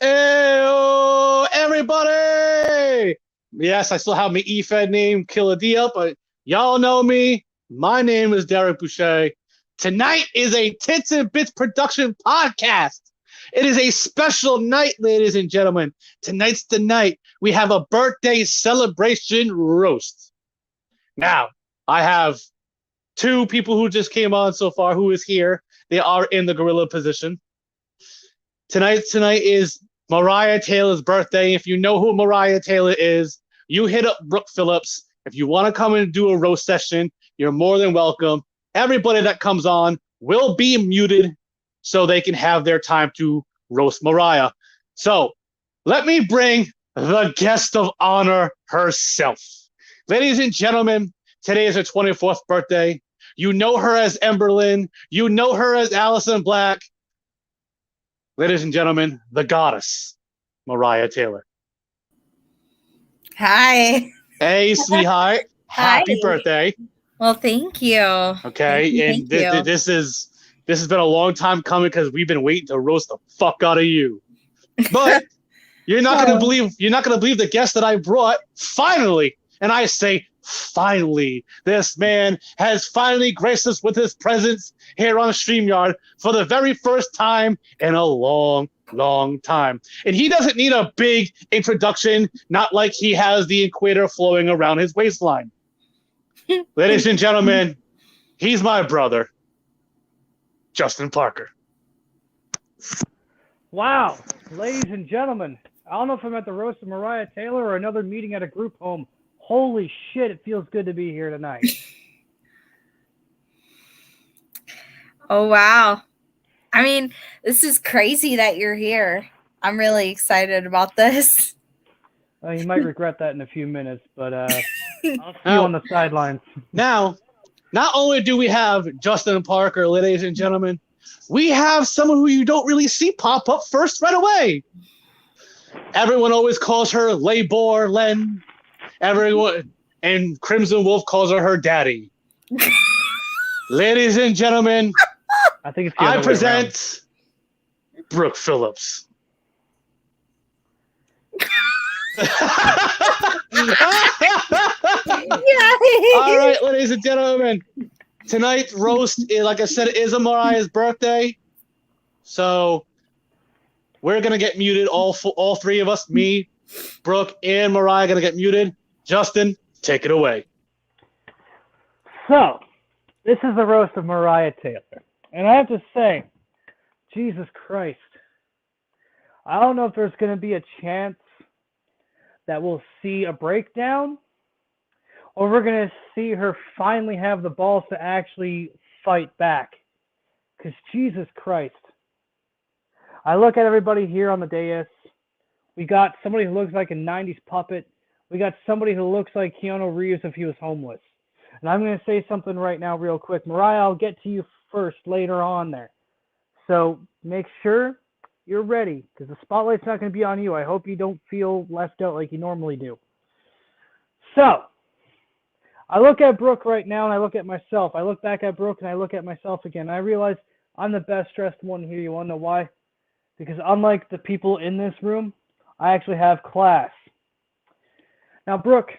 Hey, everybody! Yes, I still have my E-Fed name, Killer D up, but y'all know me. My name is Derek Boucher. Tonight is a Tits and Bits production podcast. It is a special night, ladies and gentlemen. Tonight's the night we have a birthday celebration roast. Now, I have two people who just came on so far who is here. They are in the gorilla position. Tonight is Mariah Taylor's birthday. If you know who Mariah Taylor is, you hit up Brooke Phillips. If you want to come and do a roast session, you're more than welcome. Everybody that comes on will be muted so they can have their time to roast Mariah. So let me bring the guest of honor herself. Ladies and gentlemen, today is her 24th birthday. You know her as Emberlyn. You know her as Allison Black. Ladies and gentlemen, the goddess, Mariah Taylor. Hi. Hey, sweetheart. Hi. Happy birthday. Well, thank you. Okay, Thank you. This has been a long time coming because we've been waiting to roast the fuck out of you. But you're not gonna believe the guest that I brought. Finally, and I say finally, this man has finally graced us with his presence here on StreamYard for the very first time in a long time. And he doesn't need a big introduction, not like he has the equator flowing around his waistline. Ladies and gentlemen, he's my brother, Justin Parker. Wow, ladies and gentlemen, I don't know if I'm at the roast of Mariah Taylor or another meeting at a group home. Holy shit, it feels good to be here tonight. Oh, wow. I mean, this is crazy that you're here. I'm really excited about this. You might regret that in a few minutes, but I'll see you on the sidelines. Now, not only do we have Justin Parker, ladies and gentlemen, we have someone who you don't really see pop up first right away. Everyone always calls her Labor Len. Everyone and Crimson Wolf calls her daddy. Ladies and gentlemen, I present Brooke Phillips. All right, ladies and gentlemen, tonight's roast, like I said, is Mariah's birthday, so we're gonna get muted. All three of us, me, Brooke, and Mariah, gonna get muted. Justin, take it away. So, this is the roast of Mariah Taylor. And I have to say, Jesus Christ, I don't know if there's going to be a chance that we'll see a breakdown, or we're going to see her finally have the balls to actually fight back. Because Jesus Christ. I look at everybody here on the dais. We got somebody who looks like a 90s puppet. We got somebody who looks like Keanu Reeves if he was homeless. And I'm going to say something right now real quick. Mariah, I'll get to you first later on there. So make sure you're ready, because the spotlight's not going to be on you. I hope you don't feel left out like you normally do. So, I look at Brooke right now, and I look at myself. I look back at Brooke, and I look at myself again. I realize I'm the best dressed one here. You want to know why? Because unlike the people in this room, I actually have class. Now, Brooke,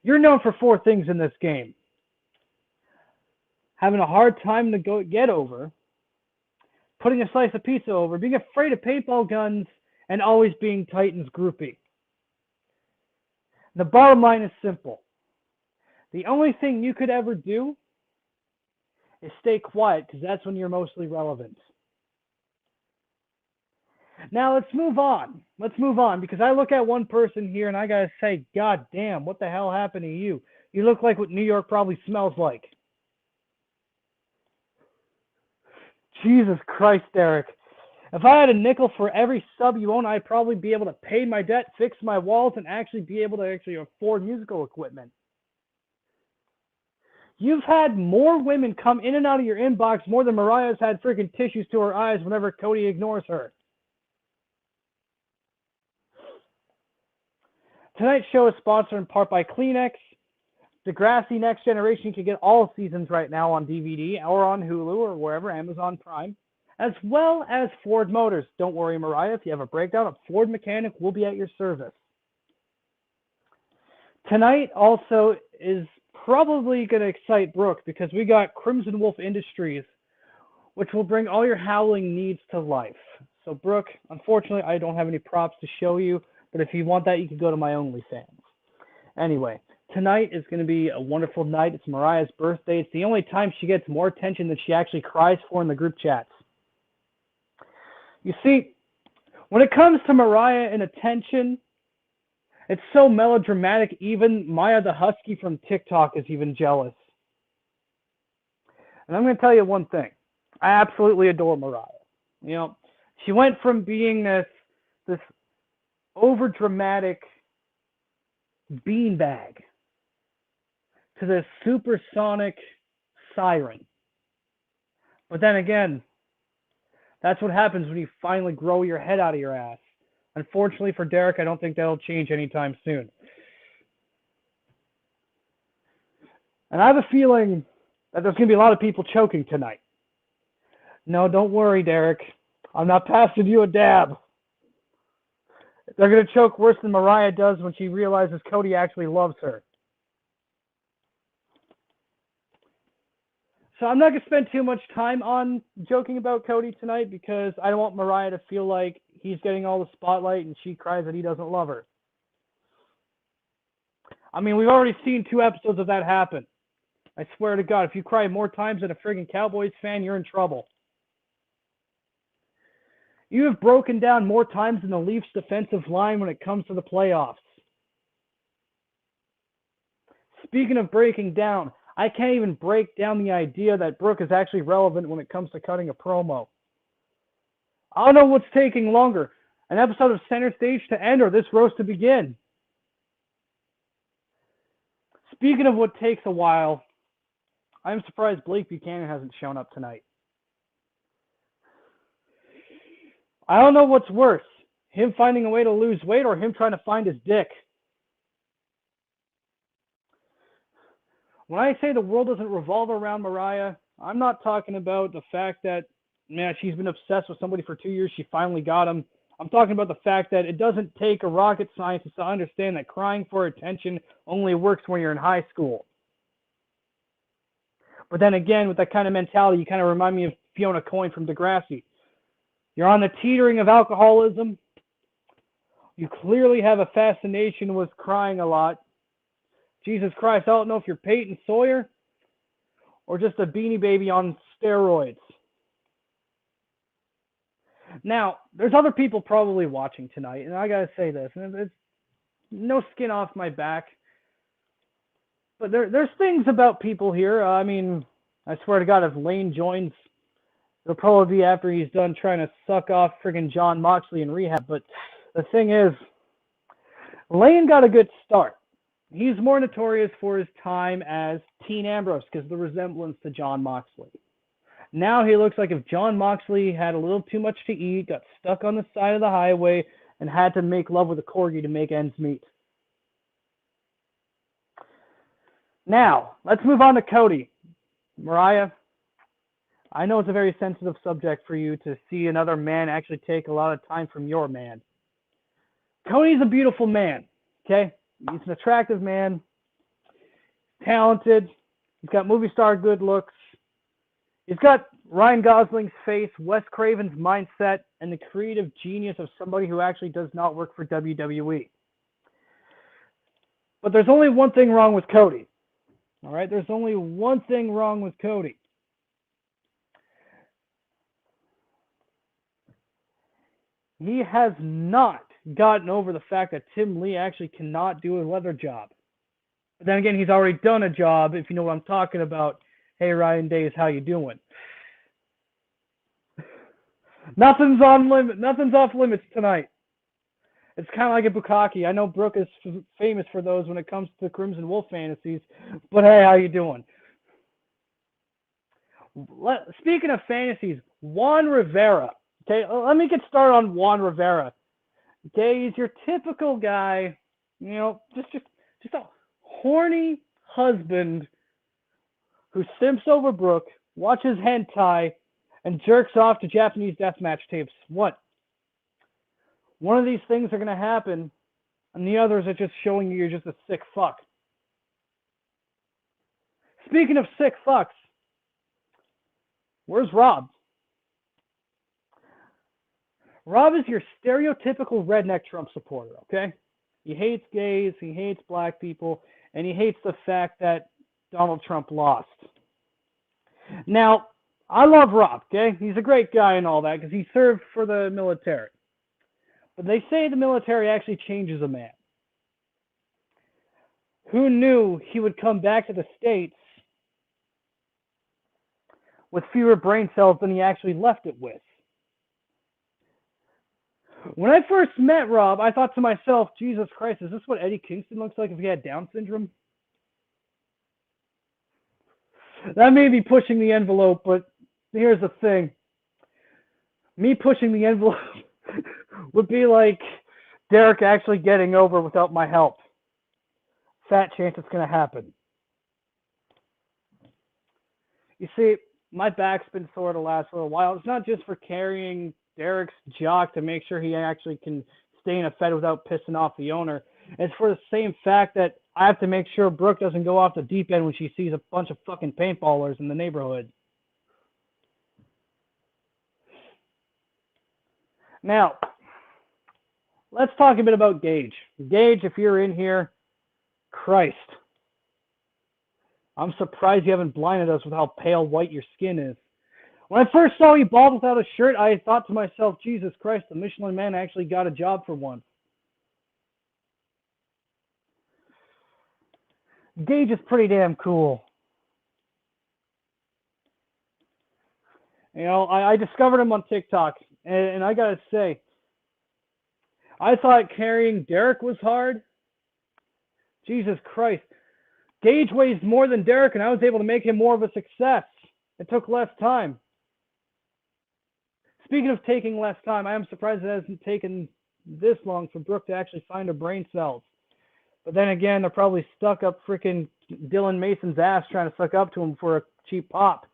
you're known for four things in this game. Having a hard time to get over, putting a slice of pizza over, being afraid of paintball guns, and always being Titans groupie. The bottom line is simple. The only thing you could ever do is stay quiet, because that's when you're mostly relevant. Now let's move on. Because I look at one person here and I gotta say, God damn, what the hell happened to you? You look like what New York probably smells like. Jesus Christ, Derek. If I had a nickel for every sub you own, I'd probably be able to pay my debt, fix my walls, and actually be able to afford musical equipment. You've had more women come in and out of your inbox more than Mariah's had freaking tissues to her eyes whenever Cody ignores her. Tonight's show is sponsored in part by Kleenex. Degrassi Next Generation, you can get all seasons right now on DVD or on Hulu or wherever, Amazon Prime. as well as Ford Motors. Don't worry, Mariah, if you have a breakdown, a Ford mechanic will be at your service. Tonight also is probably going to excite Brooke because we got Crimson Wolf Industries, which will bring all your howling needs to life. So, Brooke, unfortunately, I don't have any props to show you, but if you want that, you can go to my OnlyFans. Anyway, tonight is going to be a wonderful night. It's Mariah's birthday. It's the only time she gets more attention than she actually cries for in the group chats. You see, when it comes to Mariah and attention, it's so melodramatic, even Maya the Husky from TikTok is even jealous. And I'm going to tell you one thing. I absolutely adore Mariah. You know, she went from being this overdramatic beanbag to this supersonic siren. But then again, that's what happens when you finally grow your head out of your ass. Unfortunately for Derek, I don't think that'll change anytime soon. And I have a feeling that there's going to be a lot of people choking tonight. No, don't worry, Derek. I'm not passing you a dab. They're going to choke worse than Mariah does when she realizes Cody actually loves her. So I'm not going to spend too much time on joking about Cody tonight because I don't want Mariah to feel like he's getting all the spotlight and she cries that he doesn't love her. I mean, we've already seen 2 episodes of that happen. I swear to God, if you cry more times than a friggin' Cowboys fan, you're in trouble. You have broken down more times than the Leafs defensive line when it comes to the playoffs. Speaking of breaking down, I can't even break down the idea that Brooke is actually relevant when it comes to cutting a promo. I don't know what's taking longer, an episode of Center Stage to end or this roast to begin. Speaking of what takes a while, I'm surprised Blake Buchanan hasn't shown up tonight. I don't know what's worse, him finding a way to lose weight or him trying to find his dick. When I say the world doesn't revolve around Mariah, I'm not talking about the fact that, man, she's been obsessed with somebody for 2 years, she finally got him. I'm talking about the fact that it doesn't take a rocket scientist to understand that crying for attention only works when you're in high school. But then again, with that kind of mentality, you kind of remind me of Fiona Coyne from Degrassi. You're on the teetering of alcoholism. You clearly have a fascination with crying a lot. Jesus Christ, I don't know if you're Peyton Sawyer or just a Beanie Baby on steroids. Now, there's other people probably watching tonight, and I gotta say this, and it's no skin off my back, but there's things about people here. I mean, I swear to God, if Lane joins, it'll probably be after he's done trying to suck off friggin' John Moxley in rehab. But the thing is, Lane got a good start. He's more notorious for his time as Teen Ambrose because of the resemblance to John Moxley. Now he looks like if John Moxley had a little too much to eat, got stuck on the side of the highway, and had to make love with a corgi to make ends meet. Now, let's move on to Cody. Mariah, I know it's a very sensitive subject for you to see another man actually take a lot of time from your man. Cody's a beautiful man, okay? He's an attractive man, talented, he's got movie star good looks, he's got Ryan Gosling's face, Wes Craven's mindset, and the creative genius of somebody who actually does not work for WWE. But there's only one thing wrong with Cody. All right, there's only one thing wrong with Cody. He has not gotten over the fact that Tim Lee actually cannot do a leather job. But then again, he's already done a job, if you know what I'm talking about. Hey, Ryan Days, how you doing? Nothing's off limits tonight. It's kind of like a bukkake. I know Brooke is famous for those when it comes to Crimson Wolf fantasies, but hey, how you doing? Speaking of fantasies, Juan Rivera. Okay, let me get started on Juan Rivera. Okay, he's your typical guy, you know, just a horny husband who simps over Brooke, watches hentai, and jerks off to Japanese deathmatch tapes. What? One of these things are going to happen, and the others are just showing you you're just a sick fuck. Speaking of sick fucks, where's Rob? Rob is your stereotypical redneck Trump supporter, okay? He hates gays, he hates black people, and he hates the fact that Donald Trump lost. Now, I love Rob, okay? He's a great guy and all that because he served for the military. But they say the military actually changes a man. Who knew he would come back to the States with fewer brain cells than he actually left it with? When I first met Rob, I thought to myself, Jesus Christ, is this what Eddie Kingston looks like if he had Down syndrome? That may be pushing the envelope, but here's the thing. Me pushing the envelope would be like Derek actually getting over without my help. Fat chance it's going to happen. You see, my back's been sore the last little while. It's not just for carrying Derek's jock to make sure he actually can stay in a Fed without pissing off the owner. It's for the same fact that I have to make sure Brooke doesn't go off the deep end when she sees a bunch of fucking paintballers in the neighborhood. Now, let's talk a bit about Gage. Gage, if you're in here, Christ. I'm surprised you haven't blinded us with how pale white your skin is. When I first saw you bald without a shirt, I thought to myself, Jesus Christ, the Michelin Man actually got a job for once. Gage is pretty damn cool. You know, I discovered him on TikTok, and I gotta say, I thought carrying Derek was hard. Jesus Christ. Gage weighs more than Derek, and I was able to make him more of a success. It took less time. Speaking of taking less time, I am surprised it hasn't taken this long for Brooke to actually find her brain cells. But then again, they're probably stuck up freaking Dylan Mason's ass trying to suck up to him for a cheap pop.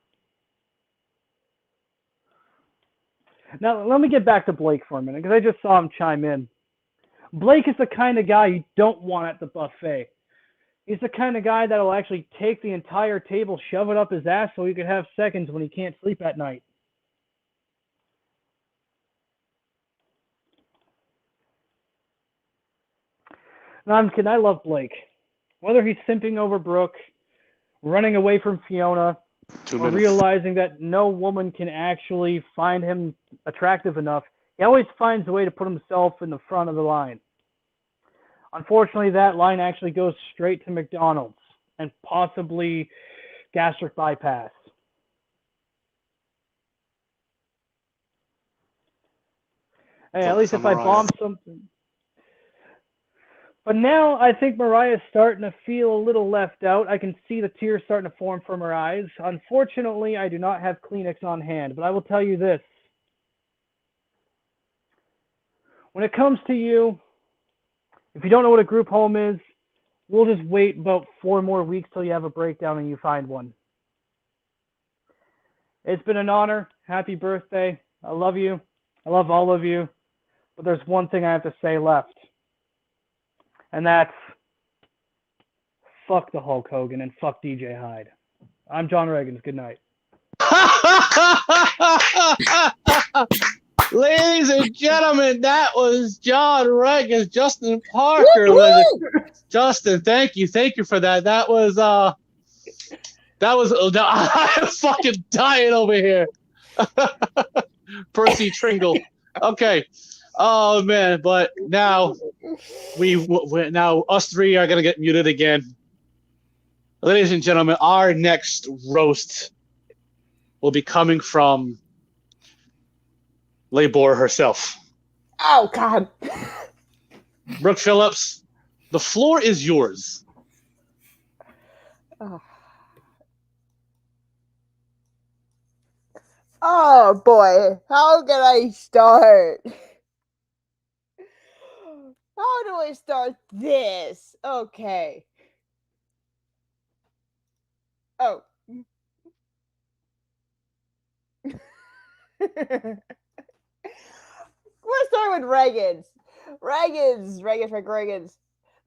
Now, let me get back to Blake for a minute, because I just saw him chime in. Blake is the kind of guy you don't want at the buffet. He's the kind of guy that will actually take the entire table, shove it up his ass so he can have seconds when he can't sleep at night. No, I'm kidding. I love Blake. Whether he's simping over Brooke, running away from Fiona, or realizing that no woman can actually find him attractive enough, he always finds a way to put himself in the front of the line. Unfortunately, that line actually goes straight to McDonald's and possibly gastric bypass. Hey, at least if I bomb something. But now I think Mariah's starting to feel a little left out. I can see the tears starting to form from her eyes. Unfortunately, I do not have Kleenex on hand, but I will tell you this. When it comes to you, if you don't know what a group home is, we'll just wait about 4 more weeks till you have a breakdown and you find one. It's been an honor. Happy birthday. I love you. I love all of you. But there's one thing I have to say left. And that's fuck the Hulk Hogan and fuck DJ Hyde. I'm John Reagans. Good night. Ladies and gentlemen, that was John Reagans. Justin Parker. Justin, thank you for that. That was I'm fucking dying over here. Percy Tringle. Okay. Oh man, but now now us three are gonna get muted again. Ladies and gentlemen, our next roast will be coming from Labor herself. Oh God. Brooke Phillips, the floor is yours. Oh boy, how can I start? How do I start this? Okay. Oh. We're starting with Reagan's. Reagan's.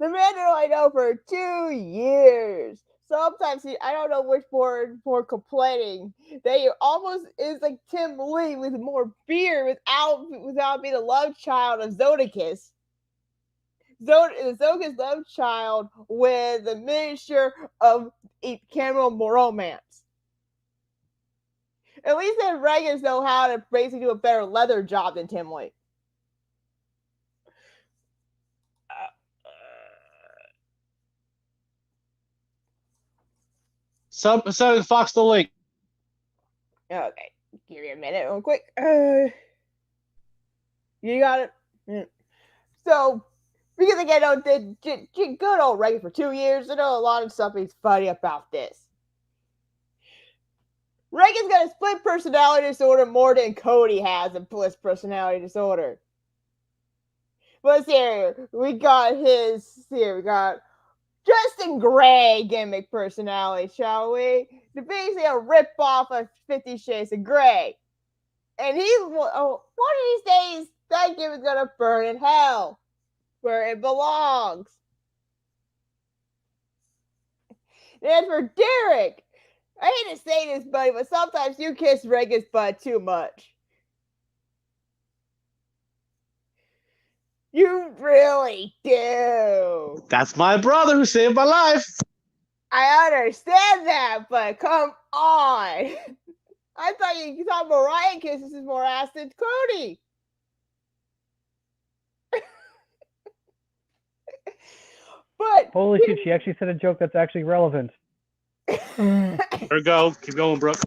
The man that I know for 2 years. Sometimes I don't know which more complaining. They almost is like Tim Lee with more beer without being the love child of Zodicus. Zodicus love child with a mixture of Cameron romance. At least then Reagan's know how to basically do a better leather job than Tim Lee. So Fox the link. Okay, give me a minute real quick. You got it? Yeah. So, because again, good old Reagan for 2 years, I know a lot of stuff is funny about this. Reagan's got a split personality disorder more than Cody has a split personality disorder. Let's here. We got Justin Gray gimmick personality, shall we? The basically a rip-off of 50 Shades of Grey. And one of these days, that gimmick's gonna burn in hell, where it belongs. And for Derek, I hate to say this, buddy, but sometimes you kiss Reagan's butt too much. You really do. That's my brother who saved my life. I understand that, but come on. I thought you thought Mariah kisses more ass than Cody. But Holy shit, she actually said a joke that's actually relevant. There we go. Keep going, Brooke.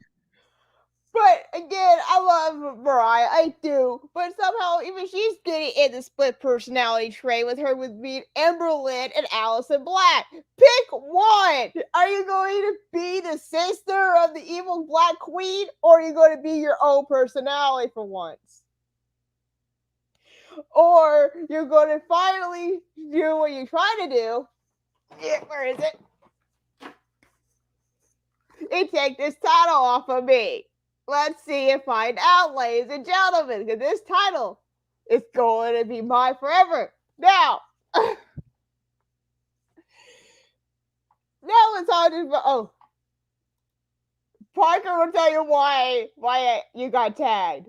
But again, I love Mariah, I do. But somehow, even she's getting in the split personality trait with being Amber Lynn and Allison Black. Pick one. Are you going to be the sister of the evil Black Queen, or are you going to be your own personality for once? Or you're going to finally do what you're trying to do. Yeah, where is it? And take this title off of me. Let's see and find out, ladies and gentlemen, because this title is going to be mine forever. Now, it's hard to. Parker will tell you why you got tagged.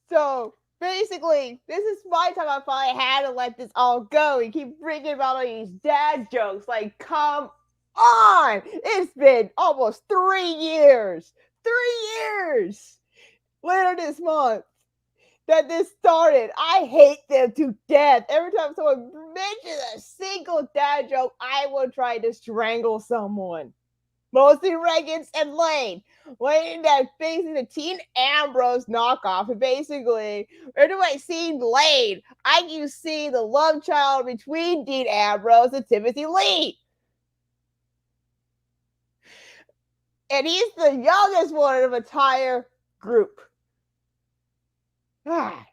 So basically, this is my time I finally had to let this all go. You keep bringing about all these dad jokes. Like, come on! It's been almost 3 years. 3 years! Later this month that this started. I hate them to death. Every time someone mentions a single dad joke, I will try to strangle someone. Mostly Reagan's and Lane. Lane that basically the Teen Ambrose knockoff. And basically, where do I see Lane? I see the love child between Dean Ambrose and Timothy Lee. And he's the youngest one of the entire group. Finally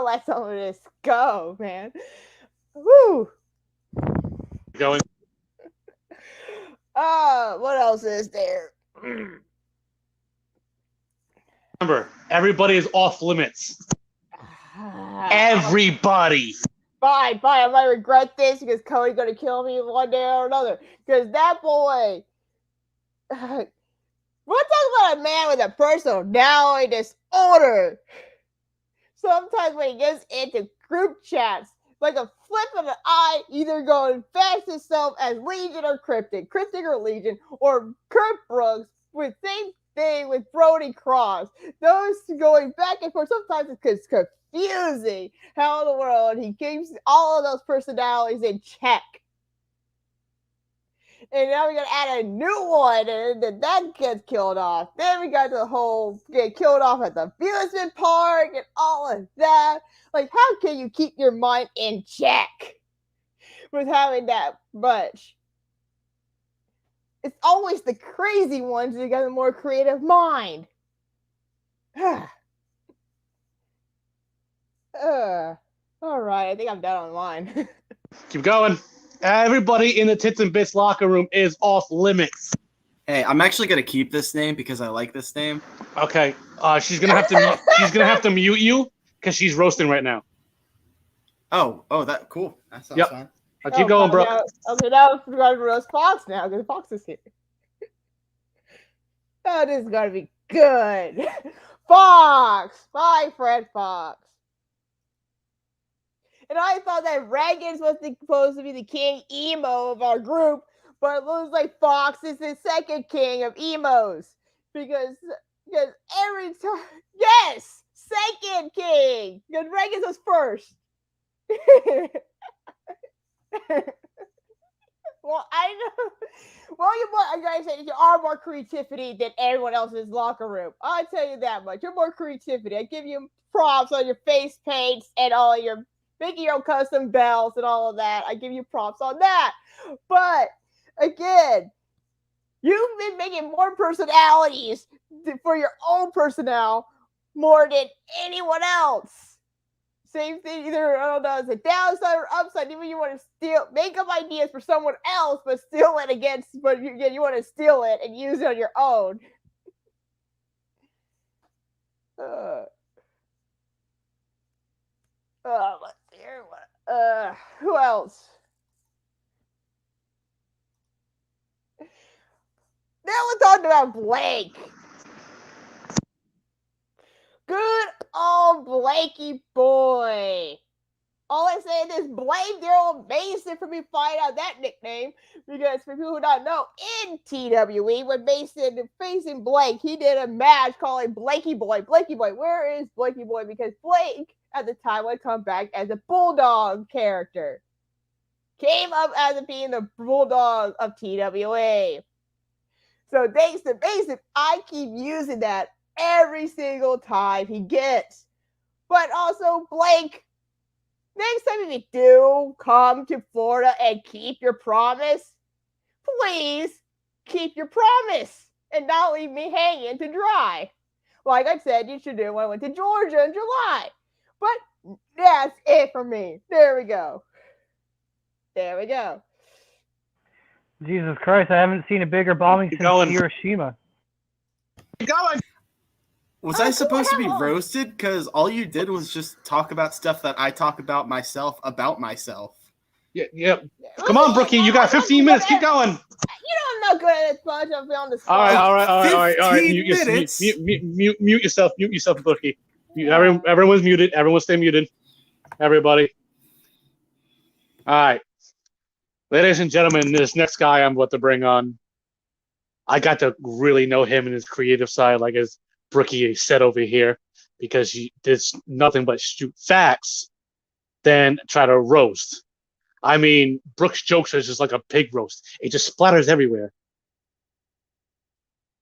let some of this go, man. Woo! Going. What else is there? Remember, everybody is off limits. Everybody. Fine. I might regret this because Cody's gonna kill me one day or another. Because that boy. We're talking about a man with a personality disorder. Sometimes when he gets into group chats, like a flip of an eye, either going fast himself as Legion or Cryptic or Legion, or Kurt Brooks with same thing with Brody Cross. Those going back and forth. Sometimes it's confusing how in the world he keeps all of those personalities in check. And now we gotta add a new one, and then that gets killed off. Then we got the whole get killed off at the amusement park and all of that. Like, how can you keep your mind in check with having that much? It's always the crazy ones that got a more creative mind. All right, I think I'm done on mine. Keep going. Everybody in the Tits and Bits locker room is off limits. Hey, I'm actually gonna keep this name because I like this name. Okay. She's gonna have to mute you because she's roasting right now. Oh, that cool. That sounds Yep. fine. Keep going, bro. Now we're going to roast Fox now because Fox is here. Oh, this is going to be good. Fox! My friend Fox. And I thought that Reagan was supposed to be the king emo of our group, but it looks like Fox is the second king of emos. Because every time... Yes! Second king! Because Reagan was first. Well, I know. Well, you are more creativity than everyone else's locker room. I'll tell you that much. You're more creativity. I give you props on your face paints and all your making your own custom bells and all of that. I give you props on that. But again, you've been making more personalities for your own personnel more than anyone else. Same thing, either, I don't know, it's a downside or upside. Even you want to make up ideas for someone else, but steal it you want to steal it and use it on your own. Let's see. Who else? Now we're talking about Blake. Good old Blakey boy. All I say is blame Daryl Mason for me finding out that nickname. Because for people who don't know, in TWE, when Mason facing Blake, he did a match calling Blakey Boy. Blakey Boy, where is Blakey Boy? Because Blake, at the time, would come back as a Bulldog character. Came up as being the Bulldog of TWA. So thanks to Mason, I keep using that every single time he gets. But also, Blake, next time if you do come to Florida and keep your promise, please keep your promise and not leave me hanging to dry. Like I said, you should do when I went to Georgia in July. But that's it for me. There we go. Jesus Christ, I haven't seen a bigger bombing since Hiroshima. Keep going. Was I supposed to be roasted? Because all you did was just talk about stuff that I talk about myself. Yeah. Come on, Brookie. You got 15 minutes. Keep going. You know I'm not good at it, Sponge. I'll be on the All spot. right. Mute yourself. Mute yourself, Brookie. Everyone's muted. Everyone stay muted. Everybody. All right. Ladies and gentlemen, this next guy I'm about to bring on, I got to really know him and his creative side, like as Brookie said over here, because he did nothing but shoot facts, then try to roast. I mean, Brooks' jokes are just like a pig roast. It just splatters everywhere.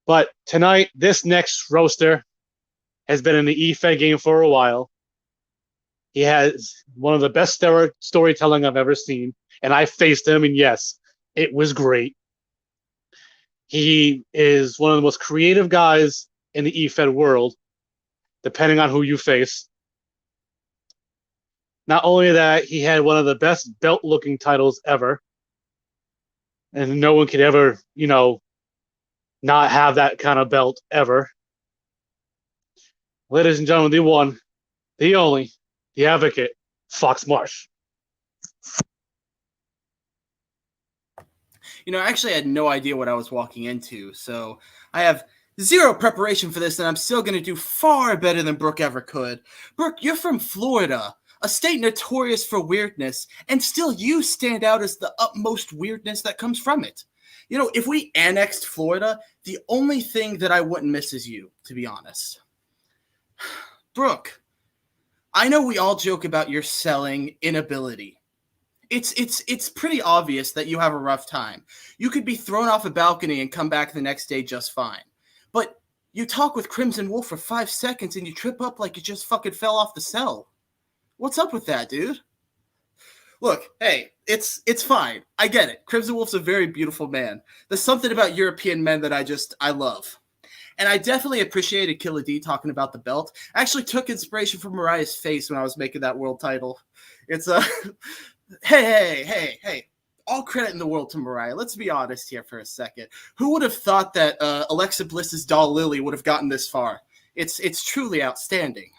But tonight, this next roaster has been in the E-Fed game for a while. He has one of the best storytelling I've ever seen. And I faced him, and yes, it was great. He is one of the most creative guys in the E-Fed world, depending on who you face. Not only that, he had one of the best belt-looking titles ever. And no one could ever, not have that kind of belt ever. Ladies and gentlemen, the one, the only, the advocate, Fox Marsh. I actually had no idea what I was walking into, so I have zero preparation for this, and I'm still going to do far better than Brooke ever could. Brooke, you're from Florida, a state notorious for weirdness, and still you stand out as the utmost weirdness that comes from it. If we annexed Florida, the only thing that I wouldn't miss is you, to be honest. Brooke, I know we all joke about your selling inability. It's pretty obvious that you have a rough time. You could be thrown off a balcony and come back the next day just fine. But you talk with Crimson Wolf for 5 seconds and you trip up like you just fucking fell off the cell. What's up with that, dude? Look, hey, it's fine. I get it. Crimson Wolf's a very beautiful man. There's something about European men that I love. And I definitely appreciated Killer D talking about the belt. I actually took inspiration from Mariah's face when I was making that world title. It's Hey. All credit in the world to Mariah. Let's be honest here for a second. Who would have thought that Alexa Bliss's doll Lily would have gotten this far? It's truly outstanding.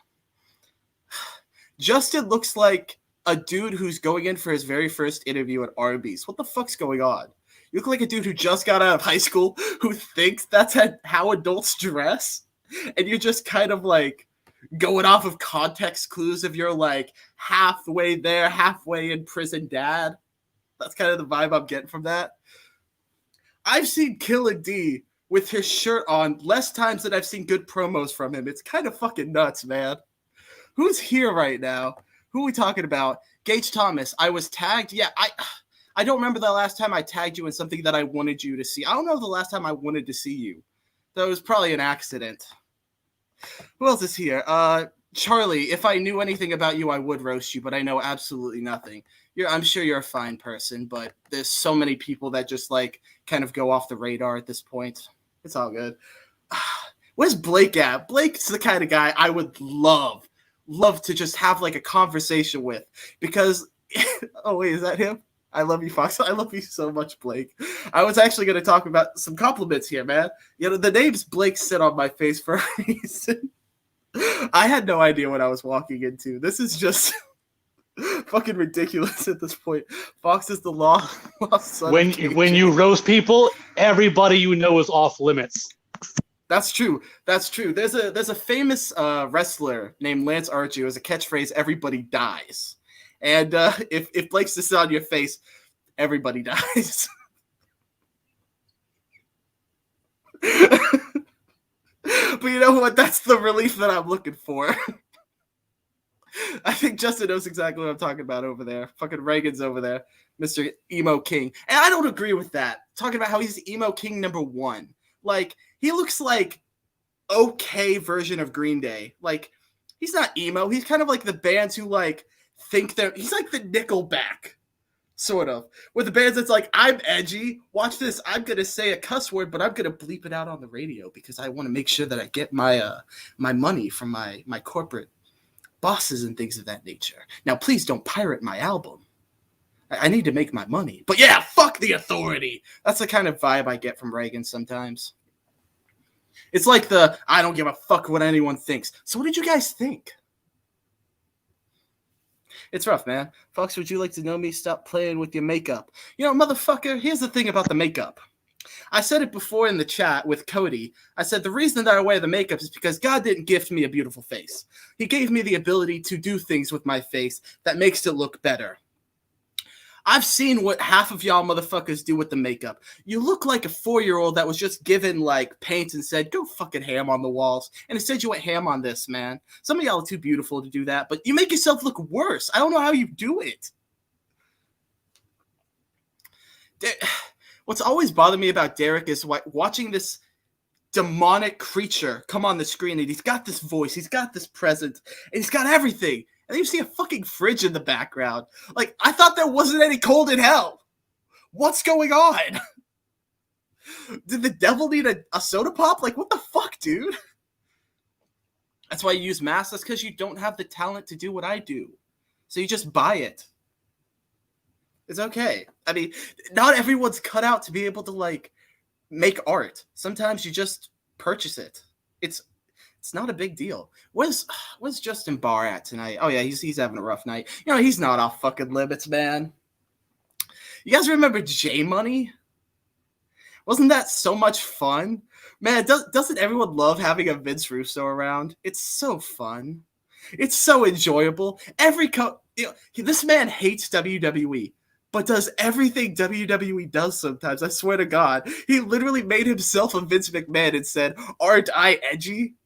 Justin looks like a dude who's going in for his very first interview at Arby's. What the fuck's going on? You look like a dude who just got out of high school who thinks that's how adults dress, and you're just kind of like going off of context clues of your like halfway there, halfway in prison dad. That's kind of the vibe I'm getting from that. I've seen Killer D with his shirt on less times than I've seen good promos from him. It's kind of fucking nuts, man. Who's here right now? Who are we talking about? Gage Thomas. I was tagged. Yeah, I don't remember the last time I tagged you in something that I wanted you to see. I don't know the last time I wanted to see you. That was probably an accident. Who else is here? Charlie, if I knew anything about you, I would roast you, but I know absolutely nothing. I'm sure you're a fine person, but there's so many people that just like kind of go off the radar at this point. It's all good. Where's Blake at? Blake's the kind of guy I would love to just have like a conversation with, because oh wait, is that him? I love you, Fox. I love you so much, Blake. I was actually going to talk about some compliments here, man. You know, the name's Blake sit on my face for a reason. I had no idea what I was walking into. This is just fucking ridiculous at this point. Fox is the lost son. When you roast people, everybody you know is off limits. That's true. There's a famous wrestler named Lance Archer who has a catchphrase, "Everybody dies." And if Blake's to sit on your face, everybody dies. But you know what? That's the relief that I'm looking for. I think Justin knows exactly what I'm talking about over there. Fucking Reagan's over there, Mr. Emo King. And I don't agree with that. Talking about how he's Emo King #1. Like, he looks like okay version of Green Day. Like, he's not emo. He's kind of like the bands who, like, think they're... He's like the Nickelback, sort of. With the bands that's like, I'm edgy. Watch this. I'm going to say a cuss word, but I'm going to bleep it out on the radio because I want to make sure that I get my my money from my corporate bosses and things of that nature. Now, please don't pirate my album. I need to make my money. But yeah, fuck the authority. That's the kind of vibe I get from Reagan sometimes. It's like the, I don't give a fuck what anyone thinks. So what did you guys think? It's rough, man. Fox, would you like to know me? Stop playing with your makeup. You know, motherfucker, here's the thing about the makeup. I said it before in the chat with Cody. I said the reason that I wear the makeup is because God didn't gift me a beautiful face. He gave me the ability to do things with my face that makes it look better. I've seen what half of y'all motherfuckers do with the makeup. You look like a 4-year-old that was just given like paint and said, go fucking ham on the walls. And instead you went ham on this, man. Some of y'all are too beautiful to do that, but you make yourself look worse. I don't know how you do it. What's always bothered me about Derek is watching this demonic creature come on the screen, and he's got this voice, he's got this presence, and he's got everything. And then you see a fucking fridge in the background. Like, I thought there wasn't any cold in hell. What's going on? Did the devil need a soda pop? Like, what the fuck, dude? That's why you use masks. That's because you don't have the talent to do what I do. So you just buy it. It's okay. I mean, not everyone's cut out to be able to, like, make art. Sometimes you just purchase it. It's not a big deal. Where's Justin Barr at tonight? Oh, yeah, he's having a rough night. You know, he's not off fucking limits, man. You guys remember J-Money? Wasn't that so much fun? Man, doesn't everyone love having a Vince Russo around? It's so fun. It's so enjoyable. This man hates WWE, but does everything WWE does sometimes. I swear to God. He literally made himself a Vince McMahon and said, aren't I edgy?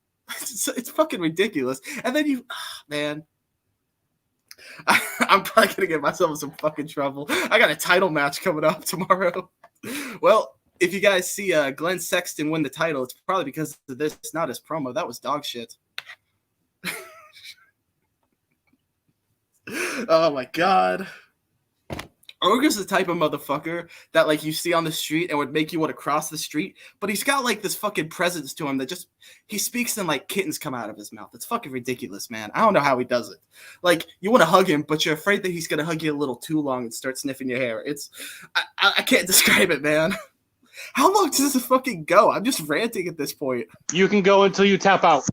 It's fucking ridiculous. And then man, I'm probably gonna get myself in some fucking trouble. I got a title match coming up tomorrow. Well, if you guys see Glenn Sexton win the title, it's probably because of this, not his promo. That was dog shit. Oh my God. Ogre's the type of motherfucker that like you see on the street and would make you want to cross the street, but he's got like this fucking presence to him that just he speaks and like kittens come out of his mouth. It's fucking ridiculous, man. I don't know how he does it. Like you want to hug him, but you're afraid that he's gonna hug you a little too long and start sniffing your hair. It's I can't describe it, man. How long does this fucking go? I'm just ranting at this point. You can go until you tap out.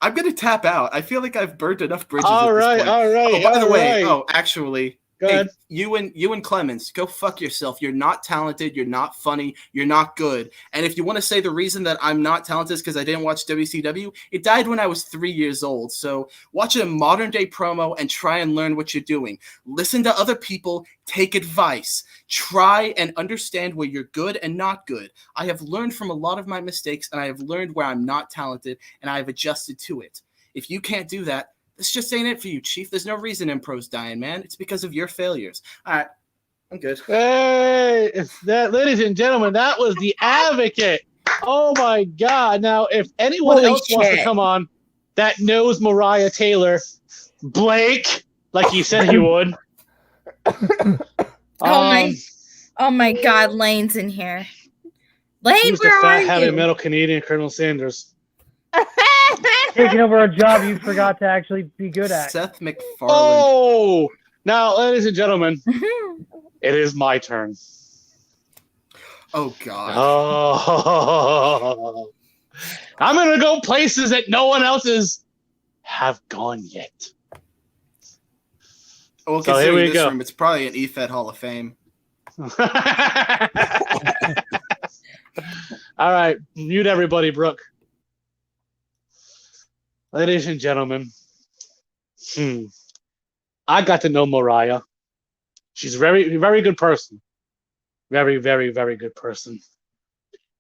I'm gonna tap out. I feel like I've burnt enough bridges. All at this right, point. all right. Oh, by the way, right. Actually. Go Hey, ahead. you and Clemens, go fuck yourself. You're not talented. You're not funny. You're not good. And if you want to say the reason that I'm not talented is because I didn't watch WCW, it died when I was 3 years old. So watch a modern day promo and try and learn what you're doing. Listen to other people. Take advice. Try and understand where you're good and not good. I have learned from a lot of my mistakes, and I have learned where I'm not talented, and I have adjusted to it. If you can't do that, this just ain't it for you, Chief. There's no reason Impro's dying, man. It's because of your failures. All right, I'm good. Hey, ladies and gentlemen, that was the Advocate. Oh my God! Now, if anyone Holy else wants to shit. come on that knows Mariah Taylor, Blake, like he said he would. Oh my God, Lane's in here. Lane, Who's the where fat, are heavy you? metal Canadian Colonel Sanders? Taking over a job you forgot to actually be good at. Seth MacFarlane. Oh, now, ladies and gentlemen, it is my turn. Oh God. Oh, I'm gonna go places that no one else's have gone yet. Well, So here considering we this go. room, it's probably an EFED Hall of Fame. All right, mute everybody, Brooke. Ladies and gentlemen, I got to know Mariah. She's a very, very good person. Very, very, very good person.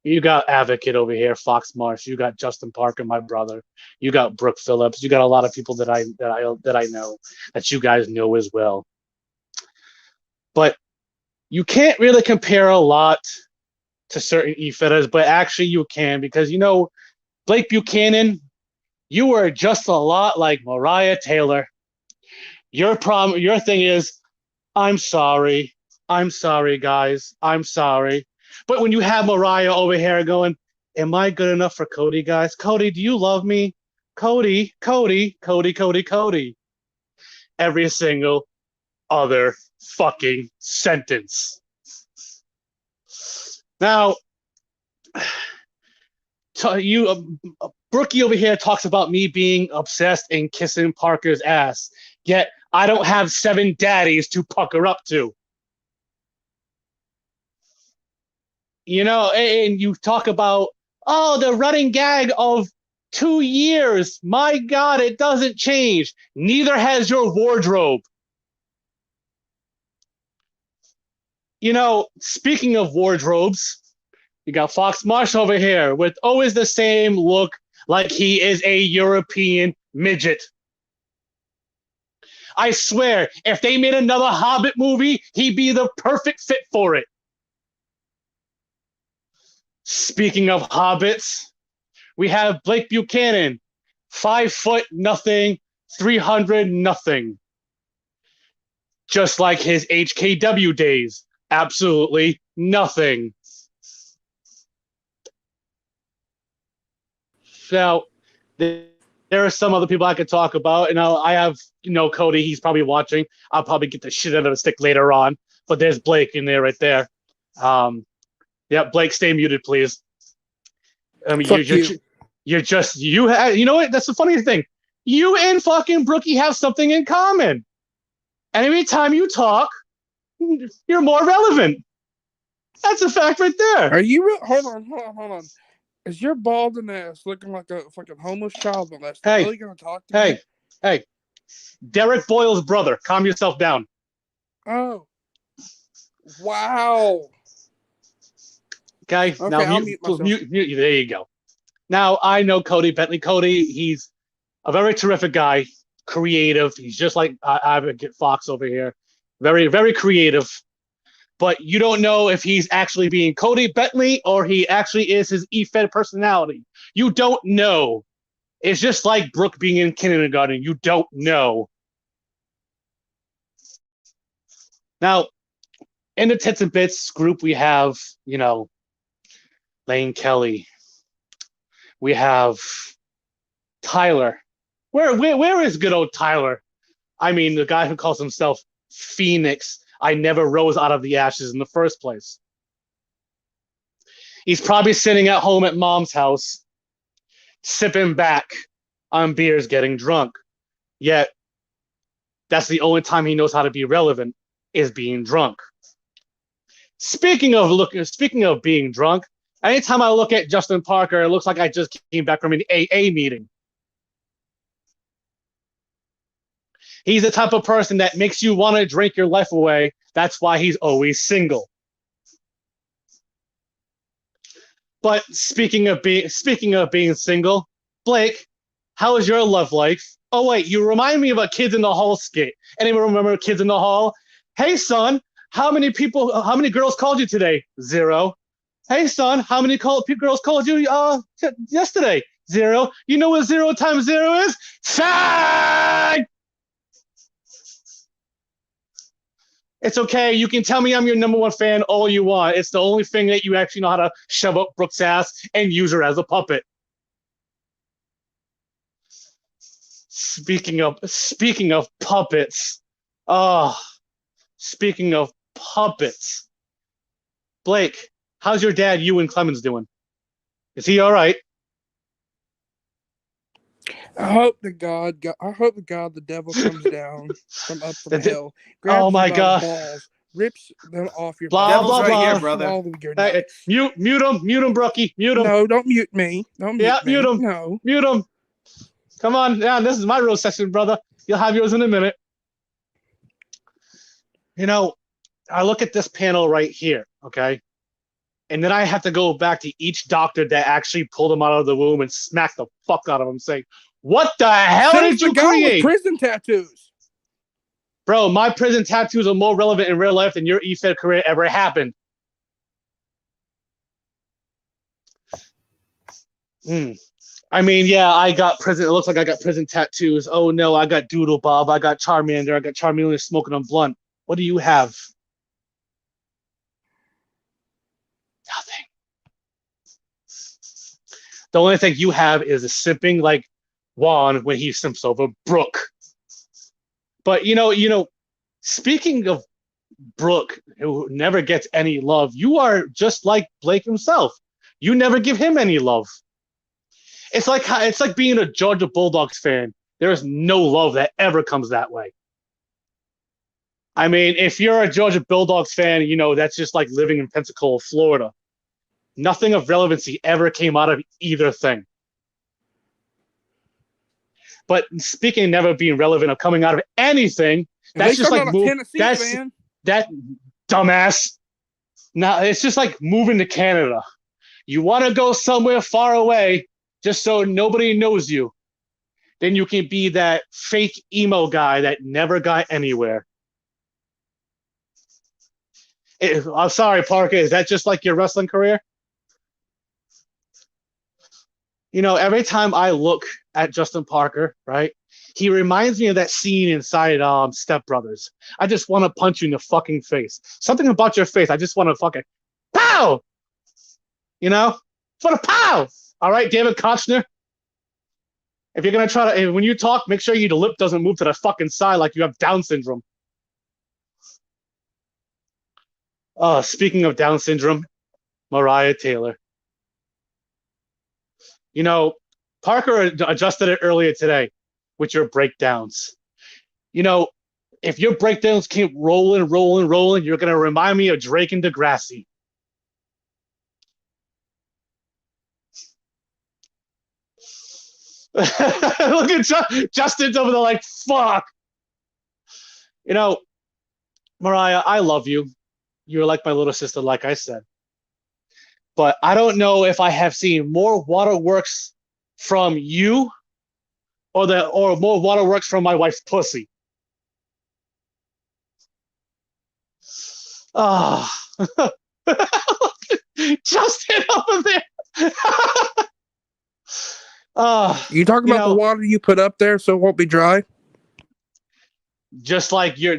You got Advocate over here, Fox Marsh. You got Justin Parker, my brother. You got Brooke Phillips. You got a lot of people that I know that you guys know as well. But you can't really compare a lot to certain e-fitters, but actually you can, because you know Blake Buchanan, you were just a lot like Mariah Taylor. Your thing is, I'm sorry, guys, I'm sorry. But when you have Mariah over here going, am I good enough for Cody, guys? Cody, do you love me? Cody. Every single other fucking sentence. Now, Brookie over here talks about me being obsessed and kissing Parker's ass, yet I don't have 7 daddies to pucker up to. You know, and you talk about, oh, the running gag of 2 years. My God, it doesn't change. Neither has your wardrobe. You know, speaking of wardrobes, you got Fox Marsh over here with always the same look, like he is a European midget. I swear, if they made another Hobbit movie, he'd be the perfect fit for it. Speaking of hobbits, we have Blake Buchanan, 5 foot nothing, 300 nothing. Just like his HKW days, absolutely nothing. Now, there are some other people I could talk about. And I have, Cody, he's probably watching. I'll probably get the shit out of the stick later on. But there's Blake in there right there. Yeah, Blake, stay muted, please. I mean, you know what? That's the funniest thing. You and fucking Brookie have something in common. And every time you talk, you're more relevant. That's a fact right there. Are you hold on. Is your balding ass looking like a fucking homeless child molester Hey, really gonna talk to me? Hey. Derek Boyle's brother. Calm yourself down. Oh. Wow. Okay, now I'll mute myself. mute, there you go. Now, I know Cody Bentley. Cody, he's a very terrific guy, creative. He's just like Advocate Fox over here. Very, very creative. But you don't know if he's actually being Cody Bentley or he actually is his E-Fed personality. You don't know. It's just like Brooke being in kindergarten. You don't know. Now, In the Tits and Bits group, we have, Lane Kelly. We have Tyler. Where is good old Tyler? I mean, the guy who calls himself Phoenix. I never rose out of the ashes in the first place. He's probably sitting at home at mom's house, sipping back on beers, getting drunk. Yet, that's the only time he knows how to be relevant, is being drunk. Speaking of being drunk, anytime I look at Justin Parker, it looks like I just came back from an AA meeting. He's the type of person that makes you want to drink your life away. That's why he's always single. But speaking of being single, Blake, how is your love life? Oh wait, you remind me of a Kids in the Hall skit. Anyone remember Kids in the Hall? Hey son, how many girls called you today? 0. Hey son, how many girls called you yesterday? 0. You know what 0 times 0 is? Fag! It's okay. You can tell me I'm your number one fan all you want. It's the only thing that you actually know how to shove up Brooke's ass and use her as a puppet. Speaking of puppets. Speaking of puppets. Blake, how's your dad, Ewan Clemens, doing? Is he all right? I hope to God the devil comes down from up from hell. Grabs Oh my you by God. the balls, rips them off your Blah, body, blah, Devil's right blah. here, brother. swallow your Hey, nuts. mute him, Brookie. Mute him. No, don't mute me. Don't mute me. Mute him. No. Mute him. Come on. Yeah, this is my roast session, brother. You'll have yours in a minute. I look at this panel right here, okay? And then I have to go back to each doctor that actually pulled him out of the womb and smack the fuck out of him, saying, what the hell did you create? Prison tattoos. Bro, my prison tattoos are more relevant in real life than your EFED career ever happened. I mean, yeah, I got prison. It looks like I got prison tattoos. Oh no, I got Doodle Bob. I got Charmander. I got Charmeleon smoking on blunt. What do you have? Nothing. The only thing you have is a simping like Juan when he simps over Brooke. But speaking of Brooke, who never gets any love, you are just like Blake himself. You never give him any love. It's like being a Georgia Bulldogs fan. There is no love that ever comes that way. I mean, if you're a Georgia Bulldogs fan, that's just like living in Pensacola, Florida. Nothing of relevancy ever came out of either thing. But speaking of never being relevant or coming out of anything, that's just like that dumbass. Now it's just like moving to Canada. You want to go somewhere far away just so nobody knows you. Then you can be that fake emo guy that never got anywhere. I'm sorry, Parker. Is that just like your wrestling career? Every time I look at Justin Parker, right, he reminds me of that scene inside Step Brothers. I just want to punch you in the fucking face. Something about your face, I just want to fucking pow! For the pow! All right, David Kochner? If you're going to try to, when you talk, make sure your lip doesn't move to the fucking side like you have Down syndrome. Speaking of Down syndrome, Mariah Taylor. Parker adjusted it earlier today with your breakdowns. If your breakdowns keep rolling, you're going to remind me of Drake and Degrassi. Look at Justin's over there like, fuck. Mariah, I love you. You're like my little sister, like I said. But I don't know if I have seen more waterworks from you or more waterworks from my wife's pussy. Justin over there. You talking about the water you put up there so it won't be dry? just like your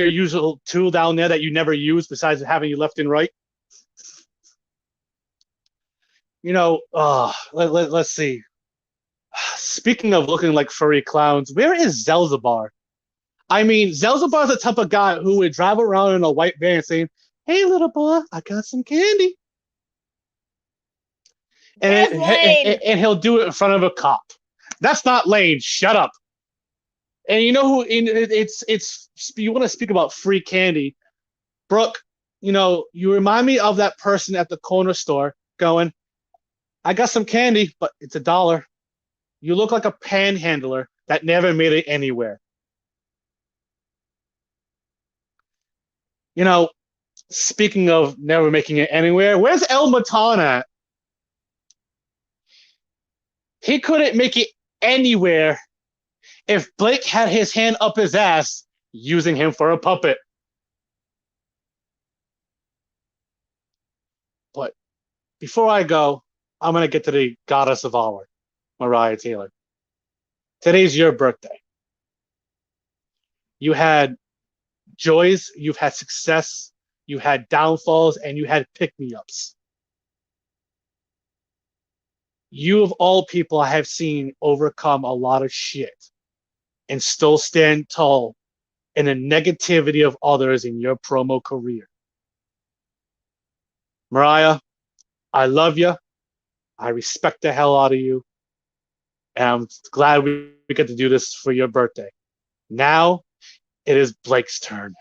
usual tool down there that you never use besides having you left and right. Let's see. Speaking of looking like furry clowns, where is Zelzabar? I mean, Zelzabar's the type of guy who would drive around in a white van saying, "Hey, little boy, I got some candy," That's Lane. and he'll do it in front of a cop. That's not Lane. Shut up. And you know who? It's you want to speak about free candy, Brooke. You remind me of that person at the corner store going, "I got some candy, but it's $1." You look like a panhandler that never made it anywhere. Speaking of never making it anywhere, where's El Matan at? He couldn't make it anywhere if Blake had his hand up his ass using him for a puppet. But before I go, I'm going to get to the goddess of our, Mariah Taylor. Today's your birthday. You had joys, you've had success, you had downfalls, and you had pick-me-ups. You, of all people, I have seen overcome a lot of shit and still stand tall in the negativity of others in your promo career. Mariah, I love you. I respect the hell out of you. And I'm glad we get to do this for your birthday. Now, it is Blake's turn.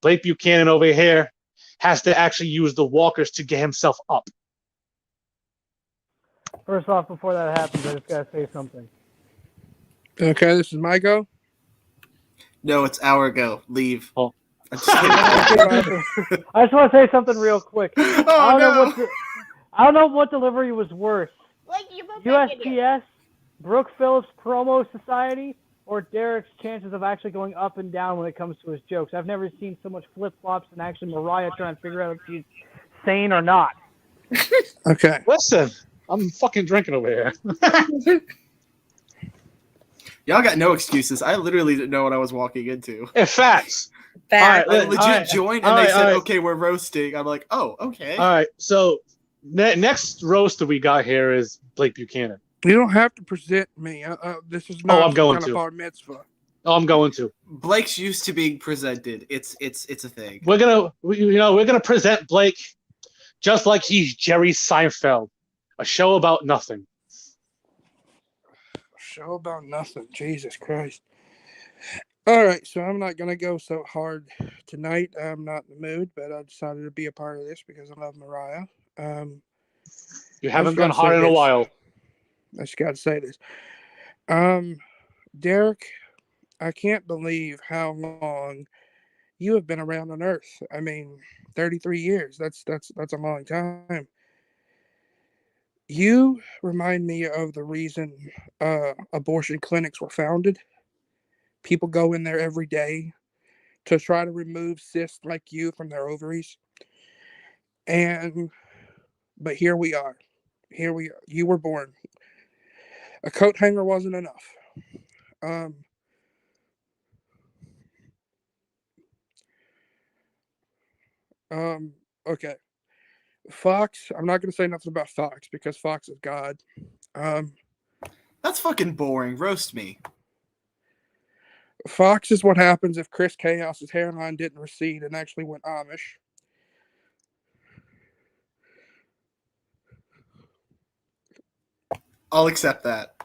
Blake Buchanan over here has to actually use the walkers to get himself up. First off, before that happens, I just gotta say something. Okay, this is my go. No, it's our go. Leave. Oh. I'm just kidding. I just want to say something real quick. Oh, no. I don't know what delivery was worse. Like you both make it here. USPS, Brooke Phillips Promo Society, or Derek's chances of actually going up and down when it comes to his jokes. I've never seen so much flip-flops and actually Mariah trying to figure out if she's sane or not. Okay. Listen, I'm fucking drinking over here. Y'all got no excuses. I literally didn't know what I was walking into. In fact, Bad. All I right, legit joined and they said, all right. okay, we're roasting. I'm like, oh, okay. all right. So next roaster we got here is Blake Buchanan. You don't have to present me. This is not I'm going kind of to. bar mitzvah. Oh, I'm going to. Blake's used to being presented. It's a thing. We're gonna present Blake just like he's Jerry Seinfeld, a show about nothing. Show about nothing. Jesus Christ. All right, so I'm not going to go so hard tonight. I'm not in the mood, but I decided to be a part of this because I love Mariah. You haven't gone hard in a while. I just got to say this. Derek, I can't believe how long you have been around on Earth. I mean, 33 years. That's a long time. You remind me of the reason abortion clinics were founded. People go in there every day to try to remove cysts like you from their ovaries. But here we are. Here we are. You were born. A coat hanger wasn't enough. Okay. Fox, I'm not going to say nothing about Fox because Fox is God. That's fucking boring. Roast me. Fox is what happens if Chris Chaos's hairline didn't recede and actually went Amish. I'll accept that.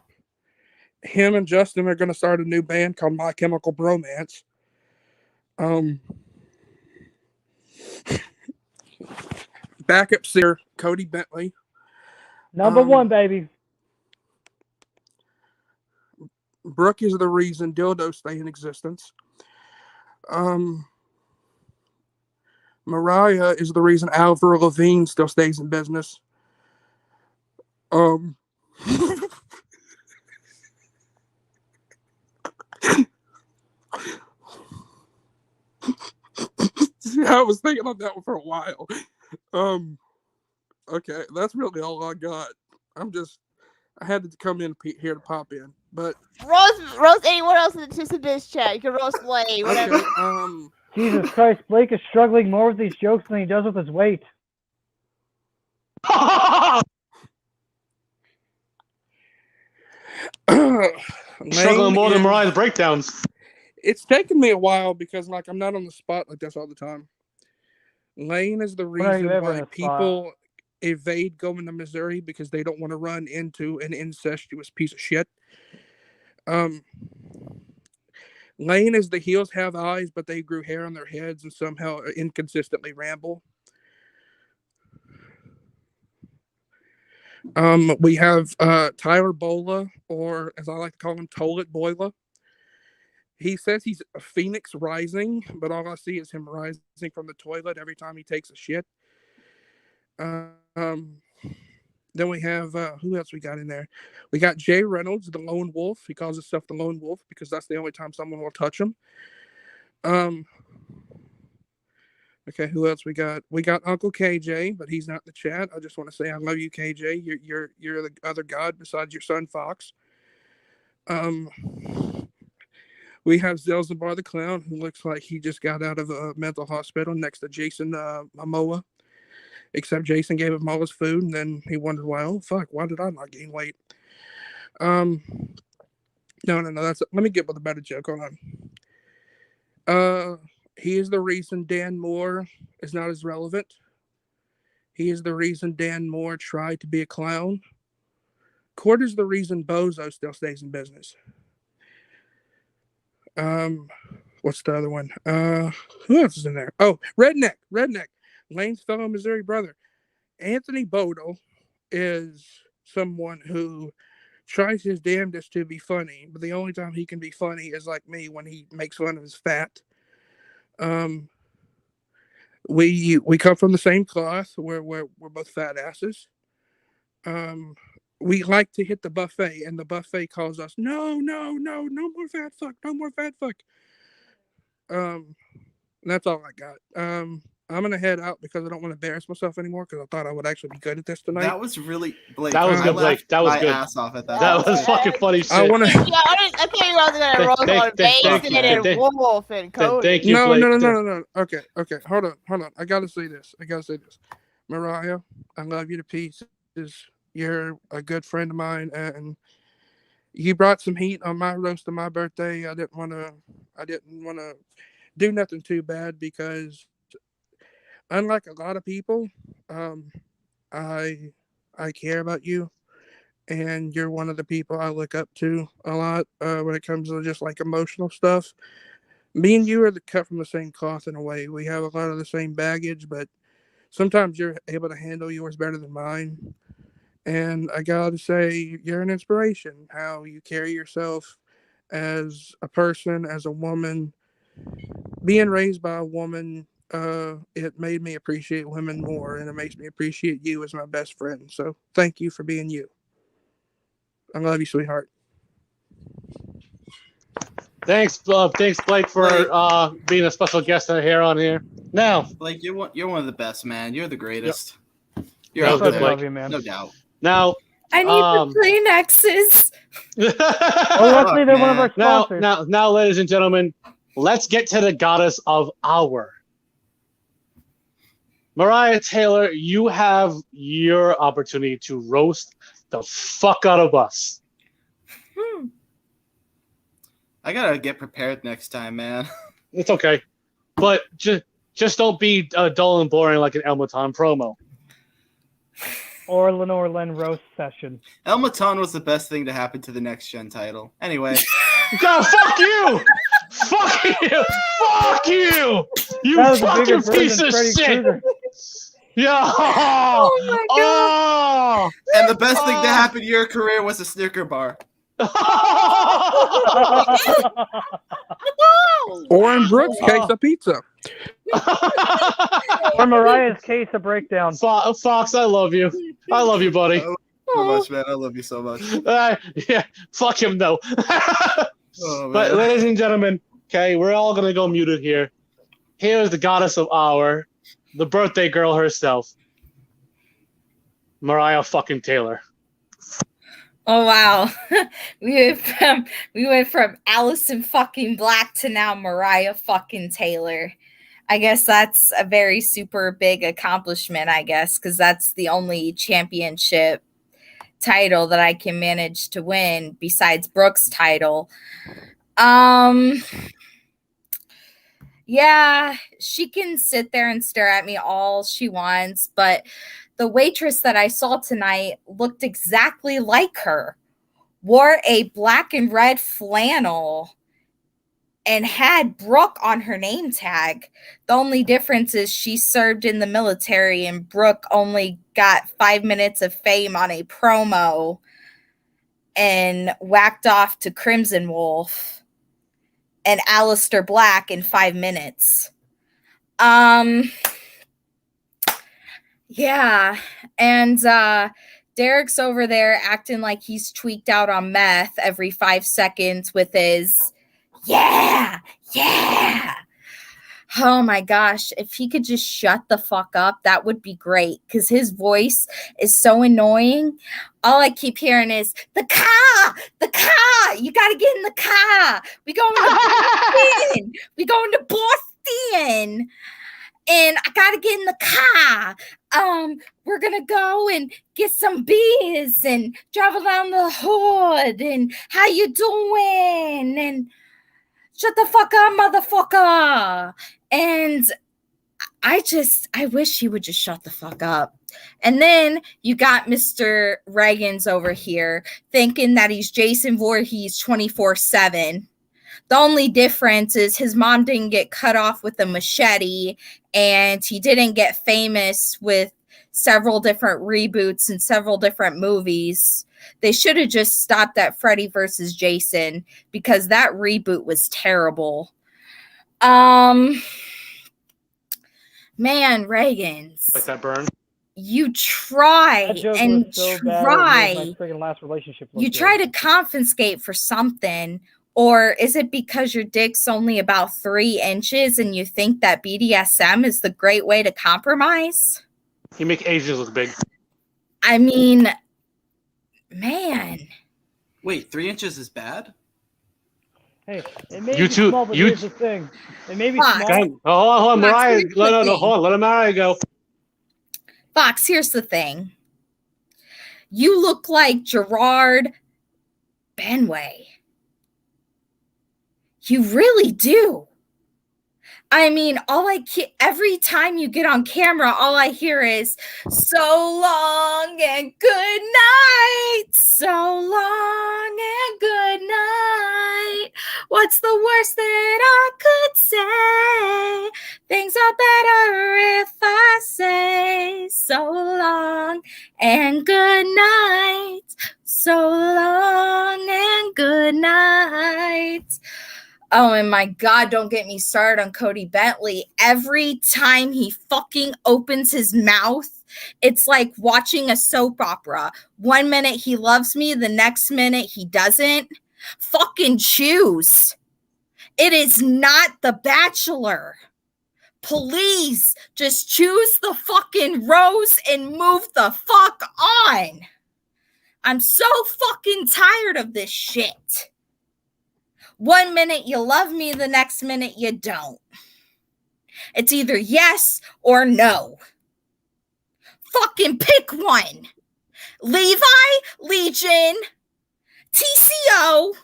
Him and Justin are going to start a new band called My Chemical Bromance. Backup singer Cody Bentley. Number one, baby. Brooke is the reason dildos stay in existence. Mariah is the reason Avril Lavigne still stays in business. I was thinking on that one for a while. Okay, that's really all I got. I had to come in here to pop in. But roast anyone else in the Tits and Bits chat. You can roast Blade, whatever. okay, Jesus Christ, Blake is struggling more with these jokes than he does with his weight. Struggling more than is- Mariah's breakdowns. It's taken me a while because like I'm not on the spot like this all the time. Lane is the When are you reason ever in why a spot? people evade going to Missouri because they don't want to run into an incestuous piece of shit. Lane is the heels have eyes, but they grew hair on their heads and somehow inconsistently ramble. We have Tyler Bola, or as I like to call him, Toilet Boila. He says he's a phoenix rising, but all I see is him rising from the toilet every time he takes a shit. Then we have who else we got in there? We got Jay Reynolds, the Lone Wolf. He calls himself the Lone Wolf because that's the only time someone will touch him. Okay, who else we got? We got Uncle KJ, but he's not in the chat. I just want to say I love you, KJ. You're the other god besides your son Fox. We have Zelzabar the Clown, who looks like he just got out of a mental hospital next to Jason Momoa. Except Jason gave him all his food, and then he wondered why. Oh fuck! Why did I not gain weight? No. Let me get with a better joke. Hold on. He is the reason Dan Moore is not as relevant. He is the reason Dan Moore tried to be a clown. Court is the reason Bozo still stays in business. What's the other one? Who else is in there? Oh, Redneck. Lane's fellow Missouri brother. Anthony Bodel is someone who tries his damnedest to be funny, but the only time he can be funny is like me when he makes fun of his fat. We come from the same cloth. We're both fat asses. We like to hit the buffet, and the buffet calls us, no more fat fuck, no more fat fuck. That's all I got. I'm gonna head out because I don't want to embarrass myself anymore because I thought I would actually be good at this tonight. That was really Blake. That was good, Blake. That was my good. ass off at that. That was fucking funny shit. I want to. Yeah, I thought you were gonna roast on Mason and Wolf and Cody. Thank you, No. Blake. Okay. Hold on. I gotta say this. Mariah, I love you to pieces. You're a good friend of mine, and you brought some heat on my roast on my birthday. I didn't want to do nothing too bad because, unlike a lot of people, I care about you, and you're one of the people I look up to a lot when it comes to just like emotional stuff. Me and you are cut from the same cloth in a way. We have a lot of the same baggage, but sometimes you're able to handle yours better than mine. And I gotta say, you're an inspiration. How you carry yourself as a person, as a woman. Being raised by a woman, it made me appreciate women more, and it makes me appreciate you as my best friend. So thank you for being you. I love you, sweetheart. Thanks, Blake, for being a special guest here on here. Now, Blake, you're one of the best, man. You're the greatest. Yep. You're That out was good, there. Blake. Love you, man. No doubt. Now, I need the Kleenexes. Oh, luckily they're one of our sponsors. now, ladies and gentlemen, let's get to the goddess of our. Mariah Taylor, you have your opportunity to roast the fuck out of us. I gotta get prepared next time, man. It's okay, but just don't be dull and boring like an Elmaton promo. Or Lenore Len roast session. Elmaton was the best thing to happen to the next gen title. Anyway. God, fuck you! Fuck you! Fuck you! You That was a fucking bigger bird piece than of Freddy shit! Krueger. Yeah! Oh my Oh! And the best thing to happen to your career was a Snicker bar. Or in Brooks' case, a pizza. Or Mariah's case, a breakdown. Fox, I love you. I love you, buddy. So much, man. I love you so much. Yeah, fuck him, though. Oh, But, man. ladies and gentlemen, okay, we're all going to go muted here. Here is the goddess of our, the birthday girl herself, Mariah fucking Taylor. Oh wow. we went from Allison fucking Black to now Mariah fucking Taylor. I guess that's a very super big accomplishment, I guess, because that's the only championship title that I can manage to win besides Brooke's title. Yeah, she can sit there and stare at me all she wants, but the waitress that I saw tonight looked exactly like her. Wore a black and red flannel and had Brooke on her name tag. The only difference is she served in the military and Brooke only got 5 minutes of fame on a promo and whacked off to Crimson Wolf and Aleister Black in 5 minutes. Yeah, and Derek's over there acting like he's tweaked out on meth every 5 seconds with his yeah. Oh my gosh, if he could just shut the fuck up, that would be great, because his voice is so annoying. All I keep hearing is the car, you gotta get in the car. We going to Boston. And I gotta get in the car. We're gonna go and get some beers and drive around the hood. And how you doing? And shut the fuck up, motherfucker. And I wish he would just shut the fuck up. And then you got Mr. Reagan's over here thinking that he's Jason Voorhees 24/7. The only difference is his mom didn't get cut off with a machete, and he didn't get famous with several different reboots and several different movies. They should have just stopped at Freddy versus Jason, because that reboot was terrible. Man, Reagan's. Like that burn. You try That joke and was so bad, it try. made my friggin' last relationship look You good. try to confiscate for something. Or is it because your dick's only about 3 inches and you think that BDSM is the great way to compromise? You make Asians look big. I mean, man. Wait, 3 inches is bad? Hey, it may You be two- small, but you- here's the thing. It may be Fuck. small. Okay. Oh, hold on, Fox, Mariah. here's the thing. Hold on, let Mariah go. Fox, here's the thing. You look like Gerard Benway. You really do. I mean, every time you get on camera, all I hear is so long and good night. So long and good night. What's the worst that I could say? Things are better if I say so long and good night. So long and good night. Oh, and my God, don't get me started on Cody Bentley. Every time he fucking opens his mouth, it's like watching a soap opera. 1 minute he loves me, the next minute he doesn't. Fucking choose. It is not The Bachelor. Please just choose the fucking rose and move the fuck on. I'm so fucking tired of this shit. 1 minute you love me, the next minute you don't. It's either yes or no. Fucking pick one. Levi, Legion, TCO,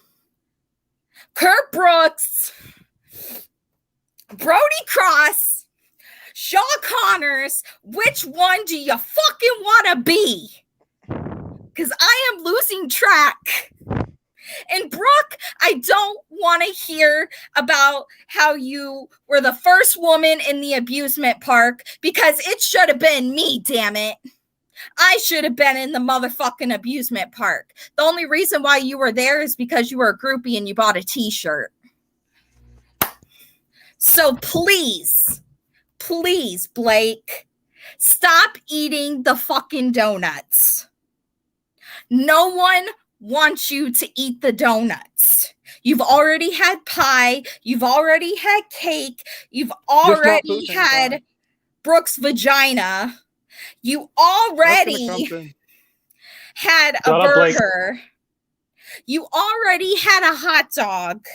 Kurt Brooks, Brody Cross, Shaw Connors. Which one do you fucking want to be? Because I am losing track. And Brooke, I don't want to hear about how you were the first woman in the amusement park, because it should have been me, damn it. I should have been in the motherfucking amusement park. The only reason why you were there is because you were a groupie and you bought a t-shirt. So please, Blake, stop eating the fucking donuts. No one wants you to eat the donuts. You've already had pie. You've already had cake. You've already had Brooke's vagina. You already had a burger. You already had a hot dog,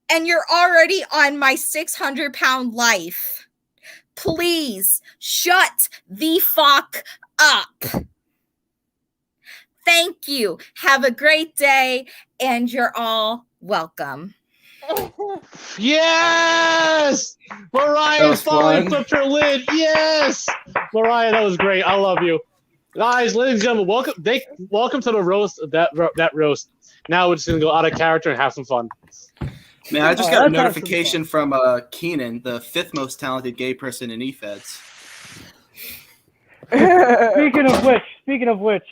and you're already on my 600-pound life. Please shut the fuck up. Thank you. Have a great day, and you're all welcome. Yes! Mariah finally flipped her lid. Yes! Mariah, that was great. I love you. Guys, ladies and gentlemen, welcome to the roast of that roast. Now we're just going to go out of character and have some fun. Man, I just got a notification from Keenan, the 5th most talented gay person in eFeds. Speaking of which,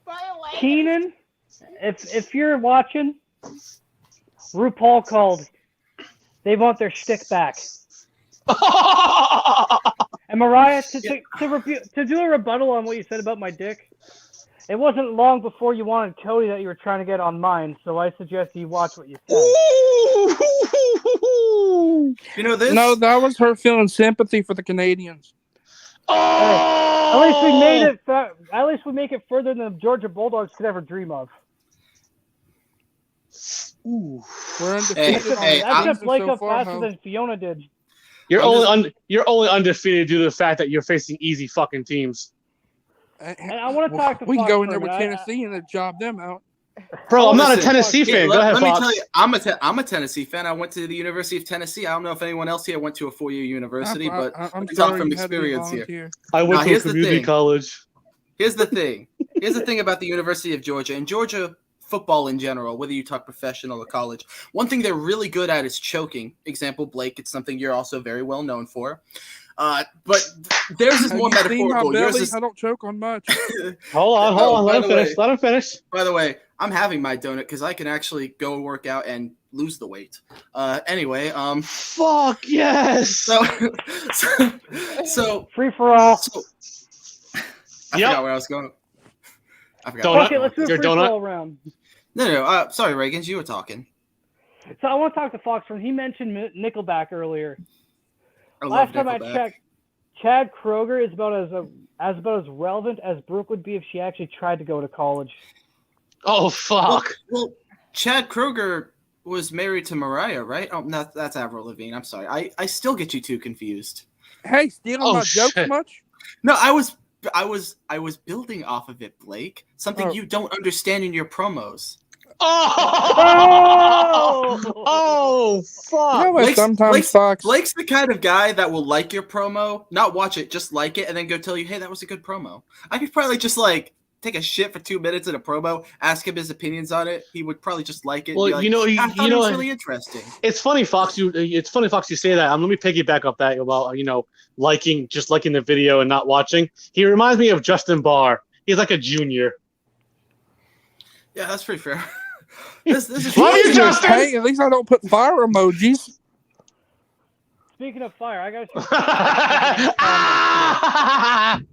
By the way, Keenan, if you're watching, RuPaul called. They want their shtick back. And Mariah, to do a rebuttal on what you said about my dick, it wasn't long before you wanted Cody that you were trying to get on mine, so I suggest you watch what you say. You know this? No, that was her feeling sympathy for the Canadians. At least we made it. At least we make it further than the Georgia Bulldogs could ever dream of. We're undefeated. That kept Blake so up far, faster than Fiona did. You're only undefeated due to the fact that you're facing easy fucking teams. And I want to talk to We can Fox go in for there a with minute. Tennessee and job them out. Bro, I'm not a Listen, Tennessee fan. Go ahead, let me Fox. tell you, I'm a Tennessee fan. I went to the University of Tennessee. I don't know if anyone else here went to a 4-year university, but I'm talk sorry from you had to be experience here. volunteer. I went to a here's the community thing. college. Here's the thing. Here's the thing about the University of Georgia. And Georgia football in general, whether you talk professional or college, one thing they're really good at is choking. Example, Blake, it's something you're also very well known for. But theirs is more Have you seen my metaphorical. Yours belly? is... I don't choke on much. Hold on. by Let the him finish. way- Let him finish. By the way, I'm having my donut because I can actually go work out and lose the weight. Anyway, Fuck yes. so Free for all. I Yep. forgot where I was going. I forgot. Donut. Okay, let's do a Your free for donut? all round. No. Sorry, Reagan, you were talking. So I want to talk to Fox from. He mentioned Nickelback earlier. I Last love time I Nickelback. checked, Chad Kroger is about as relevant as Brooke would be if she actually tried to go to college. Oh fuck. Well, Chad Kroger was married to Mariah, right? Oh, no, that's Avril Lavigne. I'm sorry. I still get you two confused. Hey, stealing Oh, my jokes shit. much? No, I was building off of it, Blake. Something Oh. you don't understand in your promos. Oh fuck. You know what? Sometimes Fox. Blake's the kind of guy that will like your promo, not watch it, just like it, and then go tell you, hey, that was a good promo. I could probably just take a shit for 2 minutes in a promo, ask him his opinions on it. He would probably just like it. Well, and be like, I thought it was really interesting. It's funny, Fox. You say that. Let me piggyback off that about liking the video and not watching. He reminds me of Justin Barr. He's like a junior. Yeah, that's pretty fair. this is Love you, Justin. Hey, at least I don't put fire emojis. Speaking of fire, I gotta shoot.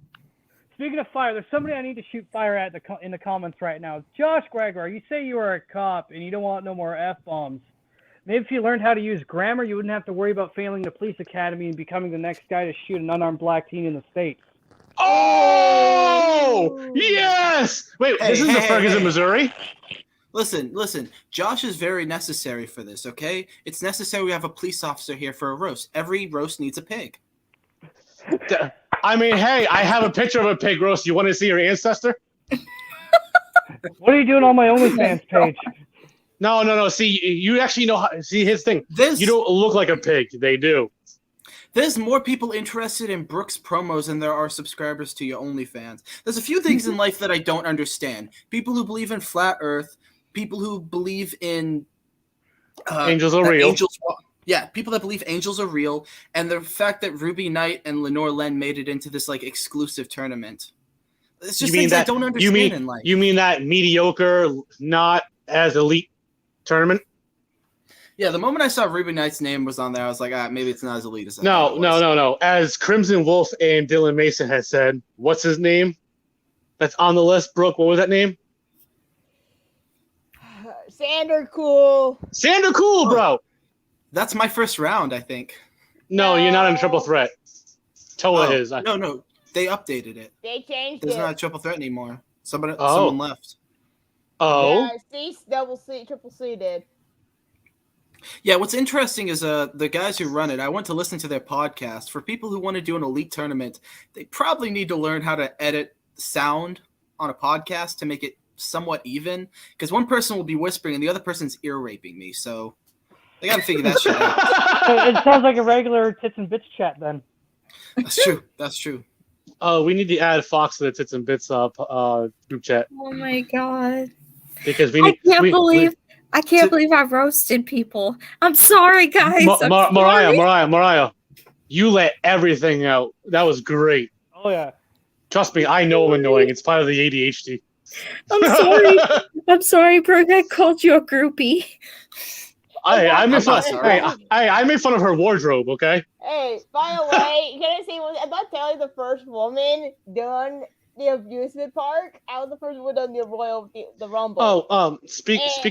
Speaking of fire, there's somebody I need to shoot fire at in the comments right now. Josh Gregor, you say you are a cop and you don't want no more F-bombs. Maybe if you learned how to use grammar, you wouldn't have to worry about failing the police academy and becoming the next guy to shoot an unarmed black teen in the States. Oh yes. Wait, this is the Ferguson, Missouri. Listen. Josh is very necessary for this, okay? It's necessary we have a police officer here for a roast. Every roast needs a pig. I mean, hey, I have a picture of a pig roast. You want to see your ancestor? What are you doing on my OnlyFans page? No. See, you actually know. See, his thing. You don't look like a pig. They do. There's more people interested in Brooks promos than there are subscribers to your OnlyFans. There's a few things in life that I don't understand. People who believe in flat Earth, people who believe in Angels are real. People that believe angels are real, and the fact that Ruby Knight and Lenore Len made it into this exclusive tournament. It's just things I don't understand in life. You mean that mediocre, not as elite tournament? Yeah, the moment I saw Ruby Knight's name was on there, I was like, maybe it's not as elite as I No. thought it was. As Crimson Wolf and Dylan Mason had said, what's his name? That's on the list, Brooke. What was that name? Sander Cool. Sander Cool, bro. That's my first round, I think. No, you're not in triple threat. Toa is. No, they updated it. They changed There's it. not a triple threat anymore. Someone left. Oh, Yeah, C, double C, triple C did. Yeah, what's interesting is the guys who run it, I went to listen to their podcast. For people who want to do an elite tournament, they probably need to learn how to edit sound on a podcast to make it somewhat even. Because one person will be whispering and the other person's ear raping me. So they got to figure that shit out. It sounds like a regular tits and bits chat then. That's true. That's true. we need to add Fox to the Tits and Bits group chat Oh my god. because we I need. can't believe I roasted people. I'm sorry, guys. I'm sorry. Mariah, you let everything out. That was great. Oh yeah. Trust me, I know I'm annoying. It's part of the ADHD. I'm sorry. I'm sorry, Brooke. I called you a groupie. I made fun. not sorry. I made fun of her wardrobe. Okay. Hey, by the way, you gotta see, I'm not telling you the first woman done the amusement park. I was the first one done the Rumble. Oh,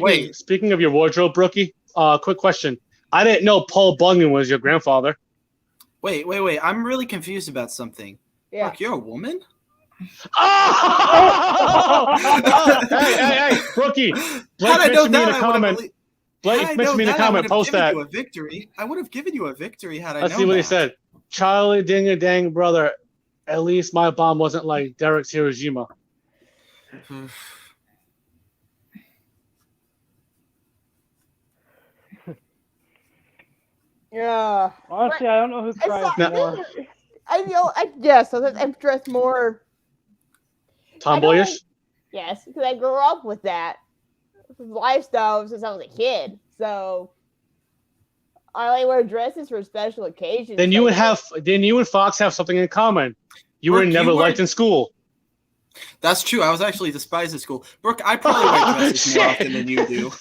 Wait. speaking of your wardrobe, Brookie. Quick question. I didn't know Paul Bunyan was your grandfather. Wait. I'm really confused about something. Yeah. Mark, you're a woman? Oh! hey, Brookie. Blake How'd I know mentioned me in that? a comment. Blake mentioned me in a comment. Post that. I would have given you a victory had I Let's known see what he that. said. Charlie ding a dang brother. At least my bomb wasn't like Derek's Hiroshima. Yeah. Honestly, I don't know who cries more. I guess I'm dressed more. Tomboyish. Yes, because I grew up with that lifestyle since I was a kid. So I only wear dresses for special occasions. Then you and Fox have something in common. You were Brooke, never liked in school. That's true. I was actually despised at school. Brooke, I probably wear dresses more often than you do.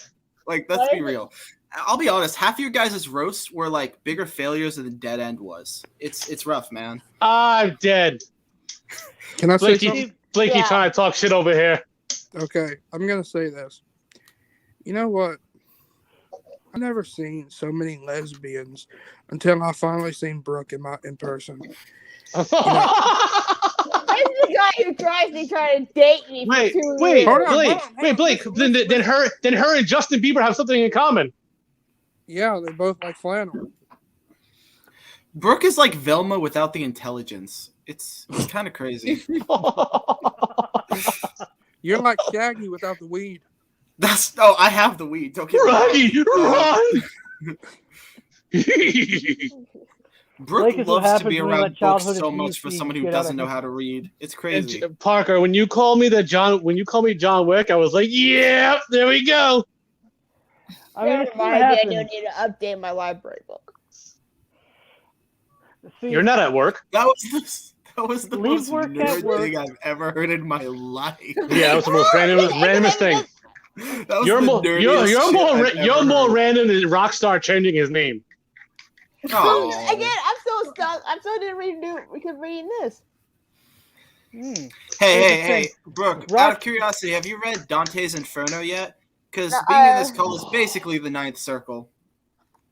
Like, let's be real. I'll be honest. Half of your guys' roasts were like bigger failures than the Dead End was. It's rough, man. I'm dead. Can I say something? Blakey Yeah. trying to talk shit over here. Okay, I'm gonna say this. You know what? I've never seen so many lesbians until I finally seen Brooke in person. I'm the guy who tries to date me for Wait, 2 wait, years. Hold on, Blake, hold on, wait, Blake. hold on. Then her and Justin Bieber have something in common. Yeah, they both like flannel. Brooke is like Velma without the intelligence. It's kind of crazy. You're like Shaggy without the weed. I have the weed. Don't get me wrong. Brooke Blake is what loves to be happens when you around let books childhood so abuse much for you someone who get out of doesn't know hand. how to read. It's crazy. Parker, when you call me John Wick, I was like, yeah, there we go. I mean, it's Never gonna mind, I happen. don't need to update my library book. See, You're not at work. That was the Leave most work at nerd work. thing I've ever heard in my life. Yeah, that was the most randomest thing. That was You're the more nerdiest shit I've you're ever more heard. random than Rockstar changing his name. Aw. Again, I'm so stuck. I'm so didn't reading this. Hey, Brooke, out Rock- of curiosity, have you read Dante's Inferno yet? Because No, being in this call is basically the ninth circle.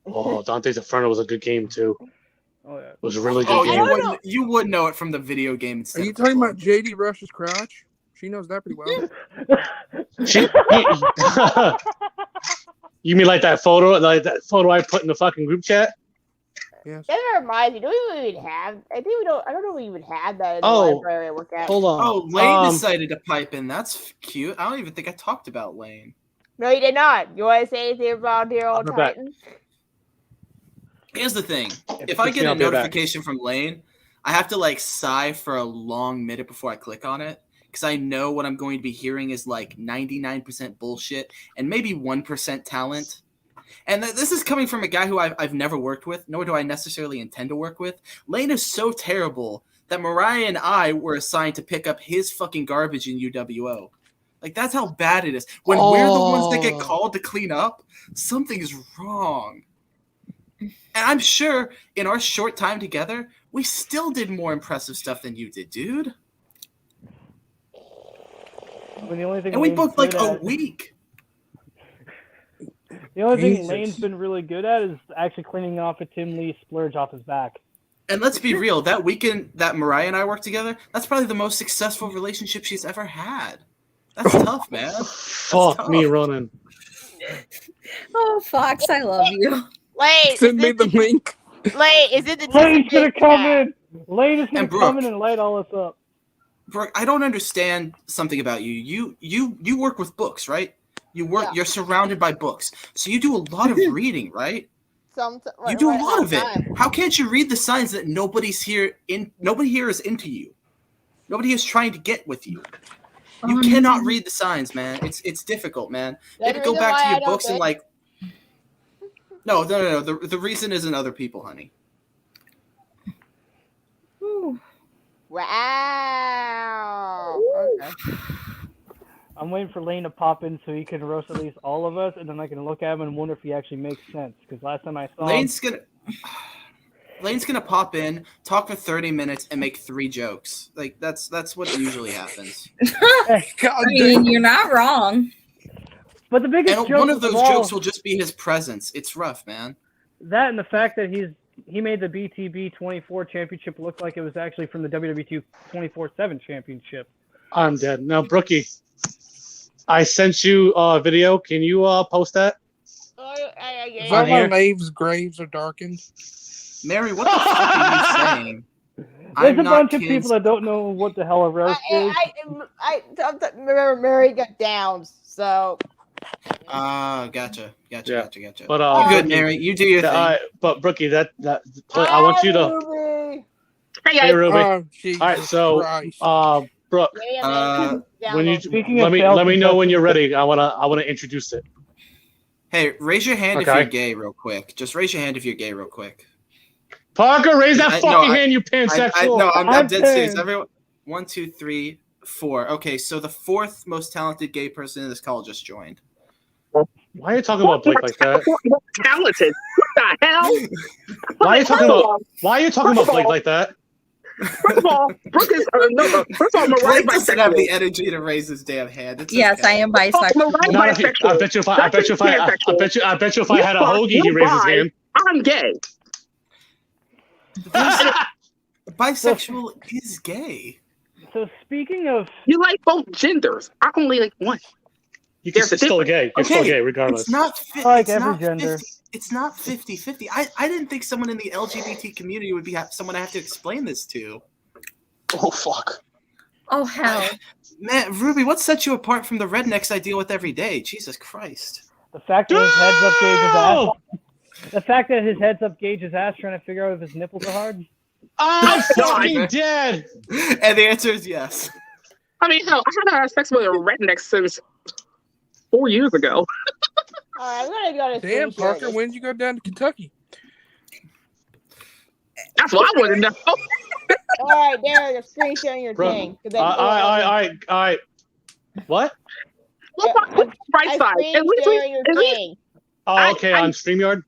Oh, Dante's Inferno was a good game too. Oh yeah. It was a really good Oh, game. you would know it from the video game. Are Instead you of the talking club. about JD Rush's crotch? She knows that pretty well. You mean like that photo I put in the fucking group chat? Yes. That reminds me. Do we even have? I think we don't. I don't know if we even had that in the Oh, library I work at. Hold on. Oh, Lane decided to pipe in. That's cute. I don't even think I talked about Lane. No, you did not. You want to say anything about dear old I'm back. Titan? Here's the thing. If If I it's get me, a I'll be back. notification from Lane, I have to like sigh for a long minute before I click on it. Because I know what I'm going to be hearing is like 99% bullshit and maybe 1% talent. And this is coming from a guy who I've never worked with, nor do I necessarily intend to work with. Lane is so terrible that Mariah and I were assigned to pick up his fucking garbage in UWO. Like, that's how bad it is. When we're the ones that get called to clean up, something's wrong. And I'm sure in our short time together, we still did more impressive stuff than you did, dude. When the only thing And we Lane's booked like good a at- week. The only thing Jesus. Lane's been really good at is actually cleaning off a Tim Lee splurge off his back. And let's be real, that weekend that Mariah and I worked together, that's probably the most successful relationship she's ever had. That's tough, man. Fuck me, tough. running. Oh, Fox, I love you. Wait, Send me the link. Wait, is it the Lane's gonna Tits come chat? in. Lane is gonna And Brooke. come in and light all this up. Brooke, I don't understand something about you. You work with books, right? Yeah. You're surrounded by books, so you do a lot of reading, right? You do a lot of it. How can't you read the signs that nobody here is into you? Nobody is trying to get with you. You cannot read the signs, man. It's difficult, man. You have to go back to your books and like. No. The reason isn't other people, honey. Wow. Okay. I'm waiting for Lane to pop in so he can roast at least all of us, and then I can look at him and wonder if he actually makes sense. Because last time I saw Lane's gonna pop in, talk for 30 minutes, and make 3 jokes. Like that's what usually happens. God I mean, you're not wrong. But the biggest And joke one of those all, jokes will just be his presence. It's rough, man. that and the fact that he made the BTB 24 championship look like it was actually from the WWE 24/7 championship. I'm dead. Now, Brookie, I sent you a video. Can you post that? Is On that why here? Maeve's graves are darkened? Mary, what the fuck are you saying? There's I'm a not bunch of kidding. people that don't know what the hell a roast is. I remember Mary got downs, so Gotcha. Yeah. Gotcha. But You're good, Brookie, Mary. You do your thing. but Brookie, that I want you to. Ruby. Hey, Ruby. Oh, Jesus All right, so Christ. Brooke, when you Speaking of let me failed know when you're ready. I wanna introduce it. Hey, raise your hand if Okay. you're gay, real quick. Just raise your hand if you're gay, real quick. Parker, raise that No, fucking hand, you pansexual. No, I'm I'm dead serious. paying. Everyone, 1, 2, 3, 4. Okay, so the 4th most talented gay person in this call just joined. Why are you talking about Blake like that? Talented. What the hell? Why are you talking about Blake like that? First of all, Brooke is first of all, Mariah's Blake doesn't have the bisexual. energy to raise his damn hand. It's Yes, okay. I am Mariah's bisexual. Not if bisexual. I bet you if I bet you if I had a hoagie, he raises his hand. I'm gay. Bisexual is gay. So speaking of, You like both genders. I only like one. You can There's a still gay. You're still Okay, gay regardless. It's not. Like It's every not gender. 50, it's not 50-50. I didn't think someone in the LGBT community would be someone I have to explain this to. Oh fuck. Oh, hell. Man, Ruby, what sets you apart from the rednecks I deal with every day? Jesus Christ. the fact that his heads up gauge his ass, the fact that his heads up gauge his ass trying to figure out if his nipples are hard. I'm fucking dead. And the answer is yes. I mean, hell, I haven't had sex with a redneck since 4 years ago. All right, I'm gonna go to Damn, screen share Parker, this. when did you go down to Kentucky? That's what I want to know. All right, there, you're screen sharing your Bro, thing. all right. What? Well, right I side. screen At least, sharing your at least, thing. Oh, okay, on StreamYard?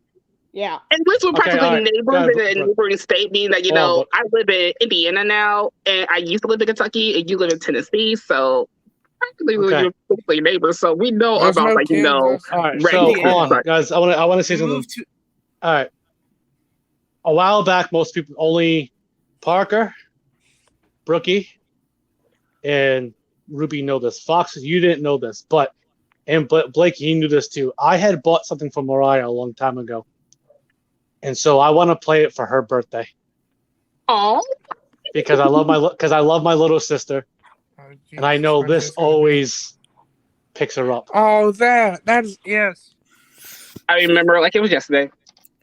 Yeah. at least we're Okay, practically all right. neighbors Yeah, in a neighboring state, meaning that, Hold on, I live in Indiana now, and I used to live in Kentucky, and you live in Tennessee, so practically Okay. we're basically neighbors, so we know There's about, no like, Kansas. All right, Right. so Yeah. hold on, guys. I want to say You something. moved to All right. A while back, most people only Parker, Brookie, and Ruby know this. Fox, you didn't know this, but Blake, you knew this too. I had bought something for Mariah a long time ago, and so I want to play it for her birthday oh, because I love my little sister, Oh, and I Jesus know Christ, this that's gonna be- always picks her up. Oh, that is yes. I remember like it was yesterday.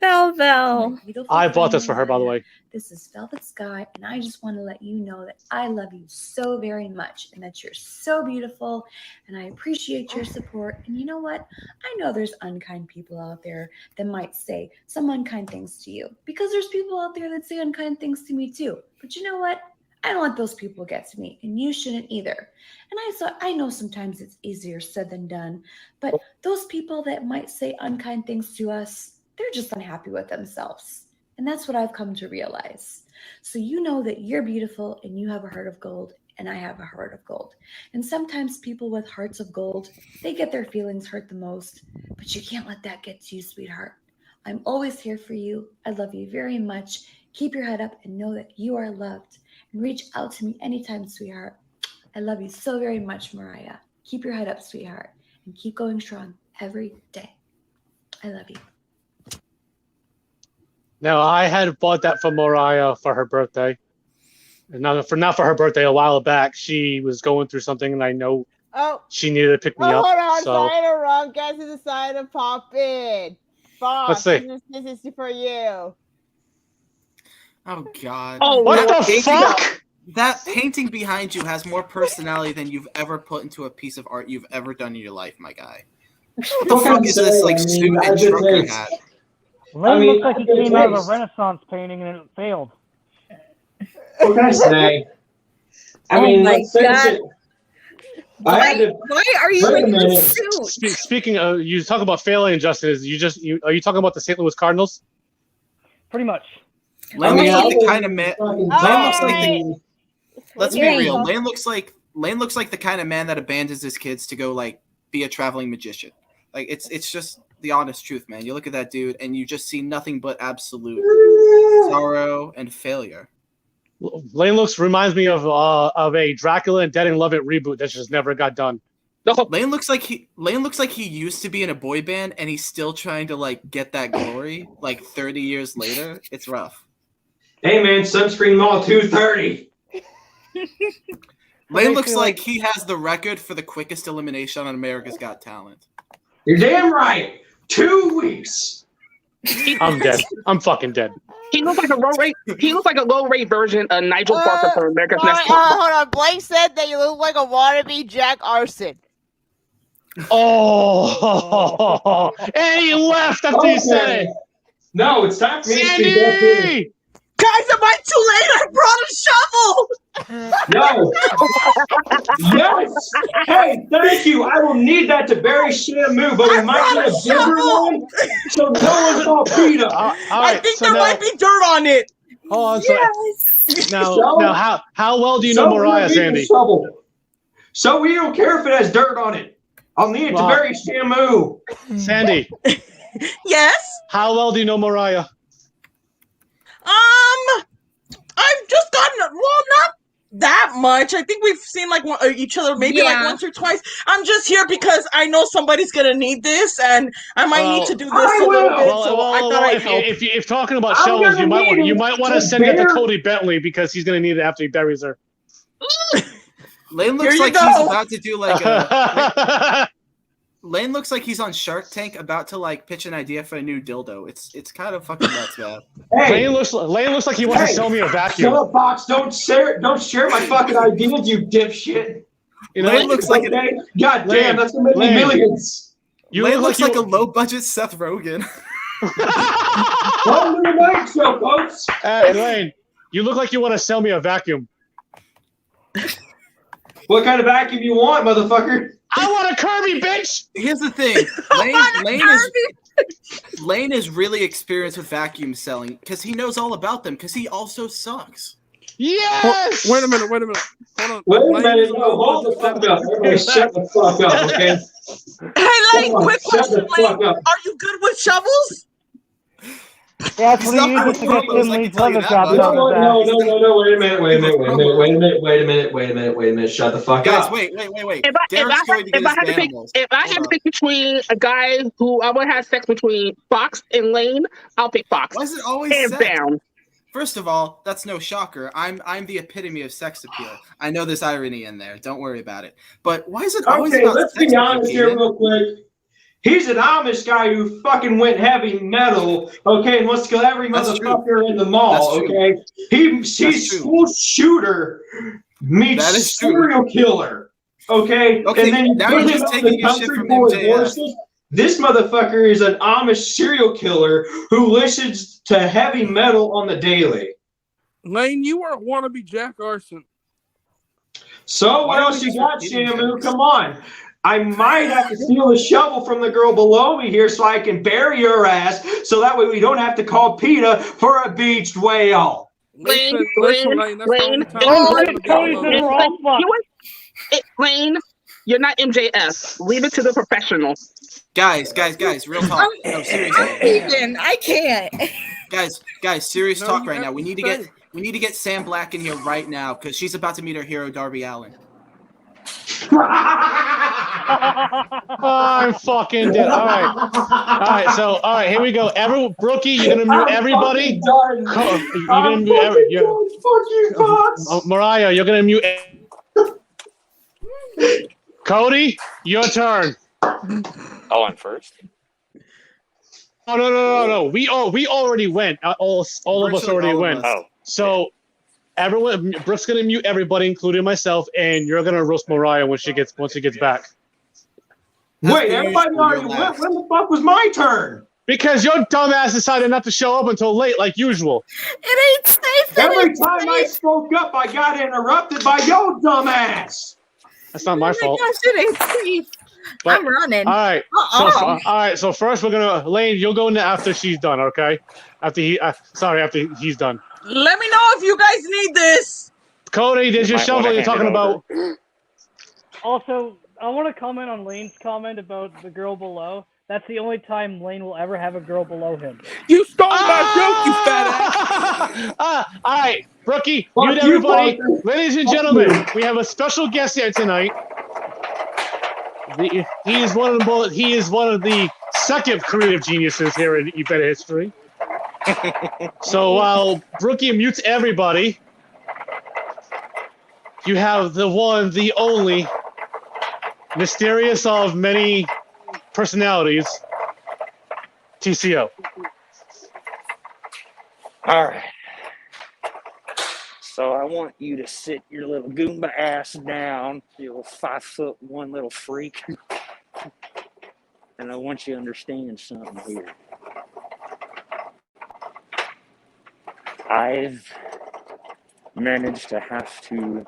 Vel. I bought this for her, by the way. This is Velvet Sky, and I just want to let you know that I love you so very much and that you're so beautiful, and I appreciate your support. And you know what? I know there's unkind people out there that might say some unkind things to you, because there's people out there that say unkind things to me too. But you know what? I don't let those people get to me, and you shouldn't either. And I know sometimes it's easier said than done, but those people that might say unkind things to us, they're just unhappy with themselves. And that's what I've come to realize. So you know that you're beautiful and you have a heart of gold, and I have a heart of gold. And sometimes people with hearts of gold, they get their feelings hurt the most, but you can't let that get to you, sweetheart. I'm always here for you. I love you very much. Keep your head up and know that you are loved. And reach out to me anytime, sweetheart. I love you so very much, Mariah. Keep your head up, sweetheart, and keep going strong every day. I love you. Now, I had bought that for Mariah for her birthday. And not for her birthday, a while back. She was going through something, and I know she needed to pick me up. Hold on. So Sorry to interrupt. Guys, it's decided to pop in. Fox, let's see. This is for you. Oh God! Oh, What Lord. the fuck? That painting behind you has more personality than you've ever put into a piece of art you've ever done in your life, my guy. What the fuck is this, like, suit and trucker hat? Lane looks like he came out of a Renaissance painting and it failed. What can I say? I mean, my let's face it. Why are you Wait a in minute. this suit? Speaking of, you talk about failing, Justin. Are you talking about the St. Louis Cardinals? Pretty much. Lane looks like the I kind of man. Lane looks like the. Let's be Lane. real. Lane looks like the kind of man that abandons his kids to go like be a traveling magician. Like it's just the honest truth, man. You look at that dude and you just see nothing but absolute sorrow and failure. Lane reminds me of a Dracula and Dead and Love It reboot that just never got done. Lane looks like he used to be in a boy band and he's still trying to like get that glory like 30 years later. It's rough. Hey man, Sunscreen Mall 230. Lane looks like he has the record for the quickest elimination on America's Got Talent. You're damn right. 2 weeks. I'm dead. I'm fucking dead. He looks like a low rate. He looks like a low rate version of Nigel Parker from America's Next Top. Hold on. Blake said that you look like a wannabe Jack Arson. Oh, and he left after you said it. No, it's time for me to speak up here. Sandy! Guys, am I too late? I brought a shovel. No. Yes. Hey, thank you. I will need that to bury Shamu, but we might need a bigger one so no one's all beat up. All I right, think so there now, might be dirt on it. hold on. Yes. Now, how well do you know Mariah, Sandy? So we don't care if it has dirt on it. I'll need it to bury Shamu. Sandy, Yes. how well do you know Mariah? I've just gotten not that much. I think we've seen like each other maybe like once or twice. I'm just here because I know somebody's gonna need this, and I might need to do this a little bit. So I thought I'd help. If talking about shovels, you might want to send it to Cody Bentley because he's gonna need it after he buries her. Lane looks like he's about to do like a. Lane looks like he's on Shark Tank about to like pitch an idea for a new dildo. It's kind of fucking nuts, man. Hey, Lane looks like he wants to sell me a vacuum. Shut up, Fox. Don't share my fucking ideas, you dipshit. You know, Lane looks like God damn, that's gonna make me millions. Lane looks like a low budget Seth Rogen. Welcome to the night show, folks. Hey, Lane, you look like you want to sell me a vacuum. What kind of vacuum you want, motherfucker? I want a Kirby, bitch! Here's the thing. Lane is really experienced with vacuum selling because he knows all about them because he also sucks. Yes! Wait a minute. Hold on. Wait a minute. Hold the fuck up. Everybody shut the fuck up, okay? Hey, Lane, quick Shut the question, fuck Lane. up. Are you good with shovels? Yeah, that's what he uses to get them these leather jobs No, on his back. no, wait a minute. Shut the fuck Guys, up. wait. If I had to pick between a guy who I would have sex between Fox and Lane, I'll pick Fox. Why is it always Hands sex? down. First of all, that's no shocker. I'm the epitome of sex appeal. I know there's irony in there. Don't worry about it. But why is it always Okay, about let's sex be honest here appeal? real quick. He's an Amish guy who fucking went heavy metal, okay, and wants to kill every That's motherfucker in the mall, That's true. okay? He's true. school shooter meets That is true. serial killer, okay? Okay, And then you now put you're him just on taking the your shit country from boy MJF. horses. This motherfucker is an Amish serial killer who listens to heavy metal on the daily. Lane, you are a wannabe Jack Arson. So what else you got, Shamu? Come on. I might have to steal a shovel from the girl below me here so I can bury your ass so that way we don't have to call PETA for a beached whale. Lane, Lane, Lane, that's the only Lane, time Oh, I'm gonna Cody's be in the wrong fuck. Lane, you're not MJF. Leave it to the professionals. Guys, real talk. No, seriously. I can't. Guys, serious No, talk you right have now. to We need to get Sam Black in here right now because she's about to meet her hero Darby Allin. I'm fucking dead. All right. So, all right, here we go. Brookie, you're gonna mute everybody. Done. You're gonna mute Mariah, you're gonna mute. Cody, your turn. Oh, I'm first. Oh no. We already went. All of us already went. Oh. So everyone, Brooke's gonna mute everybody, including myself, and you're gonna roast Mariah once she gets back. Wait, everybody already went. When the fuck was my turn? Because your dumbass decided not to show up until late, like usual. It ain't safe. Every time I spoke up, I got interrupted by your dumbass. That's not my fault. Gosh, it ain't safe. But, I'm running. All right. All right. So first, we're gonna Lane. You'll go in after she's done. Okay. After he's done. Let me know if you guys need this. Cody, there's your shovel you're talking about. Also, I want to comment on Lane's comment about the girl below. That's the only time Lane will ever have a girl below him. You stole my joke, you fat ass. All right, Brookie, mute everybody. Ladies and gentlemen, we have a special guest here tonight. He is one of the second creative geniuses here in eBeta history. So while Brookie mutes everybody, you have the one, the only, mysterious of many personalities, TCO. All right. So I want you to sit your little Goomba ass down, you little 5'1" little freak. And I want you to understand something here. I've managed to have to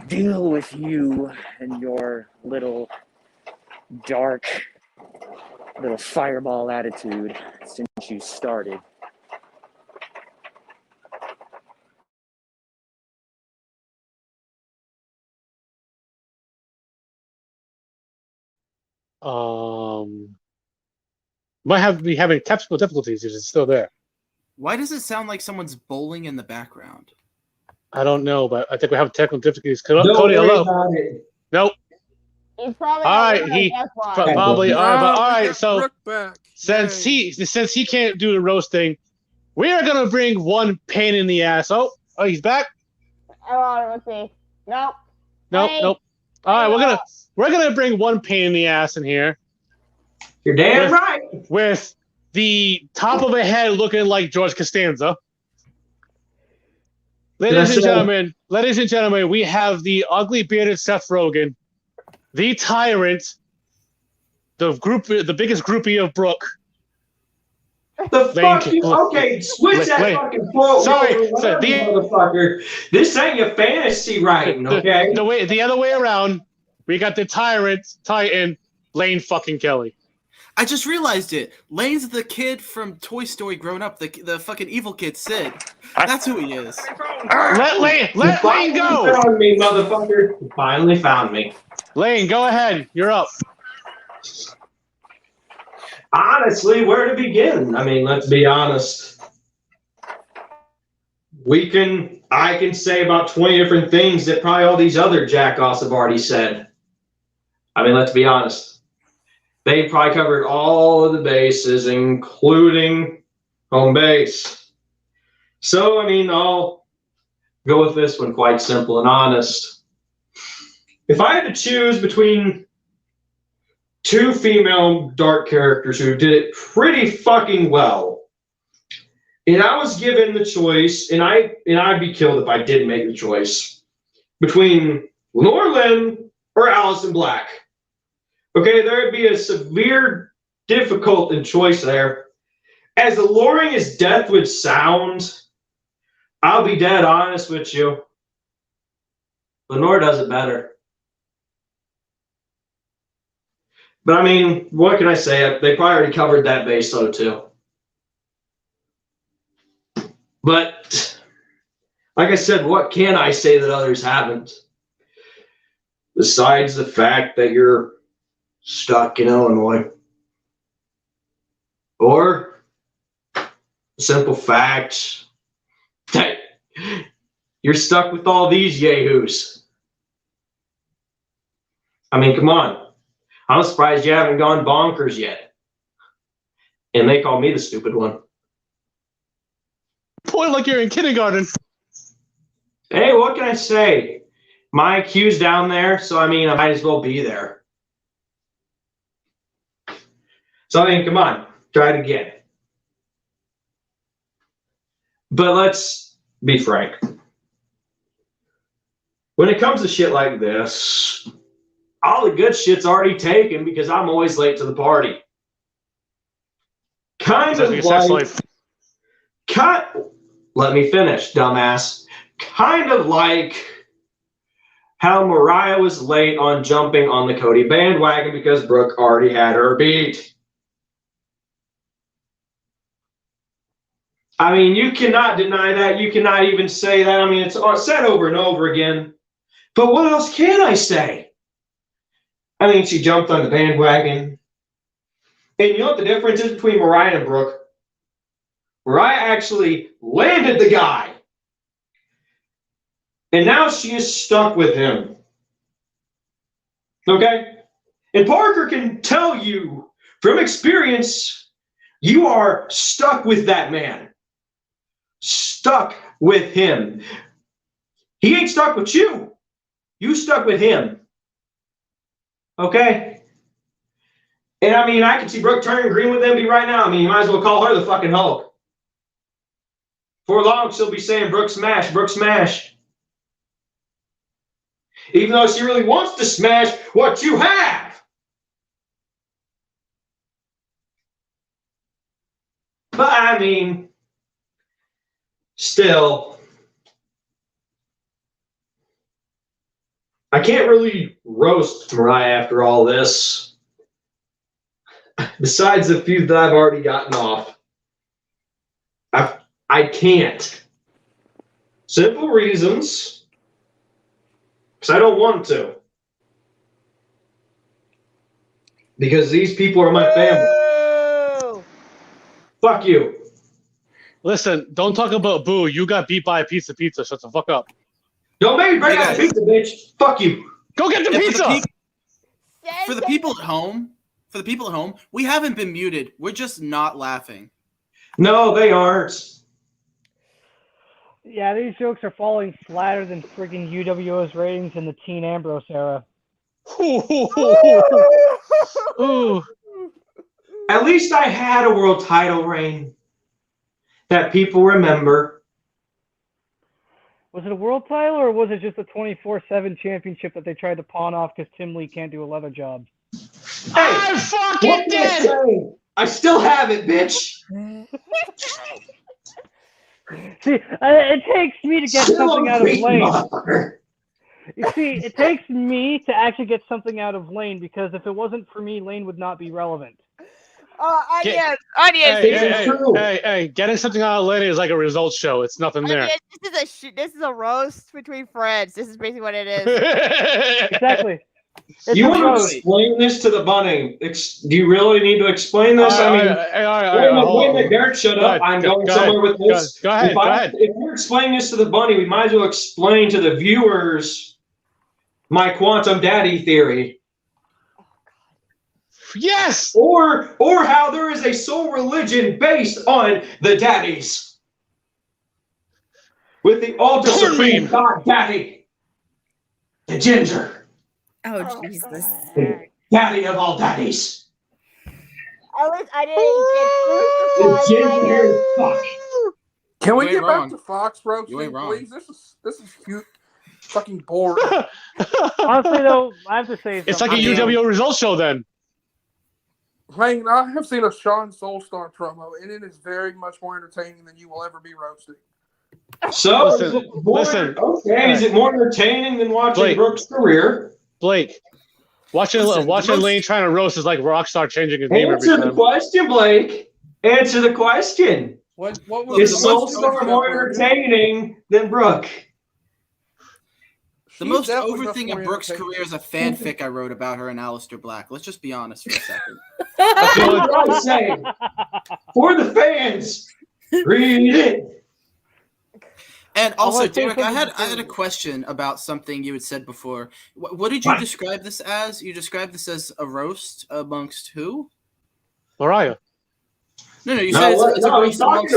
deal with you and your little dark little fireball attitude since you started. Might be having technical difficulties if it's still there. Why does it sound like someone's bowling in the background? I don't know, but I think we have technical difficulties. Cody, hello. Nope. He's probably all right. Probably. All right. So since he can't do the roasting, we are gonna bring one pain in the ass. Oh, he's back. Let's see. Nope. Nope. All right, we're gonna bring one pain in the ass in here. You're damn right. With the top of a head looking like George Costanza. Ladies and gentlemen, we have the ugly bearded Seth Rogen, the tyrant, the biggest groupie of Brooke. The fuck you? Okay, switch that fucking quote. Sorry, motherfucker. This ain't your fantasy writing, okay? The other way around. We got the Titan, Lane fucking Kelly. I just realized it. Lane's the kid from Toy Story grown up, the fucking evil kid Sid. That's who he is. Let Lane go. You found me, motherfucker. You finally found me. Lane, go ahead. You're up. Honestly, where to begin? I mean, let's be honest. I can say about 20 different things that probably all these other jackoffs have already said. I mean, let's be honest. They probably covered all of the bases, including home base. So, I mean, I'll go with this one quite simple and honest. If I had to choose between two female dark characters who did it pretty fucking well, and I was given the choice, and I'd be killed if I didn't make the choice, between Lenore Lynn or Allison Black. Okay, there would be a severe difficult in choice there. As alluring as death would sound, I'll be dead honest with you. Lenore does it better. But I mean, what can I say? They probably already covered that base though too. But like I said, what can I say that others haven't? Besides the fact that you're stuck in Illinois. Or the simple fact that you're stuck with all these yahoos. I mean, come on. I'm surprised you haven't gone bonkers yet. And they call me the stupid one. Point like you're in kindergarten. Hey, what can I say? My IQ's down there, so I mean, I might as well be there. So I mean, come on, try it again. But let's be frank. When it comes to shit like this, all the good shit's already taken because I'm always late to the party. Kind of like... Let me finish, dumbass. Kind of like how Mariah was late on jumping on the Cody bandwagon because Brooke already had her beat. I mean, you cannot deny that. You cannot even say that. I mean, it's said over and over again. But what else can I say? I mean, she jumped on the bandwagon. And you know what the difference is between Mariah and Brooke? Mariah actually landed the guy. And now she is stuck with him. Okay? And Parker can tell you from experience, you are stuck with that man. Stuck with him. He ain't stuck with you. You stuck with him. Okay? And I mean, I can see Brooke turning green with Envy right now. I mean, you might as well call her the fucking Hulk. For long, she'll be saying, Brooke smash, Brooke smash. Even though she really wants to smash what you have. But I mean, still, I can't really roast Mariah after all this. Besides the few that I've already gotten off. I can't. Simple reasons. Because I don't want to. Because these people are my family. Fuck you. Listen, don't talk about Boo. You got beat by a piece of pizza. Shut the fuck up. Don't make me bring out the pizza, bitch. Fuck you. Go get the pizza. For the people at home, we haven't been muted. We're just not laughing. No, they aren't. Yeah, these jokes are falling flatter than friggin' UWO's ratings in the Teen Ambrose era. Ooh. At least I had a world title reign that people remember. Was it a world title or was it just a 24/7 championship that they tried to pawn off because Tim Lee can't do a leather job? Hey, I fucking did! I still have it, bitch. See, it takes me to get something out of Lane. You see, it takes me to actually get something out of Lane because if it wasn't for me, Lane would not be relevant. Onions. Hey, getting something out of Lane is like a results show. It's nothing there. This is a roast between friends. This is basically what it is. Exactly. You want to explain this to the bunny? Do you really need to explain this? Wait a minute, Derek, shut up. I'm going somewhere with this. Go ahead. If you're explaining this to the bunny, we might as well explain to the viewers my quantum daddy theory. Yes! Or how there is a soul religion based on the daddies. With the ultra supreme God daddy. The ginger. Oh, Jesus. Daddy of all daddies. At least I didn't get fuck. Can we get back to Fox roasting, please? This is cute. Fucking boring. Honestly, though, I have to say it's like a UWO results show then. Lane, I have seen a Sean Soulstar promo, and it is very much more entertaining than you will ever be roasting. So, listen. Okay, is it more entertaining than watching Brooke's career? Blake, watching Lane trying to roast is like Rockstar changing his name every Answer time. the question, Blake. Answer the question. What was is Soulstar more entertaining than Brooke? The most over thing in Brooke's career is a fanfic I wrote about her and Aleister Black. Let's just be honest for a second. That's what I'm saying. For the fans, read it. And also, Derek, I had a question about something you had said before. What did you describe this as? You described this as a roast amongst who? Mariah. No, you said it's a roast amongst.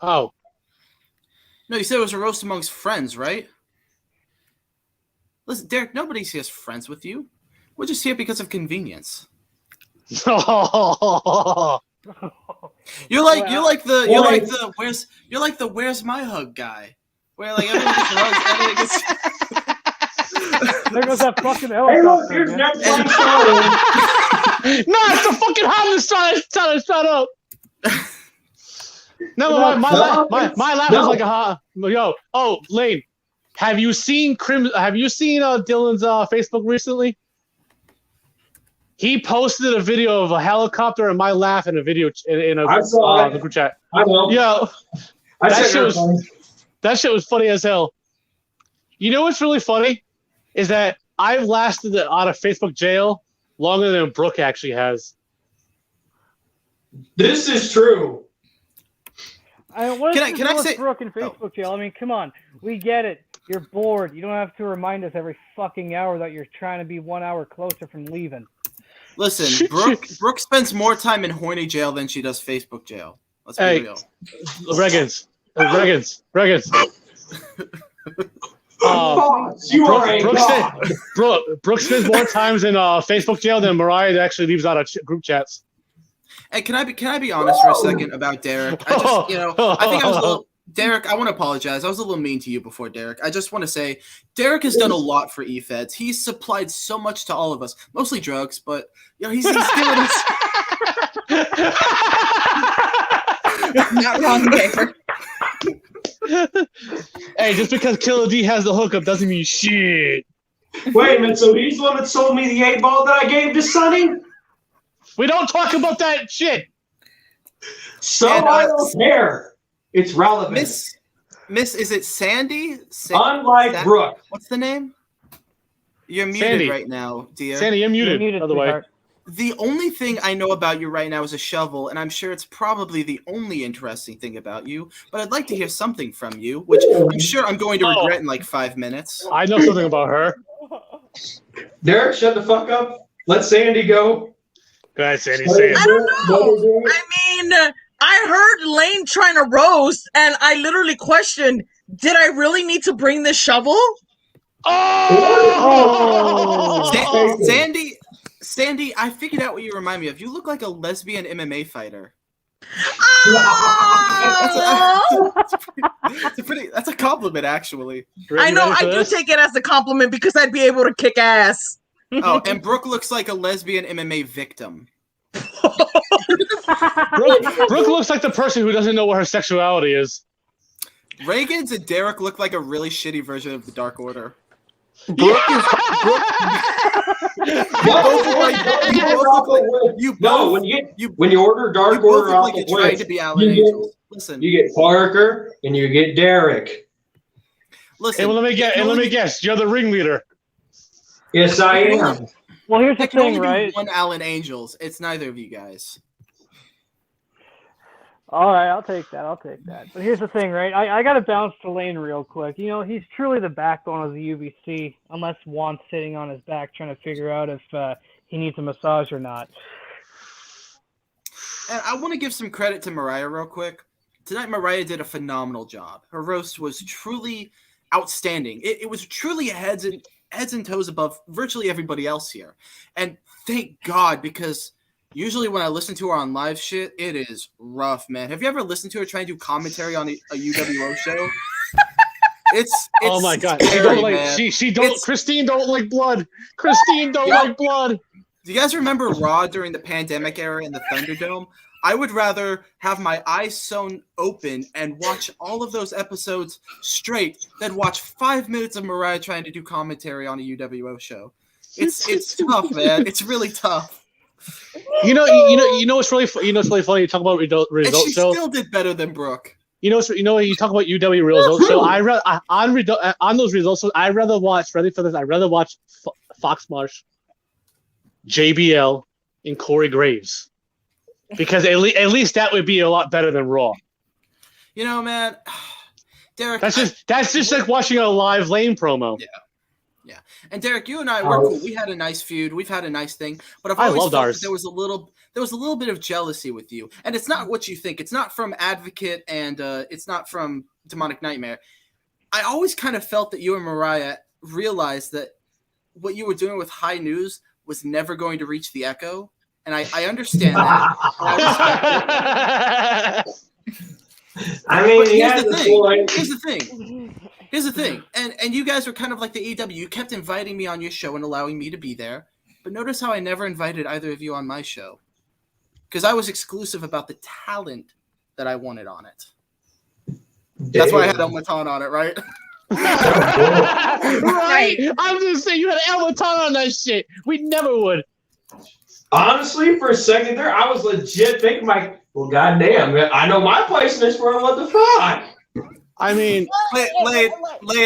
Oh. No, you said it was a roast amongst friends, right? Listen, Derek, nobody's here friends with you. We're just here because of convenience. You're like the where's my hug guy, where like everyone just runs. There goes that fucking helicopter. Hey, look, no, it's the fucking homeless trying to shut up. No, my laugh is like a hot. Yo, Lane, have you seen Dylan's Facebook recently? He posted a video of a helicopter and my laugh in a video in a group chat. I know. Yo, that shit was funny as hell. You know what's really funny is that I've lasted out of Facebook jail longer than Brooke actually has. This is true. Can I say Brooke in Facebook jail? I mean, come on, we get it. You're bored. You don't have to remind us every fucking hour that you're trying to be 1 hour closer from leaving. Listen, Brooke spends more time in horny jail than she does Facebook jail. Let's be real. Reagans. Brooke spends more times in Facebook jail than Mariah actually leaves out of group chats. And can I be honest for a second about Derek? I think I was a little. Derek, I want to apologize. I was a little mean to you before, Derek. I just want to say, Derek has done a lot for eFeds. He's supplied so much to all of us, mostly drugs, but he's given us. Not wrong, Gator. Hey, just because Killer D has the hookup doesn't mean shit. Wait a minute, so he's the one that sold me the 8-ball that I gave to Sonny? We don't talk about that shit. I don't care. It's relevant. Miss, is it Sandy? Unlike Brooke. What's the name? You're muted Sandy. right now, dear. Sandy, you're muted by the way. The only thing I know about you right now is a shovel, and I'm sure it's probably the only interesting thing about you, but I'd like to hear something from you, which I'm sure I'm going to regret in like 5 minutes. I know something about her. Derek, shut the fuck up. Let Sandy go. Go ahead, Sandy. Say it. I don't know. I mean, I heard Lane trying to roast, and I literally questioned, did I really need to bring this shovel? Sandy, I figured out what you remind me of. You look like a lesbian MMA fighter. That's a compliment, actually. I know, I do take it as a compliment because I'd be able to kick ass. Oh, and Brooke looks like a lesbian MMA victim. Brooke looks like the person who doesn't know what her sexuality is. Reagan's and Derek look like a really shitty version of the Dark Order. When you order Dark Order off the trying to be Alan Angels. Listen, you get Parker and you get Derek. Listen, let me guess. You're the ringleader. Yes, I am. Well, here's the thing, right? One Alan Angels. It's neither of you guys. All right, I'll take that. But here's the thing, right? I got to bounce to Lane real quick. He's truly the backbone of the UBC, unless Juan's sitting on his back trying to figure out if he needs a massage or not. And I want to give some credit to Mariah real quick. Tonight, Mariah did a phenomenal job. Her roast was truly outstanding. It was truly heads and toes above virtually everybody else here. And thank God, because usually when I listen to her on live shit, it is rough, man. Have you ever listened to her trying to do commentary on a UWO show? It's oh my God. Scary, Christine don't like blood. Christine don't like blood. Do you guys remember Raw during the pandemic era in the Thunderdome? I would rather have my eyes sewn open and watch all of those episodes straight than watch 5 minutes of Mariah trying to do commentary on a UWO show. It's tough, man. It's really tough. You know what's really funny. You talk about results. And she still did better than Brooke. You talk about UW results. So on those results, I'd rather watch. Ready for this? I'd rather watch Fox Marsh, JBL, and Corey Graves. Because at least that would be a lot better than Raw. Man, Derek, That's just like watching a live Lane promo. Yeah. And Derek, you and I were cool. We had a nice feud. We've had a nice thing. But I've always felt that there was a little bit of jealousy with you. And it's not what you think. It's not from Advocate and it's not from Demonic Nightmare. I always kind of felt that you and Mariah realized that what you were doing with High News was never going to reach the Echo. And I understand that. I respect it. I mean, Here's the thing. And you guys were kind of like the EW. You kept inviting me on your show and allowing me to be there. But notice how I never invited either of you on my show. Because I was exclusive about the talent that I wanted on it. That's why I had El Matan on it, right? Right? I'm just saying, you had El Matan on that shit. We never would. Honestly, for a second there, I was legit thinking, like, well, goddamn, I know my place in this world. What the fuck? I mean, Lade,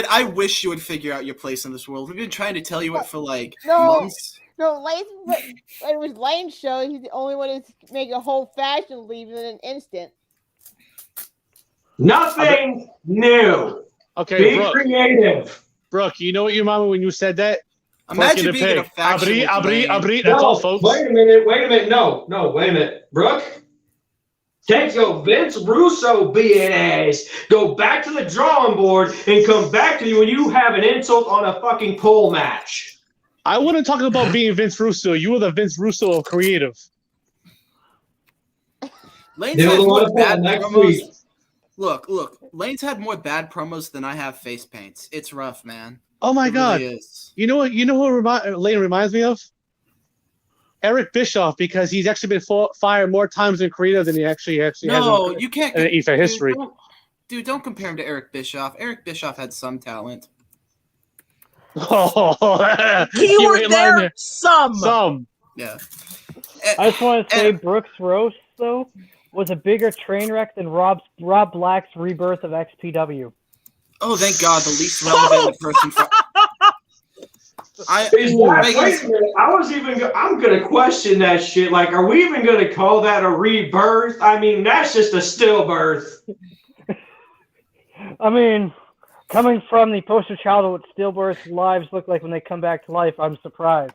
I wish you would figure out your place in this world. We've been trying to tell you it for like months. No, Lane, when it was Lane's show, he's the only one to make a whole fashion leave in an instant. Nothing new. Okay, be creative. Brooke, you know what you remember when you said that? Imagine being in a faction. Abri, that's all, folks. Wait a minute. No, wait a minute. Brooke, take your Vince Russo being ass, go back to the drawing board, and come back to you when you have an insult on a fucking pole match. I wouldn't talk about being Vince Russo. You were the Vince Russo of creative. Lane's had more bad promos. Look. Lane's had more bad promos than I have face paints. It's rough, man. Oh my God! Really is. You know what? You know who Lane reminds me of? Eric Bischoff, because he's actually been fired more times in creative than he actually has. No, you can't. In EFA history. Don't compare him to Eric Bischoff. Eric Bischoff had some talent. Oh, keyword there, some. Yeah. I just want to say Brooks Roast, though, was a bigger train wreck than Rob Black's rebirth of XPW. Oh, thank God, the least relevant person. Wait a minute. I'm going to question that shit. Like, are we even going to call that a rebirth? I mean, that's just a stillbirth. I mean, coming from the poster child of what stillbirth lives look like when they come back to life, I'm surprised.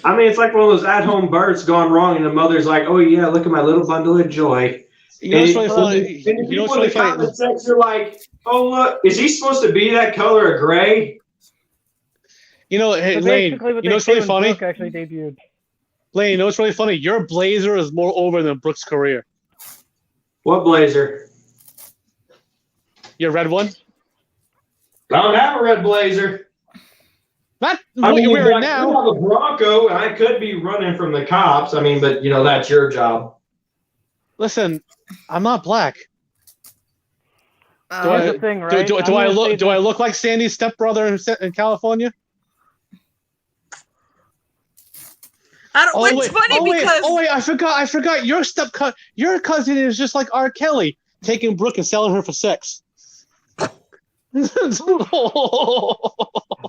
I mean, it's like one of those at-home births gone wrong, and the mother's like, "Oh yeah, look at my little bundle of joy." You know what's really funny? And the people in the comment section are like, "Oh look, is he supposed to be that color of gray?" You know, hey, Lane. You know what's really funny? Brooke actually debuted. Lane, you know what's really funny? Your blazer is more over than Brooke's career. What blazer? Your red one? I don't have a red blazer. Not what you're wearing now. I have a Bronco, and I could be running from the cops. I mean, but, that's your job. Listen, I'm not black. Here's the thing, right? Do I look like Sandy's stepbrother in California? It's funny because... Oh, wait, I forgot. Your cousin is just like R. Kelly, taking Brooke and selling her for sex.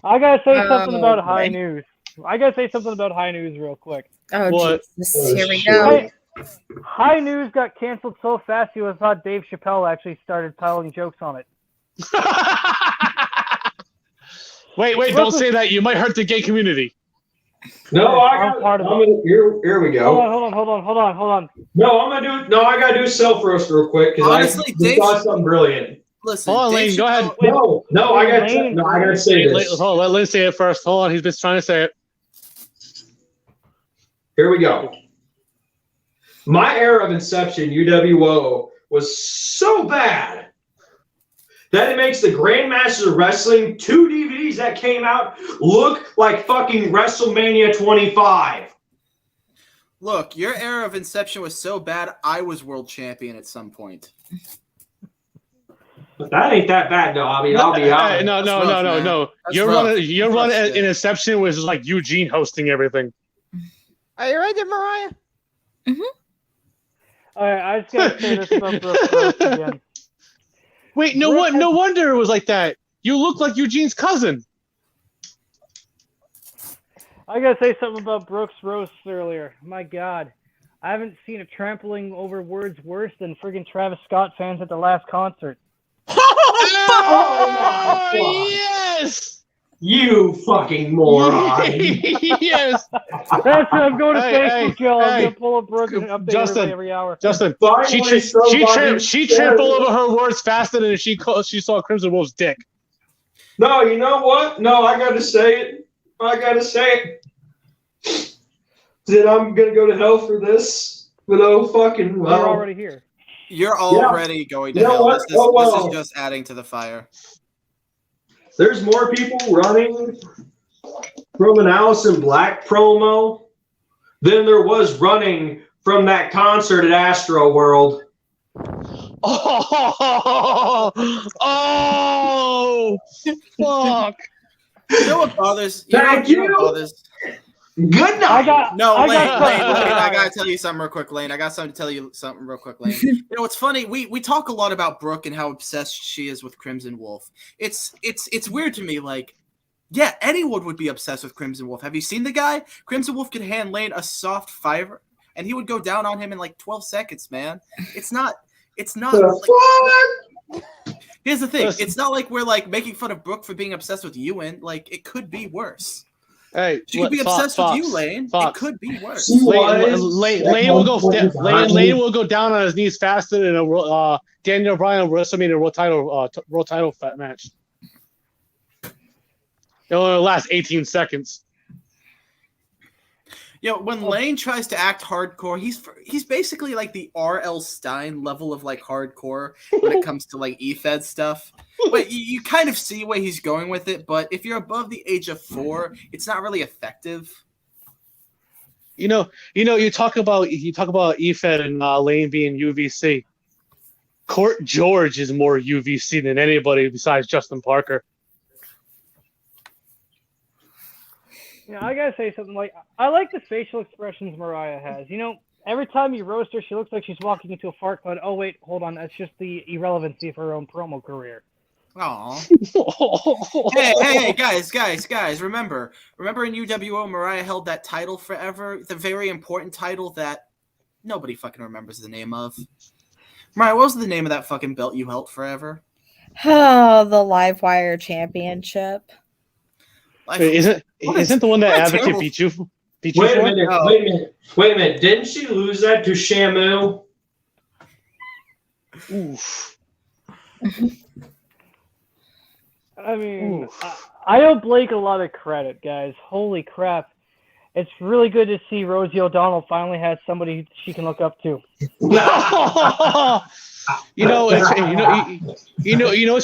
I gotta say something about High News. Real quick. Oh, what? Jesus. Here we go. High News got canceled so fast you thought Dave Chappelle actually started telling jokes on it. Wait, don't say that. You might hurt the gay community. No, here we go. Hold on. No, I gotta do self roast real quick because I thought something brilliant. Listen, hold on, Lane, go ahead. I gotta say this. Hold on, let Lane say it first. Hold on, he's been trying to say it. Here we go. My era of Inception, UWO, was so bad that it makes the Grandmasters of Wrestling 2 DVDs that came out look like fucking WrestleMania 25. Look, your era of Inception was so bad, I was world champion at some point. That ain't that bad, though. I mean, I'll be honest. No. Your run in Inception was like Eugene hosting everything. Are you right there, Mariah? Mm-hmm. All right, I just gotta say this about Brooke again. Wait, no wonder it was like that. You look like Eugene's cousin. I gotta say something about Brooks roasts earlier. My God, I haven't seen a trampling over words worse than friggin' Travis Scott fans at the last concert. Oh my God. Yes! You fucking moron. Yes! That's it. I'm going to Facebook, y'all. I'm hey, going to pull up Brooke and update everybody every hour. Justin, Finally, she tripped over her words faster than she saw Crimson Wolf's dick. No, you know what? No, I got to say it. Then I'm going to go to hell for this. But oh, fucking well. You're already here. You're already going to hell. This is just adding to the fire. There's more people running from an Allison Black promo than there was running from that concert at Astro World. Oh, fuck. You know what bothers? Thank you. What bothers? Good night. Lane, I gotta tell you something real quick, Lane. I got something to tell you something real quick, Lane. You know, it's funny. We talk a lot about Brooke and how obsessed she is with Crimson Wolf. It's weird to me. Like, yeah, anyone would be obsessed with Crimson Wolf. Have you seen the guy? Crimson Wolf could hand Lane a soft fiver, and he would go down on him in like 12 seconds, man. It's not. Like, here's the thing. It's not like we're like making fun of Brooke for being obsessed with Ewan. Like, it could be worse. Hey, she could be obsessed with you, Lane. It could be worse. Lane will go down on his knees faster than a Daniel Bryan WrestleMania world title match. It only lasts 18 seconds. You know, when Lane tries to act hardcore, he's basically like the R.L. Stein level of like hardcore when it comes to like E-Fed stuff. But you kind of see where he's going with it. But if you're above the age of 4, it's not really effective. You talk about E-Fed and Lane being UVC. Court George is more UVC than anybody besides Justin Parker. Yeah, I gotta say something. Like, I like the facial expressions Mariah has. You know, every time you roast her, she looks like she's walking into a fart cloud. Oh wait, hold on, that's just the irrelevancy of her own promo career. Aw. hey, guys! Remember in UWO, Mariah held that title forever. The very important title that nobody fucking remembers the name of. Mariah, what was the name of that fucking belt you held forever? Oh, the Livewire Championship. Isn't the one that Advocate beat you? Wait a minute. Didn't she lose that to Shamu? Oof. I mean, I owe Blake a lot of credit, guys. Holy crap. It's really good to see Rosie O'Donnell finally has somebody she can look up to. It's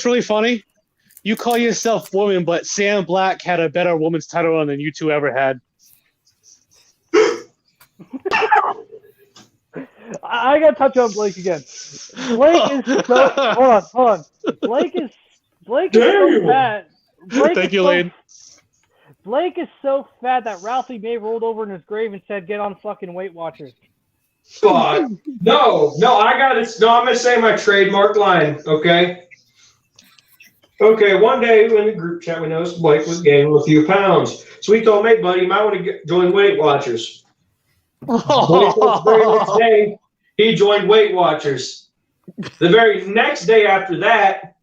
really funny. You call yourself woman, but Sam Black had a better woman's title run than you two ever had. I got to touch on Blake again. Blake is so hold on. Blake is so fat. Thank you, Lane. Blake is so fat that Ralphie May rolled over in his grave and said, "Get on fucking Weight Watchers." Fuck. No, I got it. No, I'm gonna say my trademark line. Okay, one day in the group chat, we noticed Blake was gaining a few pounds. So we told him, hey, buddy, you might want to join Weight Watchers. The very next day, he joined Weight Watchers. The very next day after that,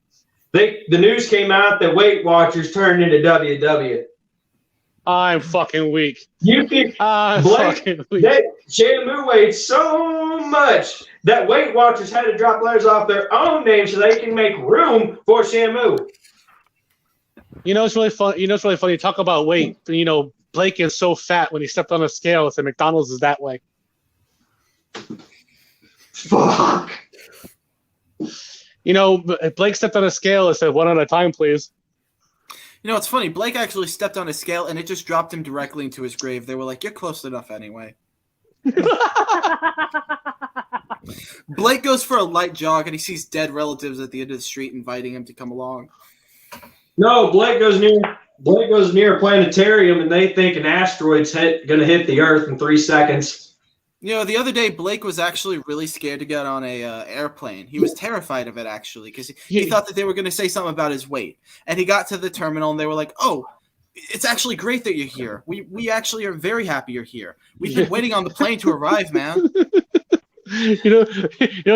the news came out that Weight Watchers turned into WW. I'm fucking weak. Shamu weighed so much that Weight Watchers had to drop letters off their own name so they can make room for Shamu. It's really fun. It's really funny. Talk about weight. Blake is so fat when he stepped on a scale. So McDonald's is that way. Fuck. Blake stepped on a scale and said, "One at a time, please." It's funny. Blake actually stepped on a scale, and it just dropped him directly into his grave. They were like, "You're close enough anyway." Blake goes for a light jog, and he sees dead relatives at the end of the street inviting him to come along. No, Blake goes near a planetarium, and they think an asteroid's going to hit the Earth in 3 seconds. The other day, Blake was actually really scared to get on a airplane. He was terrified of it, actually, because he thought that they were going to say something about his weight. And he got to the terminal, and they were like, "Oh, It's actually great that you're here. We actually are very happy you're here. We've been waiting on the plane to arrive, man.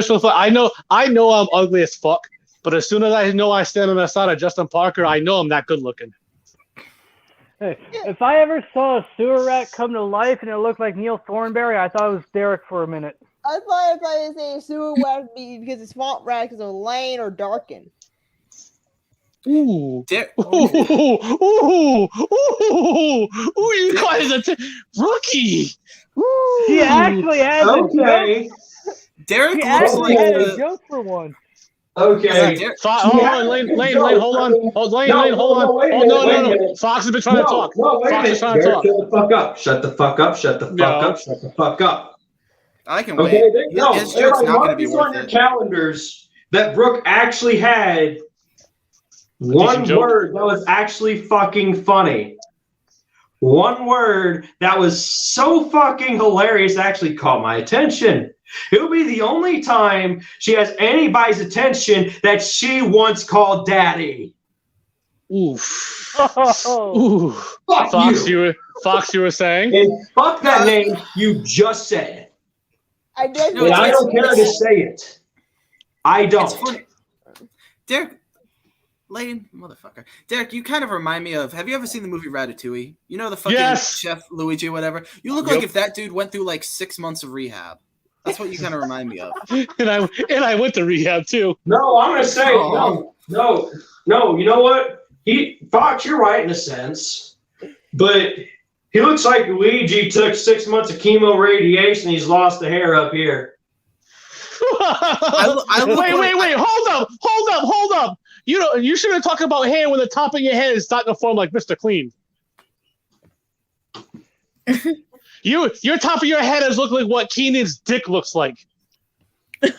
So I know I'm ugly as fuck, but as soon as I know I stand on the side of Justin Parker, I know I'm that good looking. Hey, if I ever saw a sewer rat come to life and it looked like Neil Thornberry, I thought it was Derek for a minute. I thought you say sewer rat because it's swamp rat because of Lane or Darken. Ooh. You call it a rookie. Ooh. He actually has a joke. Derek He looks actually like had a joke for one. Okay. Hold on, Lane, hold on. Hold on. No. Fox has been trying to talk. No, wait a minute. Derek, shut the fuck up. Shut the fuck up. Shut the fuck up. Shut the fuck up. I can wait. No, his joke's not going to be on worth your it. calendars that Brooke actually had one word that was actually fucking funny. One word that was so fucking hilarious actually caught my attention. It'll be the only time she has anybody's attention that she once called daddy. Oof. Oh. Oof. Fuck Fox, you were saying? And fuck that name you just said. I did. And I don't care to say it. I don't. It's funny. Derek, Lane, motherfucker. Derek, you kind of remind me of. Have you ever seen the movie Ratatouille? You know the fucking Chef Luigi, whatever. You look like if that dude went through like 6 months of rehab. That's what you kind of remind me of. And I went to rehab too. No, I'm gonna say no. You know what? Fox, you're right in a sense, but he looks like Luigi took 6 months of chemo radiation. He's lost the hair up here. Wait! Hold up! You shouldn't talk about hair when the top of your head is starting to form like Mr. Clean. Your top of your head is looking like what Keenan's dick looks like. Okay,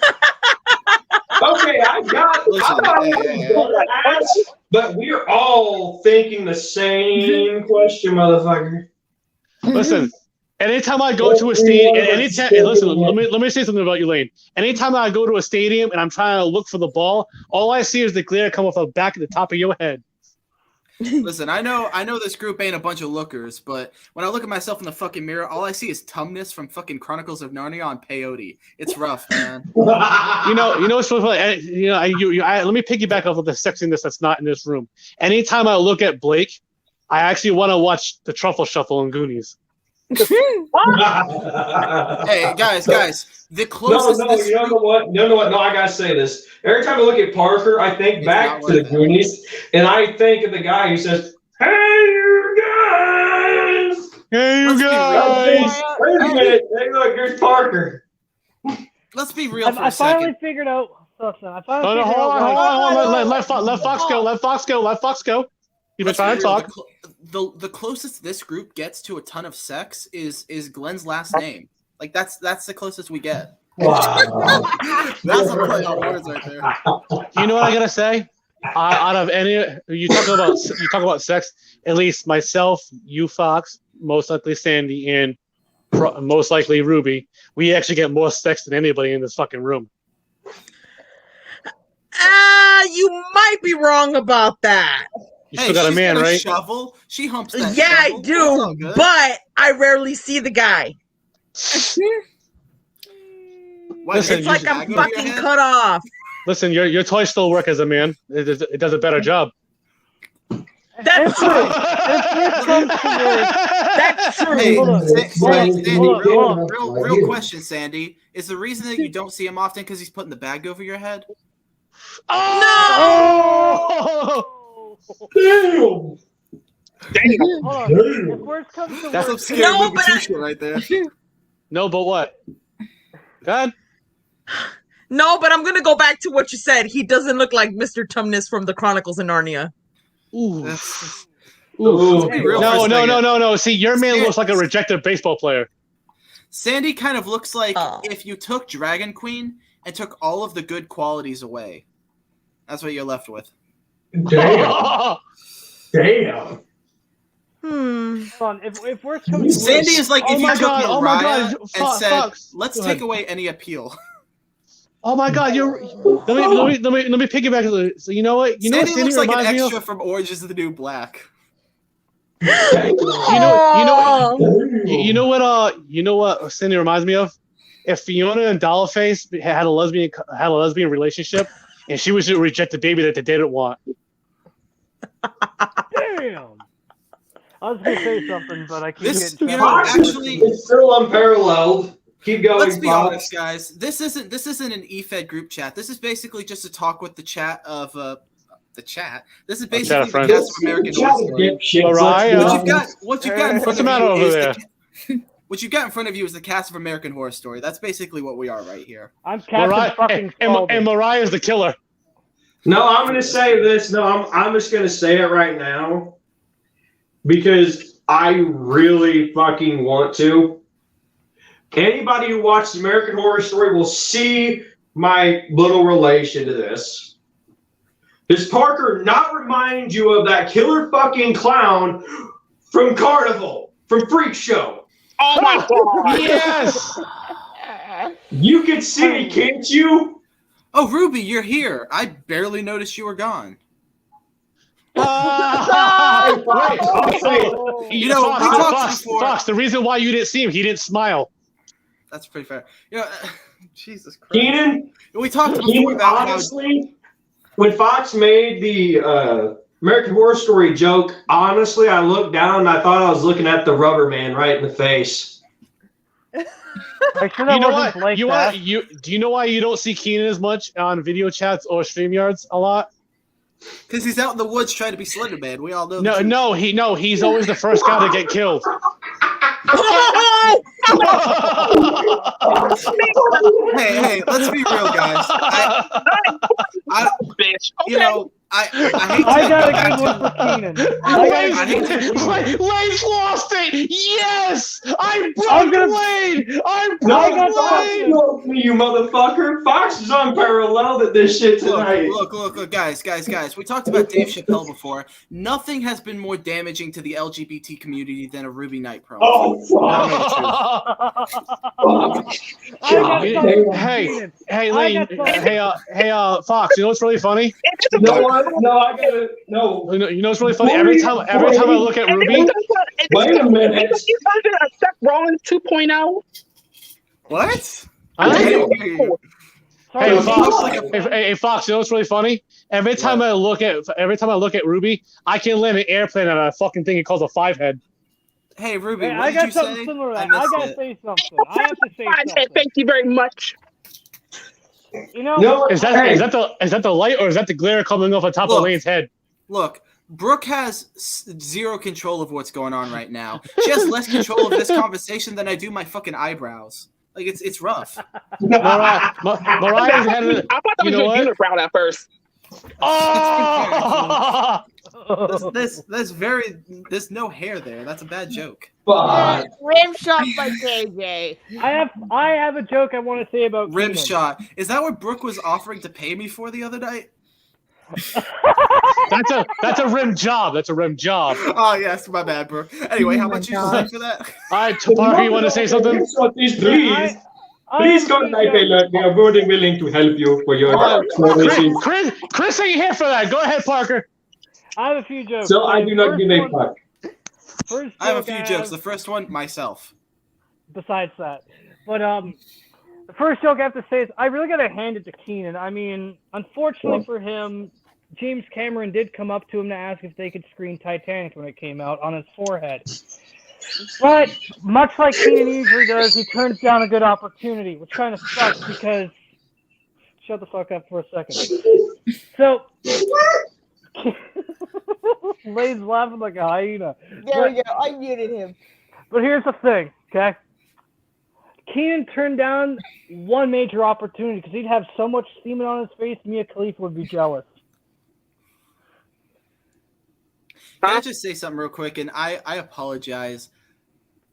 I got it. But we're all thinking the same question, motherfucker. Listen, anytime I go to a stadium, let me say something about you, Lane. Anytime I go to a stadium and I'm trying to look for the ball, all I see is the glare come off the back of the top of your head. Listen, I know this group ain't a bunch of lookers, but when I look at myself in the fucking mirror, all I see is Tumnus from fucking Chronicles of Narnia on peyote. It's rough, man. You know what's so funny? Let me piggyback off of the sexiness that's not in this room. Anytime I look at Blake, I actually want to watch the Truffle Shuffle in Goonies. Hey, guys. The closest. No, you know what? No, I gotta say this. Every time I look at Parker, I think back to the Goonies, and I think of the guy who says, "Hey, you guys! Hey, you guys! Wait a minute! Hey, look, here's Parker." Let's be real for a I second. finally figured out something. Hold on. Let Fox go. Let Fox go. You've been trying to talk. The closest this group gets to a ton of sex is Glenn's last name. Like that's the closest we get. Wow. That's a play on words right there. You know what I gotta say? Out of any, you talk about sex. At least myself, you, Fox, most likely Sandy, and most likely Ruby. We actually get more sex than anybody in this fucking room. You might be wrong about that. You still got a man, right? Shovel. She humps that. Yeah, shovel. I do, but I rarely see the guy. Listen, it's like I'm fucking cut off. Listen, your toys still work as a man. It does a better job. That's true. That's true. Hey, Sandy, hold on. real question, Sandy. Is the reason that you don't see him often because he's putting the bag over your head? Oh! No! Damn. Hold on. If worse comes to That's some worse, scary movie t-shirt right there. No, but what? God. No, but I'm gonna go back to what you said. He doesn't look like Mr. Tumnus from the Chronicles of Narnia. Ooh. Ooh. No. See, your man looks like a rejected baseball player. Sandy kind of looks like if you took Dragon Queen and took all of the good qualities away. That's what you're left with. Damn. Damn. Hold on. If worse comes to worse, Sandy is like if you took Mariah and said, Fox. "Let's take away any appeal." Oh my God! Let me piggyback. So you know what? Sandy looks like an reminds me extra of? from Orange Is the New Black. You know what Cindy reminds me of? If Fiona and Dollface had a lesbian relationship, and she was to reject the baby that they didn't want. Damn. I was gonna say something, but I keep getting. It's still unparalleled. Keep going. Let's be honest, guys. This isn't an EFED group chat. This is basically just a talk with the chat of the chat. This is basically the cast of American Horror Story. What you've got in front of you is what you've got in front of you is the cast of American Horror Story. That's basically what we are right here. I'm Captain fucking and Mariah's the killer. No, I'm going to say this. No, I'm just going to say it right now because I really fucking want to. Anybody who watched American Horror Story will see my little relation to this. Does Parker not remind you of that killer fucking clown from Carnival, from Freak Show? Oh my god! Yes! You can see, can't you? Oh, Ruby, you're here. I barely noticed you were gone. Fox, the reason why you didn't see him, he didn't smile. That's pretty fair. Jesus Christ. Keenan, we talked before about honestly, when Fox made the American Horror Story joke, honestly, I looked down and I thought I was looking at the rubber man right in the face. You know what? Do you know why you don't see Keenan as much on video chats or StreamYards a lot? Because he's out in the woods trying to be Slender Man. We all know. He's always the first guy to get killed. hey, let's be real, guys. I hate to. I got a good one for Keenan. Lane's lost it. Yes, I broke Lane. I broke Lane. You motherfucker! Fox is unparalleled at this shit tonight. Look, guys. We talked about Dave Chappelle before. Nothing has been more damaging to the LGBT community than a Ruby Knight promo. Oh, Hey, Lane. Hey, Fox. You know what's really funny? No, I gotta no. You know what's really funny? Every time I look at Ruby. Wait a minute. Is version of Seth Rollins 2.0? What? Hey, Fox. You know what's really funny? Every time I look at Ruby, I can land an airplane on a fucking thing it calls a 5-head. Hey, Ruby, what I did got you something say? similar to that. I gotta say something. I have to say something. Thank you very much. You know, is that the light or is that the glare coming off the top of Lane's head? Look, Brooke has zero control of what's going on right now. She has less control of this conversation than I do my fucking eyebrows. Like it's rough. Mariah's had I thought that was your unibrow at first. Oh! There's no hair there. That's a bad joke. Rim shot by KJ. I have a joke I want to say about rim Keenan. shot. Is that what Brooke was offering to pay me for the other night? That's a rim job. That's a rim job. Oh yes, my bad, Brooke. Anyway, how much you say for that? All right, Parker, you want to say something? Please contact Taylor. We are more than willing to help you for your Chris ain't here for that. Go ahead, Parker. I have a few jokes. So I do not give a fuck. I have a few jokes. The first one, myself. Besides that. But the first joke I have to say is I really got to hand it to Keenan. I mean, unfortunately for him, James Cameron did come up to him to ask if they could screen Titanic when it came out on his forehead. But much like Keenan usually does, he turns down a good opportunity, which kind of sucks because... Shut the fuck up for a second. So... Lane's laughing like a hyena. There we go. I muted him. But here's the thing, okay? Keenan turned down one major opportunity because he'd have so much semen on his face, Mia Khalifa would be jealous. Can I just say something real quick? And I apologize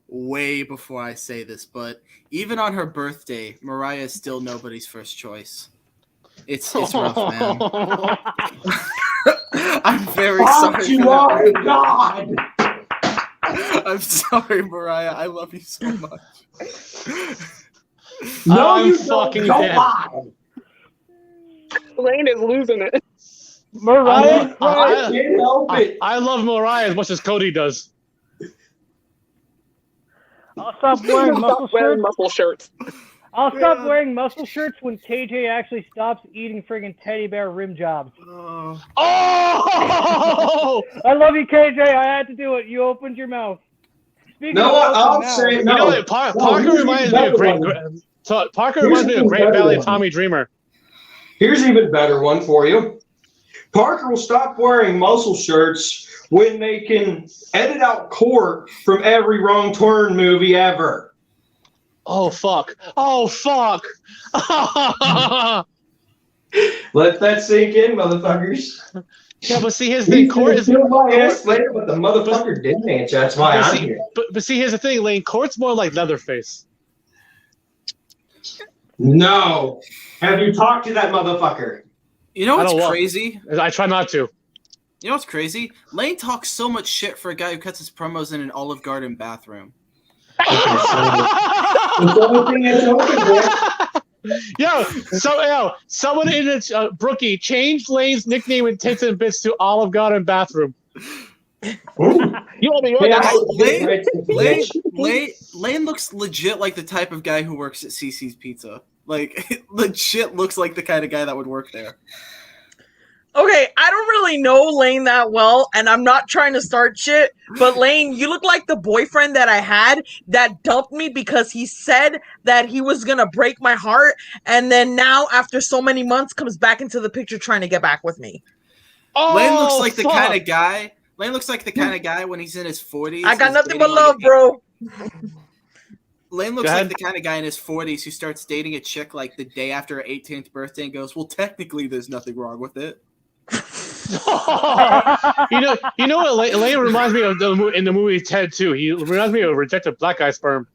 way before I say this, but even on her birthday, Mariah is still nobody's first choice. It's rough, man. I'm very sorry. Oh, God. I'm sorry, Mariah. I love you so much. No, I'm you fucking don't. dead. Lane is losing it. Mariah, I can't help it. I love Mariah as much as Cody does. I'll stop wearing muscle shirts. Muscle shirts. I'll stop wearing muscle shirts when KJ actually stops eating friggin' teddy bear rim jobs. Oh! I love you, KJ. I had to do it. You opened your mouth. Speaking of I'll now, say You know what? Parker reminds me of Great Valley Tommy Dreamer. Here's an even better one for you. Parker will stop wearing muscle shirts when they can edit out Court from every Wrong Turn movie ever. Oh, fuck. Oh, fuck. Let that sink in, motherfuckers. Yeah, but see, here's the thing. Court is my ass later, but the motherfucker didn't answer. That's why I'm here. But see, here's the thing, Lane. Court's more like Leatherface. No. Have you talked to that motherfucker? You know what's crazy? I try not to. You know what's crazy? Lane talks so much shit for a guy who cuts his promos in an Olive Garden bathroom. Someone in a Brookie changed Lane's nickname in Tits and Bits to Olive Garden Bathroom. You Lane looks legit like the type of guy who works at CC's Pizza. Like, legit looks like the kind of guy that would work there. Okay, I don't really know Lane that well, and I'm not trying to start shit, but Lane, you look like the boyfriend that I had that dumped me because he said that he was gonna break my heart, and then now, after so many months, comes back into the picture trying to get back with me. Lane looks like the kind of guy. Lane looks like the kind of guy when he's in his 40s. I got nothing but love, bro. Lane looks like the kind of guy in his 40s who starts dating a chick like the day after her 18th birthday and goes, "Well, technically, there's nothing wrong with it." you know what Lane reminds me of in the movie Ted 2. He reminds me of a rejected black guy sperm.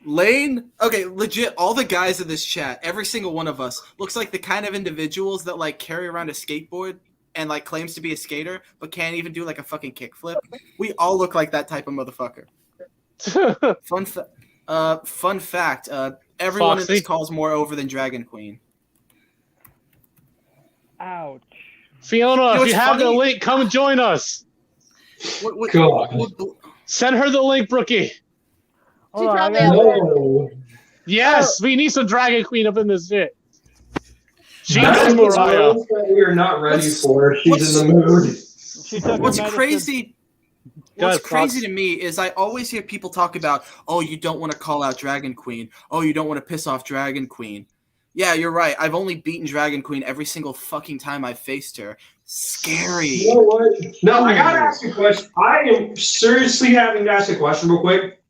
Lane, okay, legit, all the guys in this chat, every single one of us, looks like the kind of individuals that like carry around a skateboard and like claims to be a skater, but can't even do like a fucking kickflip. We all look like that type of motherfucker. Fun fact, everyone in this call is more over than Dragon Queen. Ouch. Fiona, if you have the link, come join us. Send her the link, Brookie. Yes, we need some Dragon Queen up in this shit. She knows Mariah. We are not ready for her. She's in the mood. What's crazy to me is I always hear people talk about, oh, you don't want to call out Dragon Queen. Oh, you don't want to piss off Dragon Queen. Yeah, you're right. I've only beaten Dragon Queen every single fucking time I've faced her. Scary. You know what? No, I gotta ask a question. I am seriously having to ask a question real quick.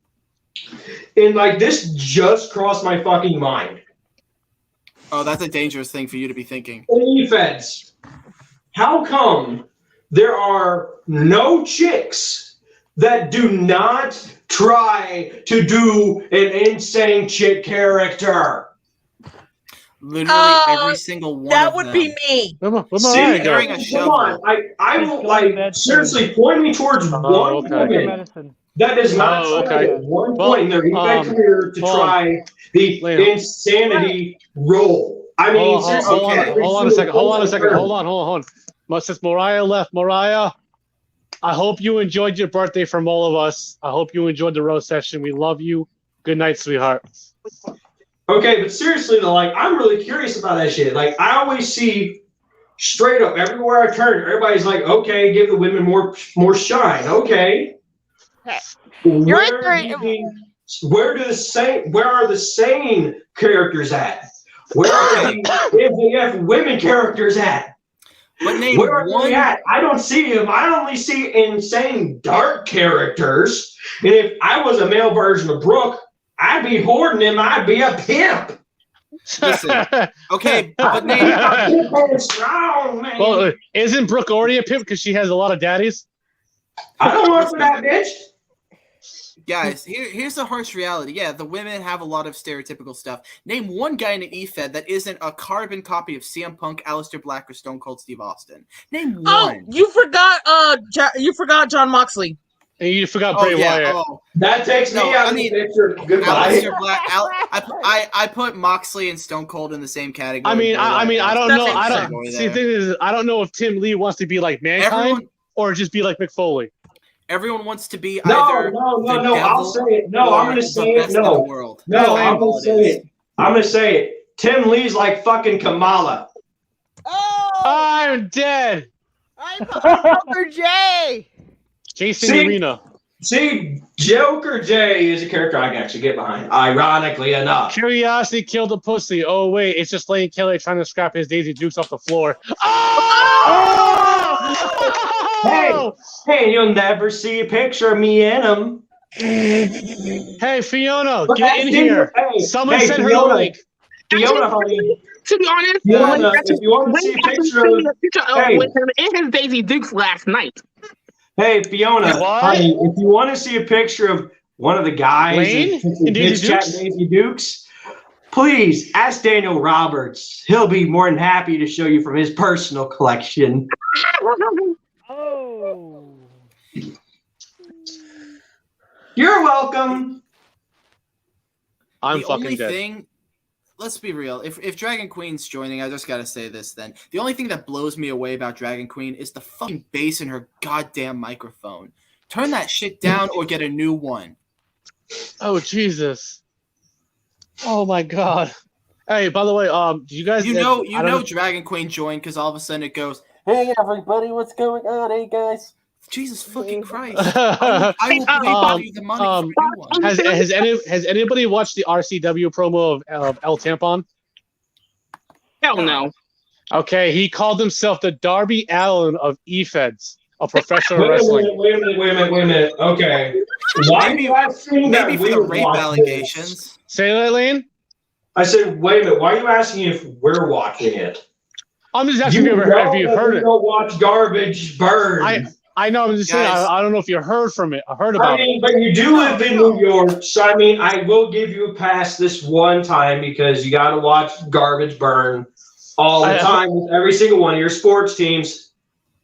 And like this just crossed my fucking mind. Oh, that's a dangerous thing for you to be thinking. Feds, how come there are no chicks that do not try to do an insane chick character? Literally every single one that of would them. be me. Come on. I will like seriously point me towards one woman that does not try at one point in their career to try the insanity role. I mean, hold on a second. Hold on. Since Mariah left, Mariah, I hope you enjoyed your birthday from all of us. I hope you enjoyed the roast session. We love you. Good night, sweetheart. Okay, but seriously though, like I'm really curious about that shit. Like I always see straight up everywhere I turn, everybody's like, okay, give the women more shine. Okay. Where are the sane characters at? Where are the MJF women characters at? Where are they at? I don't see them. I only see insane dark characters. And if I was a male version of Brooke, I'd be hoarding him. I'd be a pimp. Listen, okay, but name. Well, isn't Brooke already a pimp because she has a lot of daddies? I don't want for that bitch. Guys, here's the harsh reality. Yeah, the women have a lot of stereotypical stuff. Name one guy in an E-Fed that isn't a carbon copy of CM Punk, Aleister Black, or Stone Cold Steve Austin. Name one. Oh, you forgot John Moxley. And you forgot Bray Wyatt. Oh. That takes me out of the picture. Goodbye. Black, I put Moxley and Stone Cold in the same category. I don't know. See, the thing is, I don't know if Tim Lee wants to be like Mankind or just be like Mick Foley. Everyone wants to be No, either no, no, the no. I'll devil say it. No, or I'm gonna the say it. best in the No, world. no, That's I'm all gonna say is. it. I'm gonna say it. Tim Lee's like fucking Kamala. Oh, I'm dead. I'm Joker J. Jason See? Arena. See, Joker J is a character I can actually get behind. Ironically enough. Curiosity killed the pussy. Oh wait, it's just Lane Kelly trying to scrap his Daisy Dukes off the floor. Oh! Hey, you'll never see a picture of me in them. Hey Fiona, But get in here. Someone send her the link. Fiona, honey. To be honest, Fiona, if you want to see a picture of, hey, with him in his Daisy Dukes last night. hey, Fiona, What? honey, if you want to see a picture of one of the guys Lane? In Daisy Dukes? Daisy Dukes, please ask Daniel Roberts. He'll be more than happy to show you from his personal collection. Oh. You're welcome. I'm The fucking only dead. thing, let's be real. If Dragon Queen's joining, I just gotta say this. Then the only thing that blows me away about Dragon Queen is the fucking bass in her goddamn microphone. Turn that shit down or get a new one. Oh Jesus. Oh my God. Hey, by the way, do you guys? You I know, don't Dragon Queen joined because all of a sudden it goes, "Hey everybody, what's going on? Hey guys." Jesus fucking Christ! I will pay you the money for a new one. Has anybody watched the RCW promo of El Tampon? Hell no. Okay, he called himself the Darby Allin of E-Feds, of professional Wait a wrestling. minute. Okay. Why are you asking that Maybe for we the would rape watch allegations. this? Say that, Lane? I said, wait a minute. Why are you asking if we're watching it? I'm just asking if you heard we it. don't watch Garbage Burn. I know. I'm just saying. I don't know if you heard from it. I heard about it. But you do live in New York, so I mean, I will give you a pass this one time because you got to watch Garbage Burn all the time with every single one of your sports teams.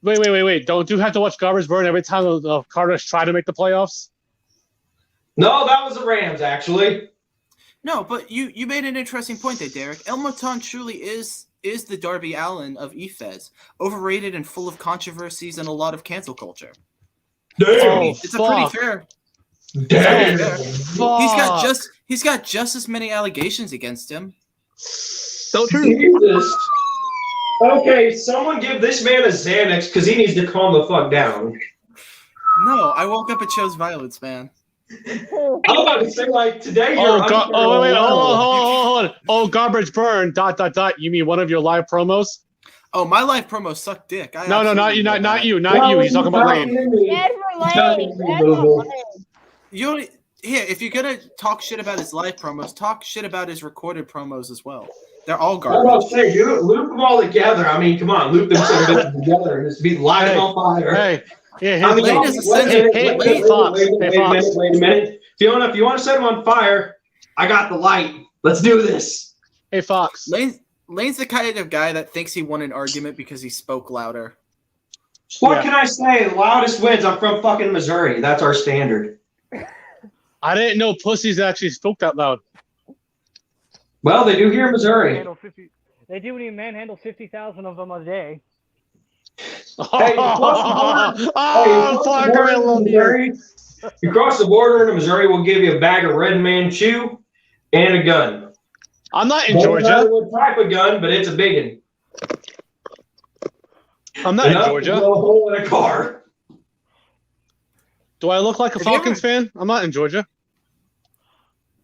Wait. Don't you have to watch Garbage Burn every time the Cardinals try to make the playoffs? No, that was the Rams, actually. No, but you made an interesting point there, Derek. El Mouton truly is the Darby Allin of EFES, overrated and full of controversies and a lot of cancel culture. Damn, it's a pretty fair. Damn, He's got just as many allegations against him. So true. Jesus. Okay, someone give this man a Xanax because he needs to calm the fuck down. No, I woke up and chose violence, man. I'm about to say, like, today you're Hold on. Oh, Garbage Burn, ... You mean one of your live promos? Oh, my live promos suck dick. No, not you. He's talking about Lane. Here, if you're gonna talk shit about his live promos, talk shit about his recorded promos as well. They're all garbage. I was about to say, loop them all together. I mean, come on, loop them together and just be lighting on fire. Hey. Yeah, I mean, wait a minute. Fiona, if you want to set him on fire, I got the light. Let's do this. Hey, Fox. Lane's the kind of guy that thinks he won an argument because he spoke louder. What can I say? The loudest wins. I'm from fucking Missouri. That's our standard. I didn't know pussies actually spoke that loud. Well, they do here in Missouri. They do when you manhandle 50,000 of them a day. Hey, you cross the border into Missouri, we'll give you a bag of Red Man Chew and a gun. I'm not in Doesn't matter Georgia. what type of gun, but it's a big one. I'm not in Georgia. To blow a hole in a car. Do I look like a Falcons fan? I'm not in Georgia.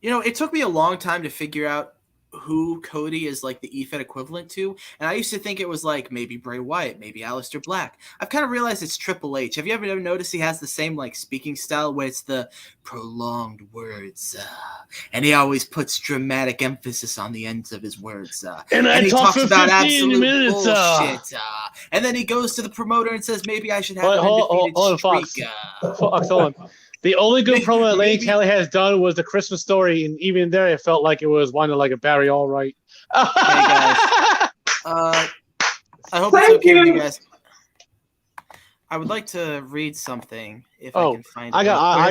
You know, it took me a long time to figure out who Cody is like the EFED equivalent to, and I used to think it was like maybe Bray Wyatt, maybe Aleister Black. I've kind of realized it's Triple H. Have you ever noticed he has the same like speaking style where it's the prolonged words, and he always puts dramatic emphasis on the ends of his words, and he talks about absolute bullshit, and then he goes to the promoter and says maybe I should have an undefeated streak. Hold on. The only good promo that Lane Kelly has done was the Christmas Story, and even there, it felt like it was one like a Barry Allwright. Hey guys, I hope it's okay with you guys. I would like to read something if I can find it. I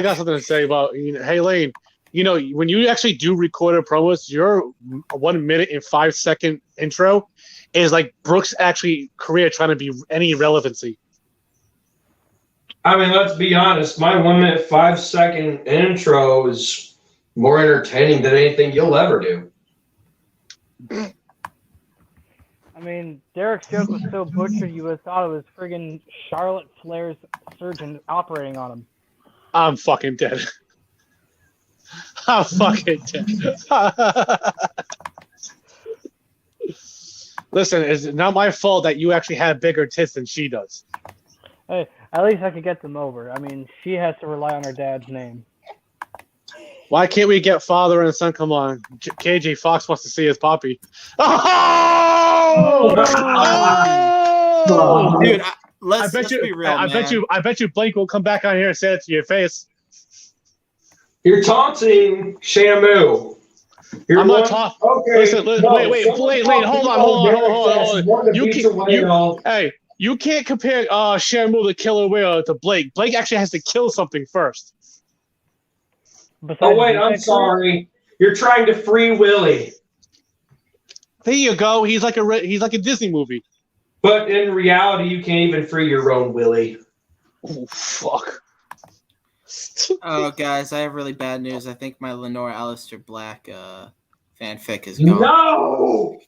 got something to say about. Hey Lane, when you actually do recorded promos, your 1 minute and 5 second intro is like Brooks' actually career trying to be any relevancy. I mean, let's be honest. My 1 minute 5-second intro is more entertaining than anything you'll ever do. I mean, Derek's joke was so butchered you would have thought it was friggin' Charlotte Flair's surgeon operating on him. I'm fucking dead. I'm fucking dead. Listen, it's not my fault that you actually have bigger tits than she does. Hey, at least I could get them over. I mean, she has to rely on her dad's name. Why can't we get father and son? Come on. KJ Fox wants to see his poppy. Oh! Oh! Dude, let's be real, I bet you Blake will come back on here and say it to your face. You're taunting Shamu. I'm not talking. Okay. Listen, wait, hold on. You can't compare Shamu the Killer Whale to Blake. Blake actually has to kill something first. Oh wait, I'm sorry. You're trying to free Willy. There you go. He's like a Disney movie. But in reality, you can't even free your own Willy. Oh fuck. Oh guys, I have really bad news. I think my Lenore Alistair Black fanfic is gone. No.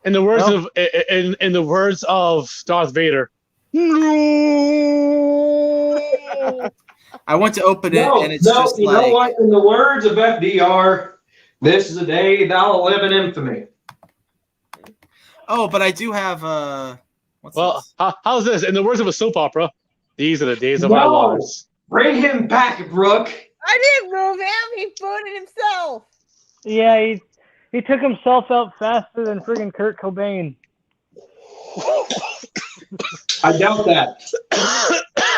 In the words of in the words of Darth Vader. No. I went to open it and it's just you know what? In the words of FDR, this is a day that'll live in infamy. Oh, but I do have this? How's this? In the words of a soap opera, these are the days of our lives. Bring him back, Brooke. I didn't move him. He booted himself. Yeah, he took himself out faster than friggin' Kurt Cobain. I doubt that.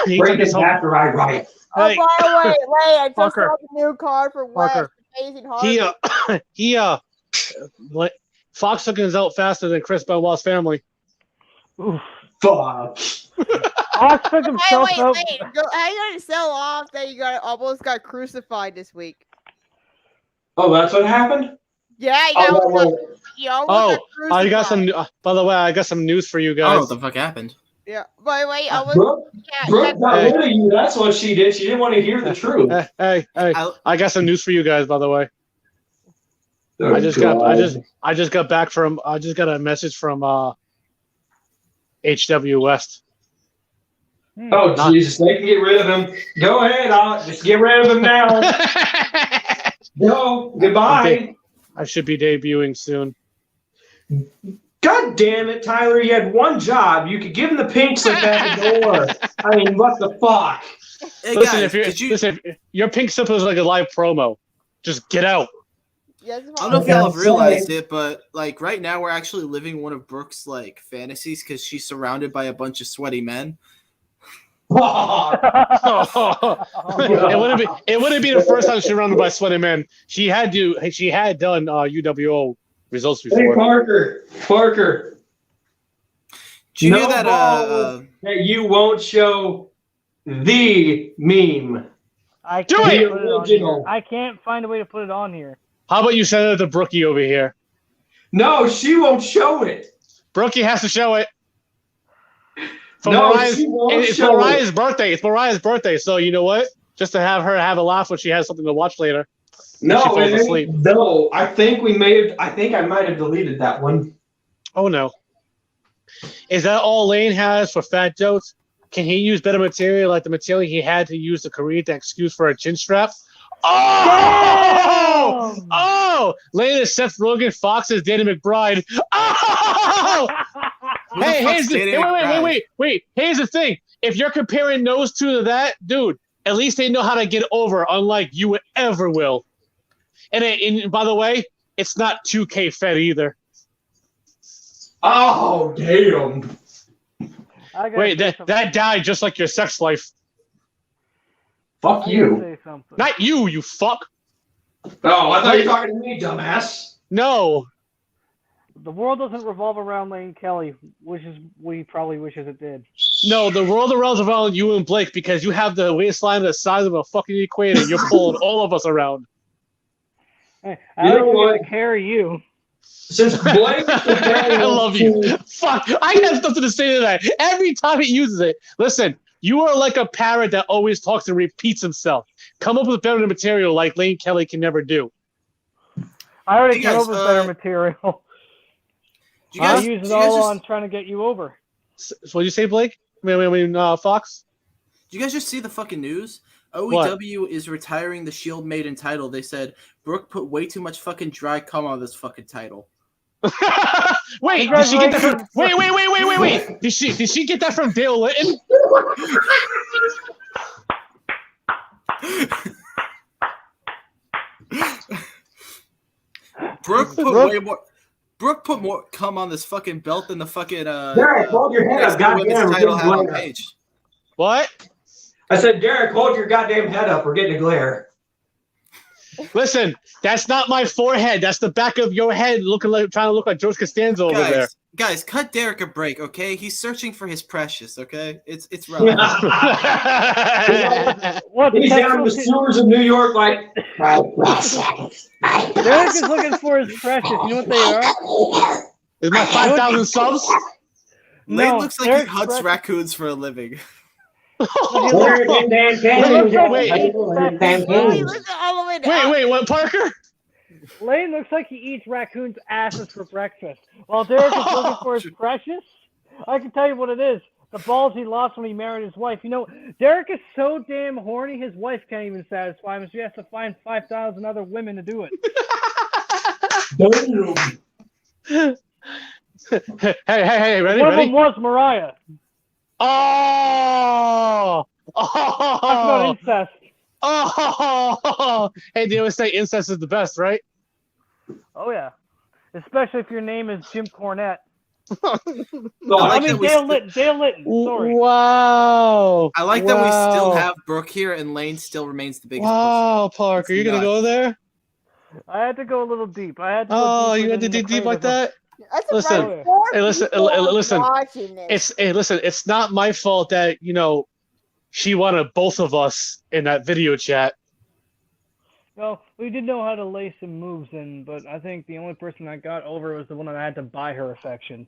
Bring him back or I write. Oh, by the way, I just saw the new card for West. Amazing Heart. Fox took his out faster than Chris Benoit's family. Oof. Fuck. Fox took himself out. How you gonna sell off that you almost got crucified this week? Oh, that's what happened? Yeah, I got some. By the way, I got some news for you guys. Oh, what the fuck happened? Yeah. By the way, I was. Brooke got rid of you. That's what she did. She didn't want to hear the truth. Hey! I got some news for you guys. By the way, I just got back from. I just got a message from HW West. Oh Jesus! They can get rid of him. Go ahead, just get rid of him now. No, goodbye. I should be debuting soon. God damn it, Tyler! You had one job. You could give him the pink slip at the door. I mean, what the fuck? Hey listen, guys, listen, your pink slip was like a live promo. Just get out. I don't know if y'all have realized it, but like right now we're actually living one of Brooke's like fantasies because she's surrounded by a bunch of sweaty men. It wouldn't be the first time she surrounded by sweaty men. She had done UWO results before. Hey Parker. Do you hear that? That you won't show the meme. I can't find a way to put it on here. How about you send it to Brookie over here? No, she won't show it. Brookie has to show it. It's Mariah's birthday. It's Mariah's birthday. So you know what? Just to have her have a laugh when she has something to watch later. No, I think I might have deleted that one. Oh no. Is that all Lane has for fat jokes? Can he use better material like the material he had to use to create the excuse for a chin strap? Oh! Oh! Lane is Seth Rogen, Fox is Danny McBride. Oh! Hey, wait. Here's the thing. If you're comparing those two to that, dude, at least they know how to get over, unlike you ever will. And by the way, it's not 2K fed either. Oh, damn. Wait, that died just like your sex life. Fuck you. Not you, you fuck. Oh, I thought you were talking to me, dumbass. No. The world doesn't revolve around Lane Kelly, we probably wishes it did. No, the world revolves around you and Blake because you have the waistline the size of a fucking equator. You're pulling all of us around. Hey, I like to carry you. Since Blake I love you. Fuck, I have something to say to that. Every time he uses it. Listen, You are like a parrot that always talks and repeats himself. Come up with better material like Lane Kelly can never do. I already came up with better material. I use it all on trying to get you over. So what did you say, Blake? Fox? Did you guys just see the fucking news? OEW is retiring the Shield Maiden title. They said Brooke put way too much fucking dry cum on this fucking title. Wait, did she get that from? Wait! Did she get that from Dale Litton? Brooke put more cum on this fucking belt than the fucking Derek, hold your head up, goddamn. Title had on page. What? I said, Derek, hold your goddamn head up. We're getting a glare. Listen, that's not my forehead. That's the back of your head, trying to look like George Costanza over there. Guys, cut Derek a break, okay? He's searching for his precious, okay? It's relevant. He's down in the sewers of New York, like Derek is looking for his precious. You know what they are? Is my 5,000 subs? Lane looks like he hunts raccoons for a living. Wait, what, Parker? Lane looks like he eats raccoons' asses for breakfast. While Derek is looking for his precious, I can tell you what it is. The balls he lost when he married his wife. You know, Derek is so damn horny, his wife can't even satisfy him, so he has to find 5,000 other women to do it. Hey, ready? One of them was Mariah. Oh! Talk about incest. Oh! Hey, they always say incest is the best, right? Oh, yeah. Especially if your name is Jim Cornette. Dale Litton. Sorry. Wow. I like that we still have Brooke here and Lane still remains the biggest. Wow, Parker, you're going to go there? I had to go a little deep. You had to dig deep like that? Listen, it's not my fault that, she wanted both of us in that video chat. Well, we did know how to lay some moves in, but I think the only person I got over was the one that I had to buy her affection.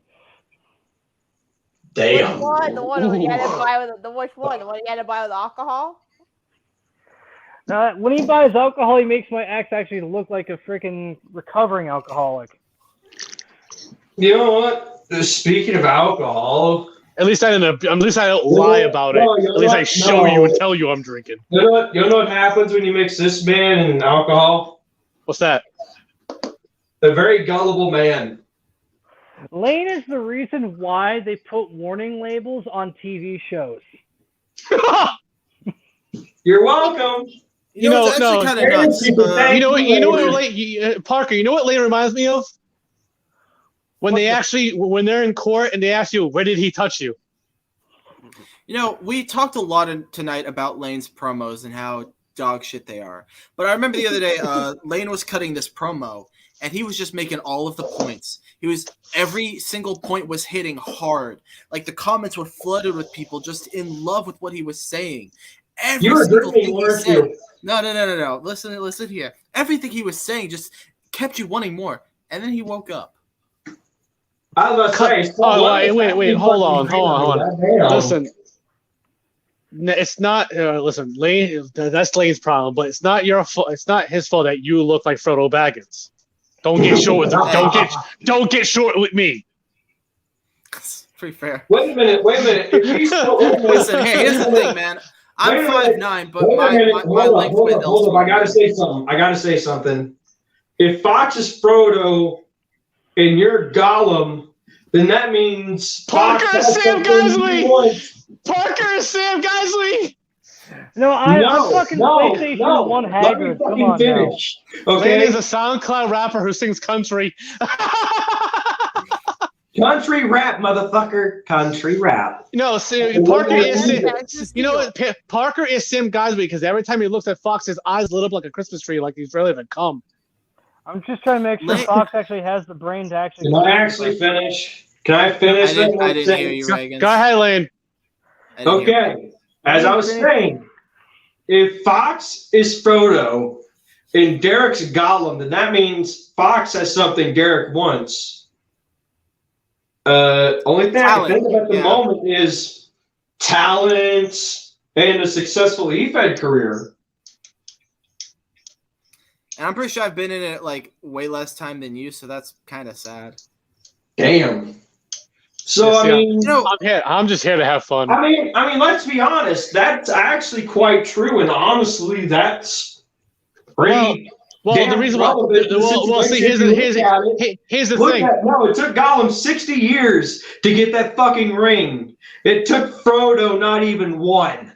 Damn. Which one? The one you had to buy with which one? The one you had to buy with alcohol? When he buys alcohol, he makes my ex actually look like a freaking recovering alcoholic. You know what? Speaking of alcohol, at least I don't lie about it. At least I show you and tell you I'm drinking. You know what happens when you mix this man and alcohol? What's that? A very gullible man. Lane is the reason why they put warning labels on TV shows. You're welcome. It's actually kind of nuts. Parker, you know what Lane reminds me of? When they're in court and they ask you, where did he touch you? We talked a lot tonight about Lane's promos and how dog shit they are. But I remember the other day, Lane was cutting this promo, and he was just making all of the points. Every single point was hitting hard. Like, the comments were flooded with people just in love with what he was saying. Every single thing he said. No. Listen here. Everything he was saying just kept you wanting more. And then he woke up. I was going to say. Wait. Hold on. Listen. It's not. Listen, Lane. That's Lane's problem, but it's not your fault. It's not his fault that you look like Frodo Baggins. Don't get short with Don't get short with me. That's pretty fair. Wait a minute. Listen, hey, here's the thing, man. I'm 5'9", but my length width. Hold up. I gotta say something. If Fox is Frodo and you're Gollum, then that means Parker is Sam Geisley. No, I'm fucking PlayStation 1 Haggard. Come on finish. now. Okay. Lane is a SoundCloud rapper who sings country. Country rap, motherfucker. Country rap. Parker is Parker is Sam Geisley because every time he looks at Fox, his eyes lit up like a Christmas tree, like he's ready to come. I'm just trying to make sure Fox actually has the brain to actually. Can I actually finish? Can I finish? I didn't hear you, Reagan. Go ahead, Lane. Okay. As I was saying, if Fox is Frodo and Derek's Gollum, then that means Fox has something Derek wants. Only thing I can think of at the moment is talent, and a successful EFED career. And I'm pretty sure I've been in it like way less time than you, so that's kind of sad. Damn. So I mean, I'm just here to have fun. I mean, let's be honest. That's actually quite true, and honestly, that's pretty. Well, the reason why. Well, see, here's the thing. No, it took Gollum 60 years to get that fucking ring. It took Frodo not even one.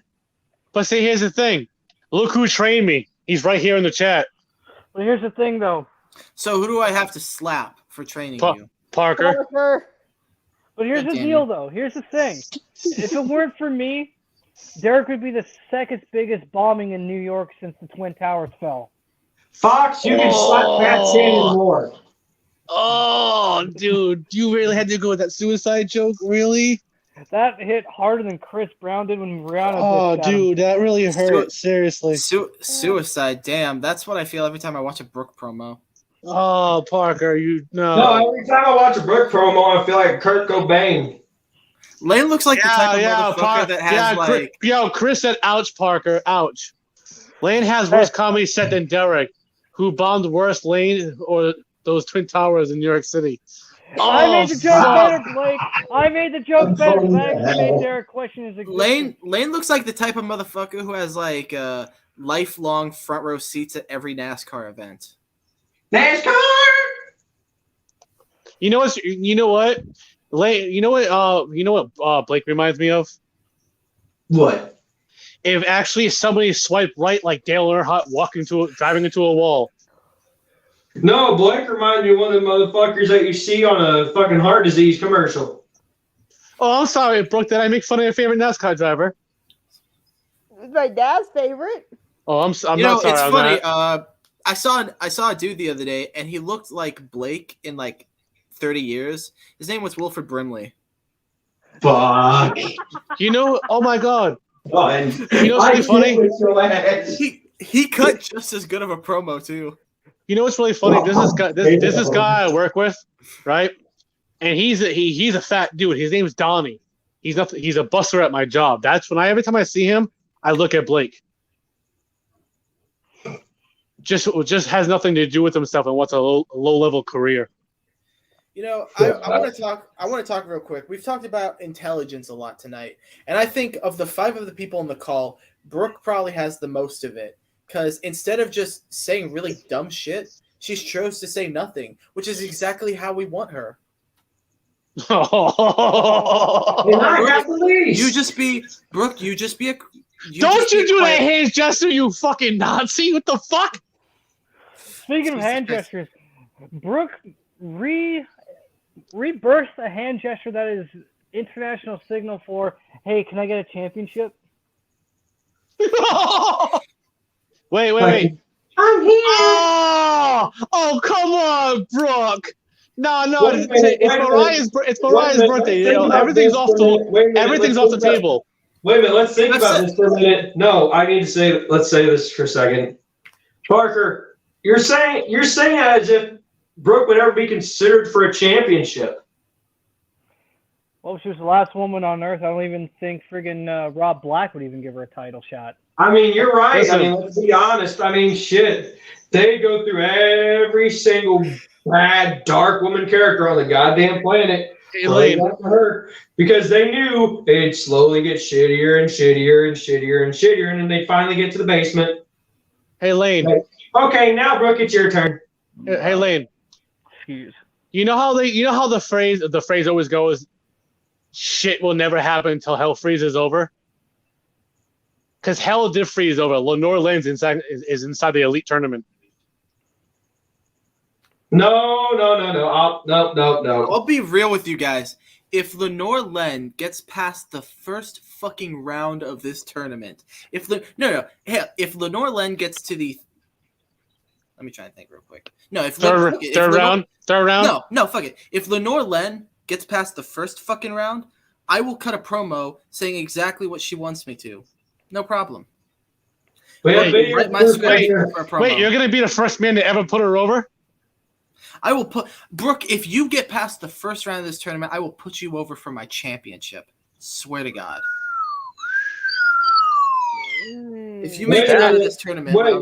But see, here's the thing. Look who trained me. He's right here in the chat. But here's the thing, though. So who do I have to slap for training you? Parker. But here's the deal, though. Here's the thing. If it weren't for me, Derek would be the second biggest bombing in New York since the Twin Towers fell. Fox, you can slap Pat Shannon more. Oh, dude. You really had to go with that suicide joke? Really? That hit harder than Chris Brown did when Rihanna Oh, dude, that really hurt. Seriously. Suicide, damn. That's what I feel every time I watch a Brooke promo. Oh, Parker, No, every time I watch a Brooke promo, I feel like Kurt Cobain. Lane looks like the type of motherfucker that has Chris said, ouch, Parker, ouch. Lane has worse comedy set than Derek, who bombed worse Lane or those Twin Towers in New York City. I made the joke better, Blake. I made the joke better. I actually made Derek question his existence. Lane looks like the type of motherfucker who has like lifelong front row seats at every NASCAR event. NASCAR. You know what? Lane. You know what? Blake reminds me of. What? If actually somebody swiped right like Dale Earnhardt driving into a wall. No, Blake reminds me of one of the motherfuckers that you see on a fucking heart disease commercial. Oh, I'm sorry, Brooke. Did I make fun of your favorite NASCAR driver? It's my dad's favorite. Oh, I'm not sorry. It's on funny. That. I saw a dude the other day, and he looked like Blake in like 30 years. His name was Wilford Brimley. Fuck. Oh my god. God. You know what's really funny? He cut just as good of a promo too. You know what's really funny? This guy I work with, right? And he's a fat dude. His name's Donnie. He's a busser at my job. That's when every time I see him, I look at Blake. Just has nothing to do with himself and what's a low level career. I want to talk real quick. We've talked about intelligence a lot tonight, and I think of the 5 of the people on the call, Brooke probably has the most of it. Because instead of just saying really dumb shit, she chose to say nothing, which is exactly how we want her. I got the least. You just be Brooke. Don't you do that hand gesture, you fucking Nazi! What the fuck? Speaking of hand gestures, Brooke rebirthed a hand gesture that is international signal for, hey, can I get a championship? Wait. I'm here. Oh, come on, Brooke. No, it's Mariah's birthday. Everything's off the table. Wait a minute, let's think about this for a minute. No, let's say this for a second. Parker, you're saying as if Brooke would ever be considered for a championship. Well, she was the last woman on Earth. I don't even think friggin' Rob Black would even give her a title shot. I mean, you're right. Listen. I mean, let's be honest. I mean, shit. They go through every single bad, dark woman character on the goddamn planet. Her because they knew it'd slowly get shittier and shittier and shittier and shittier, and then they'd finally get to the basement. Hey, Lane. Okay, now, Brooke, it's your turn. Hey, Lane. Excuse. You know how the phrase always goes, shit will never happen until hell freezes over? Because hell did freeze over. Lenore Lane's is inside the elite tournament. No. I'll be real with you guys. If Lenore Len gets past the first fucking round of this tournament, if Lenore Len gets to the, let me try and think real quick. No, third round. No, fuck it. If Lenore Len gets past the first fucking round, I will cut a promo saying exactly what she wants me to. No problem. Wait, you're gonna be the first man to ever put her over? I will put Brooke. If you get past the first round of this tournament, I will put you over for my championship. Swear to God. If you make it out of this tournament, wait.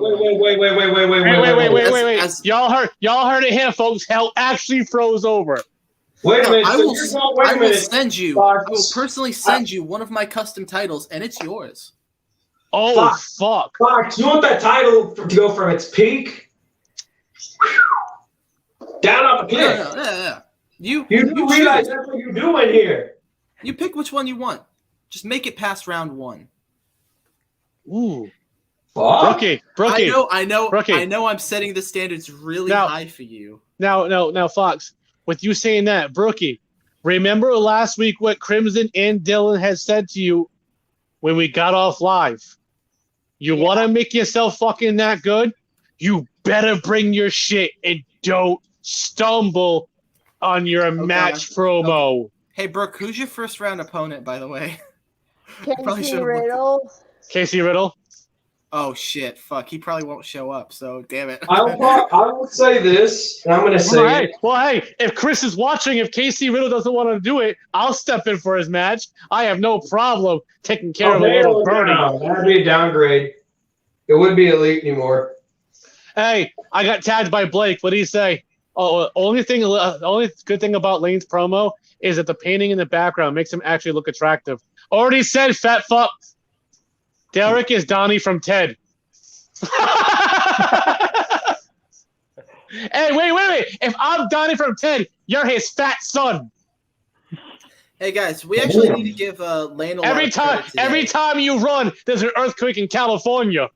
Y'all heard it here, folks. Hell actually froze over. Wait a minute. I will send you. Fox. I will personally send you one of my custom titles, and it's yours. Oh, fuck. Fox, you want that title to go from its peak down off the cliff? Yeah. You realize that's what you're doing here. You pick which one you want. Just make it past round 1. Ooh. Brookie. I know. Brookie. I know I'm setting the standards really high for you. Now, Fox, with you saying that, Brookie, remember last week what Crimson and Dylan had said to you when we got off live? You want to make yourself fucking that good? You better bring your shit and don't stumble on your match promo. Hey, Brooke, who's your first round opponent, by the way? Casey Riddle. Casey Riddle? Oh, shit. Fuck. He probably won't show up, so damn it. I will say this, and I'm going to say Well, hey, if Chris is watching, if Casey Riddle doesn't want to do it, I'll step in for his match. I have no problem taking care of a little birdie. That'd be a downgrade. It wouldn't be elite anymore. Hey, I got tagged by Blake. What do you say? Oh, only good thing about Lane's promo is that the painting in the background makes him actually look attractive. Already said, fat fuck. Derek is Donnie from Ted. Hey, wait. If I'm Donnie from Ted, you're his fat son. Hey, guys, we actually need to give Lane a lot of credit today. Every time you run, there's an earthquake in California.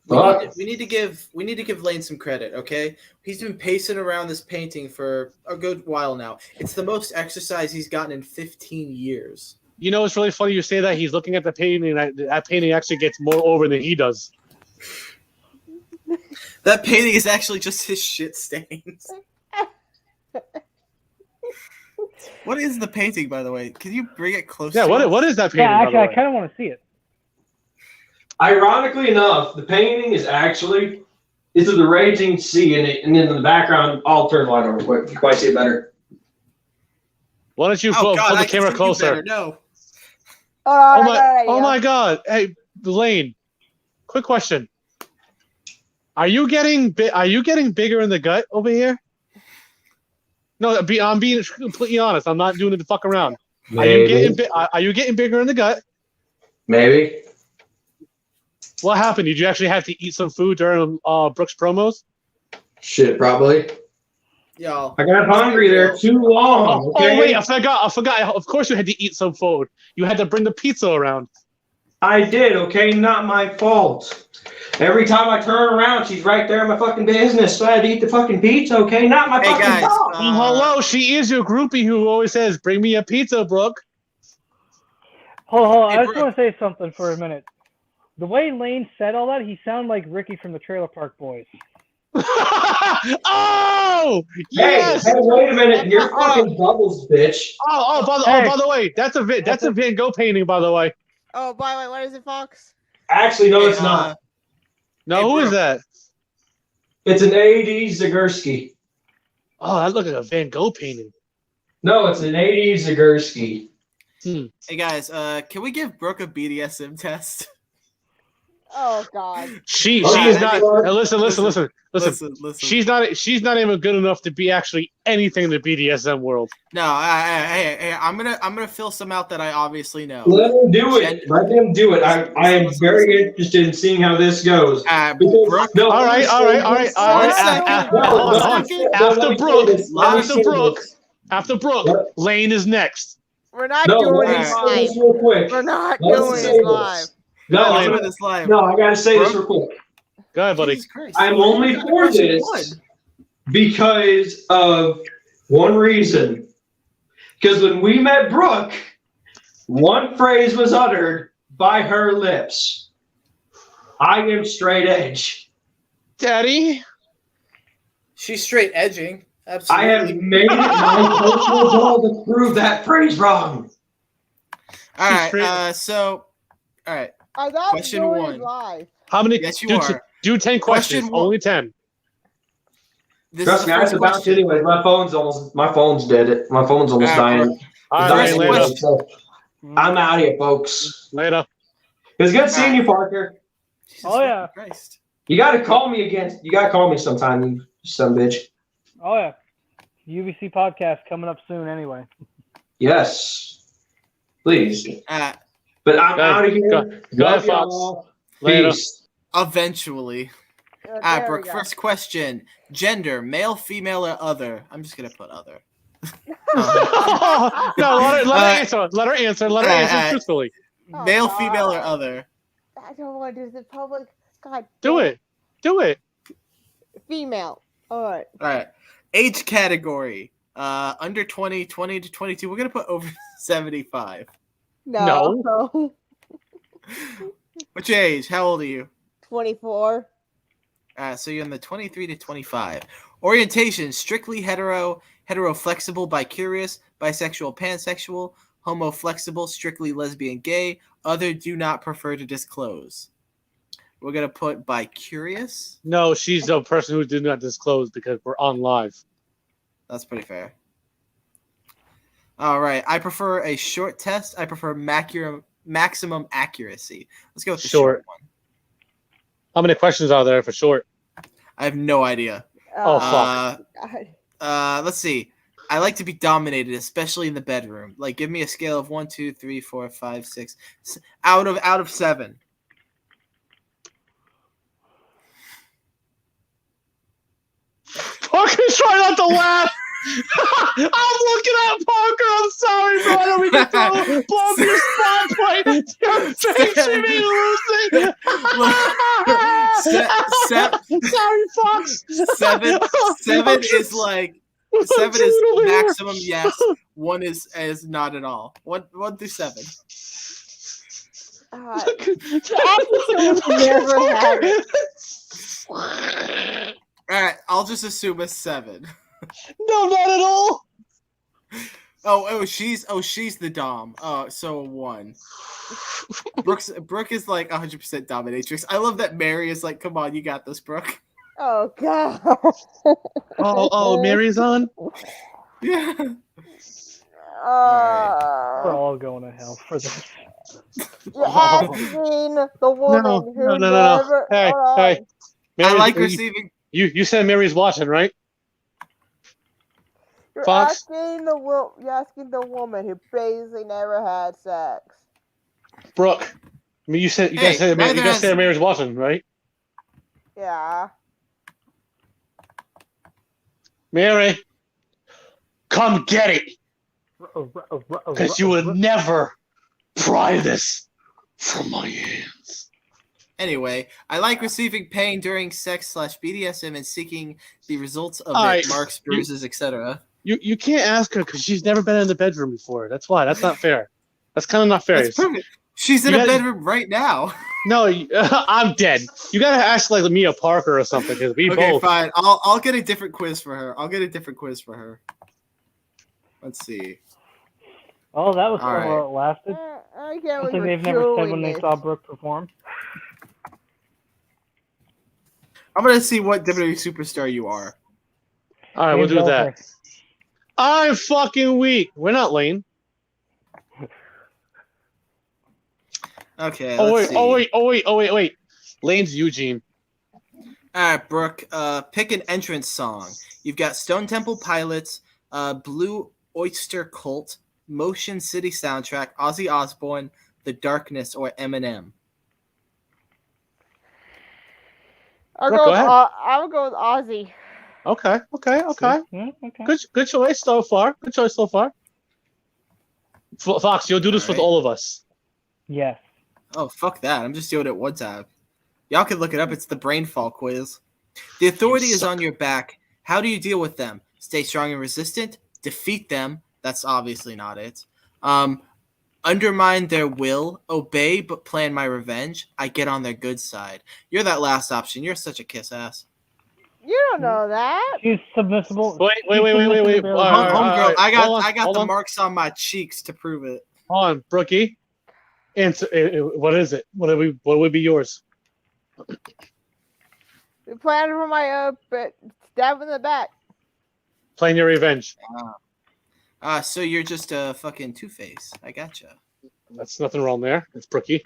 We need to give Lane some credit, okay? He's been pacing around this painting for a good while now. It's the most exercise he's gotten in 15 years. You know, it's really funny you say that. He's looking at the painting. That painting actually gets more over than he does. That painting is actually just his shit stains. What is the painting, by the way? Can you bring it closer? Yeah, what is that painting? Yeah, actually, I kind of want to see it. Ironically enough, the painting is actually this is the raging sea, and then in the background, I'll turn the light on real quick. You might see it better. Why don't you pull the camera closer? No. Oh my God! Hey, Lane, quick question: Are you getting bigger in the gut over here? No, I'm being completely honest. I'm not doing it to fuck around. Maybe. Are you getting bigger in the gut? Maybe. What happened? Did you actually have to eat some food during Brooks promos? Shit, probably. Yo, I got hungry there too long. Okay? Oh wait, I forgot. Of course you had to eat some food. You had to bring the pizza around. I did, okay? Not my fault. Every time I turn around, she's right there in my fucking business, so I had to eat the fucking pizza, okay? Not my fucking fault. Hello, she is your groupie who always says, "Bring me a pizza, Brooke." Hold on. I just want to say something for a minute. The way Lane said all that, he sounded like Ricky from the Trailer Park Boys. Oh, yes. Hey, wait a minute. You're fucking bubbles, bitch. By the way, that's a Van Gogh painting, by the way. Oh, by the way, what is it, Fox? Actually, no, it's not. No, who is that? It's an A.D. Zagurski. Oh, that looks like a Van Gogh painting. No, it's an A.D. Zagurski. Hey guys, can we give Brooke a BDSM test? Oh God. She is not. Listen. She's not even good enough to be actually anything in the BDSM world. No, hey, I'm gonna fill some out that I obviously know. Let him do it. Let him do it. I am very interested in seeing how this goes. Because, no, all right. After Brooke, Lane is next. We're not doing this live. Real quick. We're not doing this live. No, I gotta say this real quick. Go ahead, buddy. I'm only for this because of one reason. Because when we met Brooke, one phrase was uttered by her lips. I am straight edge. Daddy? She's straight edging. Absolutely. I have made it my personal goal to prove that phrase wrong. All right, all right. I'm not Question doing one. Live. How many? Yes, you are. Do 10 questions. Only 10. Trust me, I have to bounce anyway. My phone's dead. My phone's almost dying. All right, later. I'm out here, folks. Later. It was good seeing you, Parker. Jesus Oh, yeah. Christ. You got to call me again. You got to call me sometime, you son of a bitch. Oh, yeah. UBC podcast coming up soon anyway. Yes. Please. Uh, But I'm Go ahead. out of here. Go ahead, Love Fox. y'all. Later. Peace. Eventually. There we Brooke, go. first question. Gender, male, female, or other? I'm just going to put other. No, let her answer. Let her answer. Let her answer truthfully. Oh, Male, God. female, or other? I don't want to do this in public. God. Do damn it. Do it. Female. All right. All right. Age category. Under 20, 20 to 22. We're going to put over 75. No. What's your age? How old are you? 24. So you're in the 23 to 25. Orientation, strictly hetero, hetero-flexible, bi-curious, bisexual, pansexual, homo-flexible, strictly lesbian, gay, other, do not prefer to disclose. We're going to put bi-curious. No, she's the person who did not disclose because we're on live. That's pretty fair. All right. I prefer a short test. I prefer maximum accuracy. Let's go with the short one. How many questions are there for short? I have no idea. Oh, fuck. Let's see. I like to be dominated, especially in the bedroom. Like, give me a scale of 1, 2, 3, 4, 5, 6. Out of 7. Parker's trying not to laugh. I'm looking at Parker. I'm sorry, bro. I don't mean to blow up your spotlight. Your face should be losing. Sorry, Fox. 7 is like 7 is maximum yes. 1 is not at all. 1 through 7. Never had it. All right, I'll just assume a 7. No, not at all. She's the dom. So a 1. Brooke is like 100% dominatrix. I love that Mary is like, come on, you got this, Brooke. Oh, God. Oh, Mary's on? Yeah. We're all going to hell for this. You're asking the woman who never. Hey. Mary, I like receiving. You said Mary's watching, right? You're Fox? asking the woman who basically never had sex. Brooke, I mean, you guys said Mary's watching, right? Yeah. Mary, come get it. Because you would never pry this from my hands. Anyway, I like receiving pain during sex/BDSM and seeking the results of Right. it, marks, bruises, etc. You can't ask her because she's never been in the bedroom before. That's why. That's not fair. That's kind of not fair. That's perfect. She's in a bedroom right now. No, I'm dead. You gotta ask like Mia Parker or something because we Okay, both. fine. I'll get a different quiz for her. Let's see. Oh, that was All how right. long it lasted. I can't Something believe they've we're never said doing when they this. saw Brooke perform. I'm gonna see what WWE superstar you are. All right, we'll do Velvet. that. I'm fucking weak. We're not Lane. Okay. Oh let's wait. Lane's Eugene. All right, Brooke. Pick an entrance song. You've got Stone Temple Pilots, Blue Oyster Cult, Motion City Soundtrack, Ozzy Osbourne, The Darkness, or Eminem. I'll Brooke, go go with Ozzy. Okay. Yeah, okay. Good choice so far. Fox, you'll do this with all of us. Yes. Oh, fuck that. I'm just doing it one time. Y'all can look it up. It's the Brainfall quiz. The authority is on your back. How do you deal with them? Stay strong and resistant. Defeat them. That's obviously not it. Undermine their will. Obey but plan my revenge. I get on their good side. You're that last option. You're such a kiss ass. You don't know that. She's submissible. Wait. Homegirl, I got hold the on. marks on my cheeks to prove it. Hold on, Brookie. Answer. What is it? What would be yours? We planned for my stab in the back. Playing your revenge. So you're just a fucking Two-Face. I gotcha. That's nothing wrong there. It's Brookie.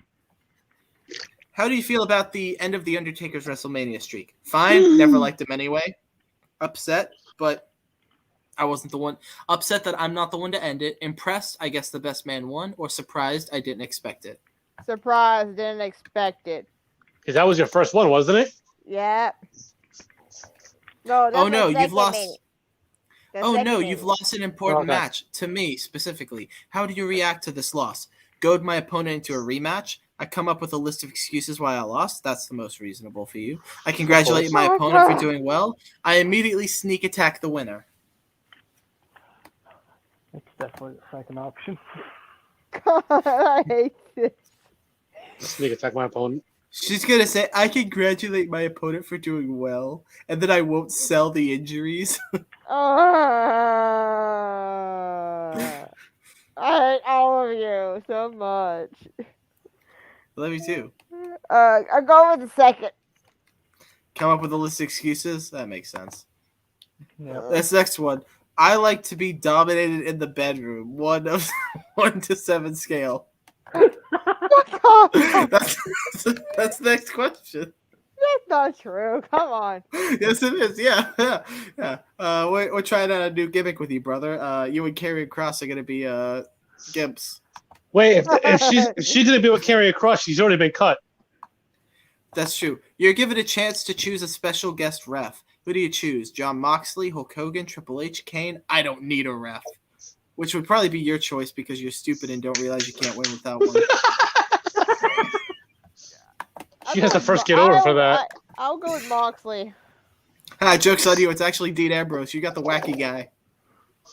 How do you feel about the end of the Undertaker's WrestleMania streak? Fine. Never liked him anyway. Upset, but I wasn't the one. Upset that I'm not the one to end it. Impressed, I guess the best man won. Or surprised, I didn't expect it. Surprised, didn't expect it. Because that was your first one, wasn't it? Yeah. No. Oh no, you've lost. Minute. You've lost an important match to me specifically. How do you react to this loss? Goad my opponent into a rematch? I come up with a list of excuses why I lost. That's the most reasonable for you. I congratulate my opponent for doing well. I immediately sneak attack the winner. It's definitely the second option. God, I hate this. Sneak attack my opponent. She's going to say, I congratulate my opponent for doing well, and then I won't sell the injuries. I hate all of you so much. Love you too. I'll go with the second. Come up with a list of excuses? That makes sense. Yep. This next one. I like to be dominated in the bedroom. 1 to 7 scale. That's the next question. That's not true. Come on. Yes, it is. Yeah. We're trying out a new gimmick with you, brother. You and Karrion Kross are gonna be gimps. Wait, if she didn't be with Karrion Kross, she's already been cut. That's true. You're given a chance to choose a special guest ref. Who do you choose? Jon Moxley, Hulk Hogan, Triple H, Kane? I don't need a ref. Which would probably be your choice because you're stupid and don't realize you can't win without one. She has to first get over for that. I'll go with Moxley. Joke's on you. It's actually Dean Ambrose. You got the wacky guy.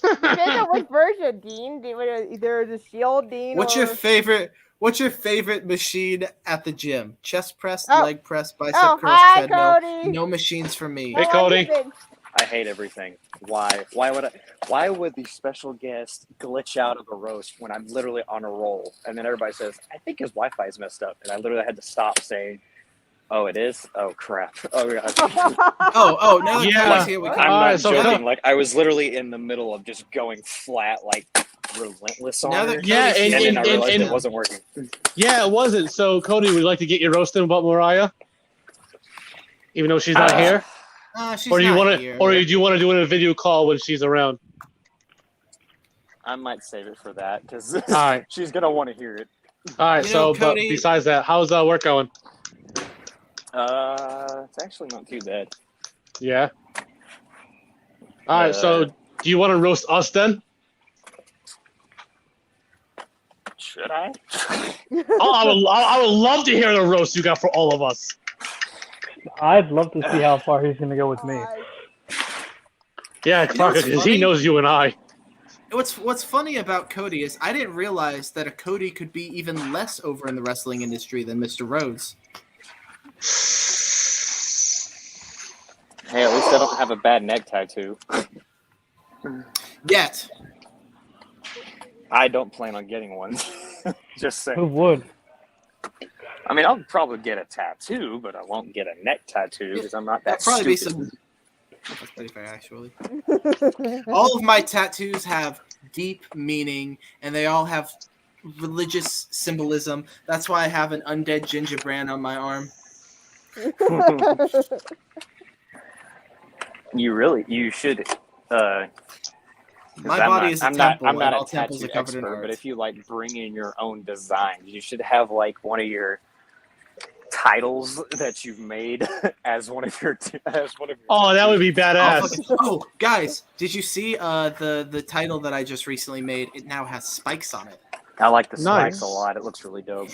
Depends on which version, Dean. Either the Shield Dean. What's your favorite machine at the gym? Chest press, leg press, bicep curls, treadmill. Cody. No machines for me. Hey, Cody. I hate everything. Why would the special guest glitch out of a roast when I'm literally on a roll? And then everybody says, I think his Wi-Fi is messed up. And I literally had to stop saying, oh, it is? Oh, crap. Oh, God. No. Yeah. Here we go. I'm not so joking. Like, I was literally in the middle of just going flat, like, relentless on her. And then I realized it wasn't working. Yeah, it wasn't. So, Cody, would you like to get your roasting about Mariah? Even though she's not here? She's or do you not want to, here. or do you want to do it in a video call when she's around? I might save it for that because right. she's going to want to hear it. All right, Cody, but besides that, how's work going? It's actually not too bad. Yeah. All right, so do you want to roast us then? Should I? I would love to hear the roast you got for all of us. I'd love to see how far he's going to go with me. Yeah, because he knows you and I. What's funny about Cody is I didn't realize that a Cody could be even less over in the wrestling industry than Mr. Rhodes. Hey, at least I don't have a bad neck tattoo. Yet. I don't plan on getting one. Just saying. Who would? I mean, I'll probably get a tattoo, but I won't get a neck tattoo because I'm not that probably stupid. be some. That's pretty fair, actually. All of my tattoos have deep meaning, and they all have religious symbolism. That's why I have an undead ginger brand on my arm. You should. My body is a temple. I'm not all a temples tattoo are covered in expert, art. but if you like bring in your own designs, you should have like one of your titles that you've made as one of your. Oh, that would be badass. Oh, guys, did you see the title that I just recently made? It now has spikes on it. I like the Nice. spikes a lot. It looks really dope.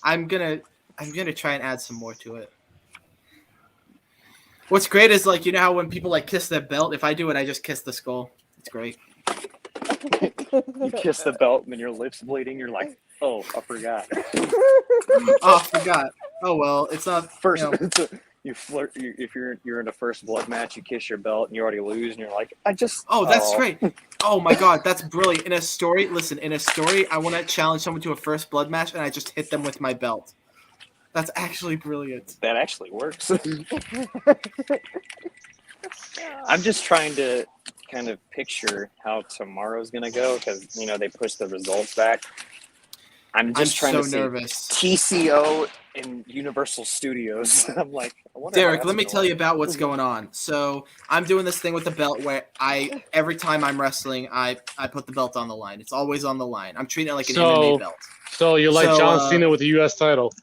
I'm gonna try and add some more to it. What's great is like, you know how when people like kiss their belt, if I do it, I just kiss the skull. It's great. You kiss the belt and then your lips bleeding. You're like, oh, I forgot. Oh, I forgot. Oh well, it's not First, You know, you flirt. If you're in a first blood match, you kiss your belt and you already lose, and you're like, oh, that's great. Oh my god, that's brilliant. In a story, I want to challenge someone to a first blood match, and I just hit them with my belt. That's actually brilliant. That actually works. I'm just trying to kind of picture how tomorrow's gonna go because they pushed the results back. I'm just trying so to see nervous. TCO in Universal Studios. I'm like, I wonder how Derek, that's let me gonna tell work. you about what's going on. So I'm doing this thing with the belt where every time I'm wrestling, I put the belt on the line. It's always on the line. I'm treating it like an MMA belt. So you're like John Cena with the U.S. title.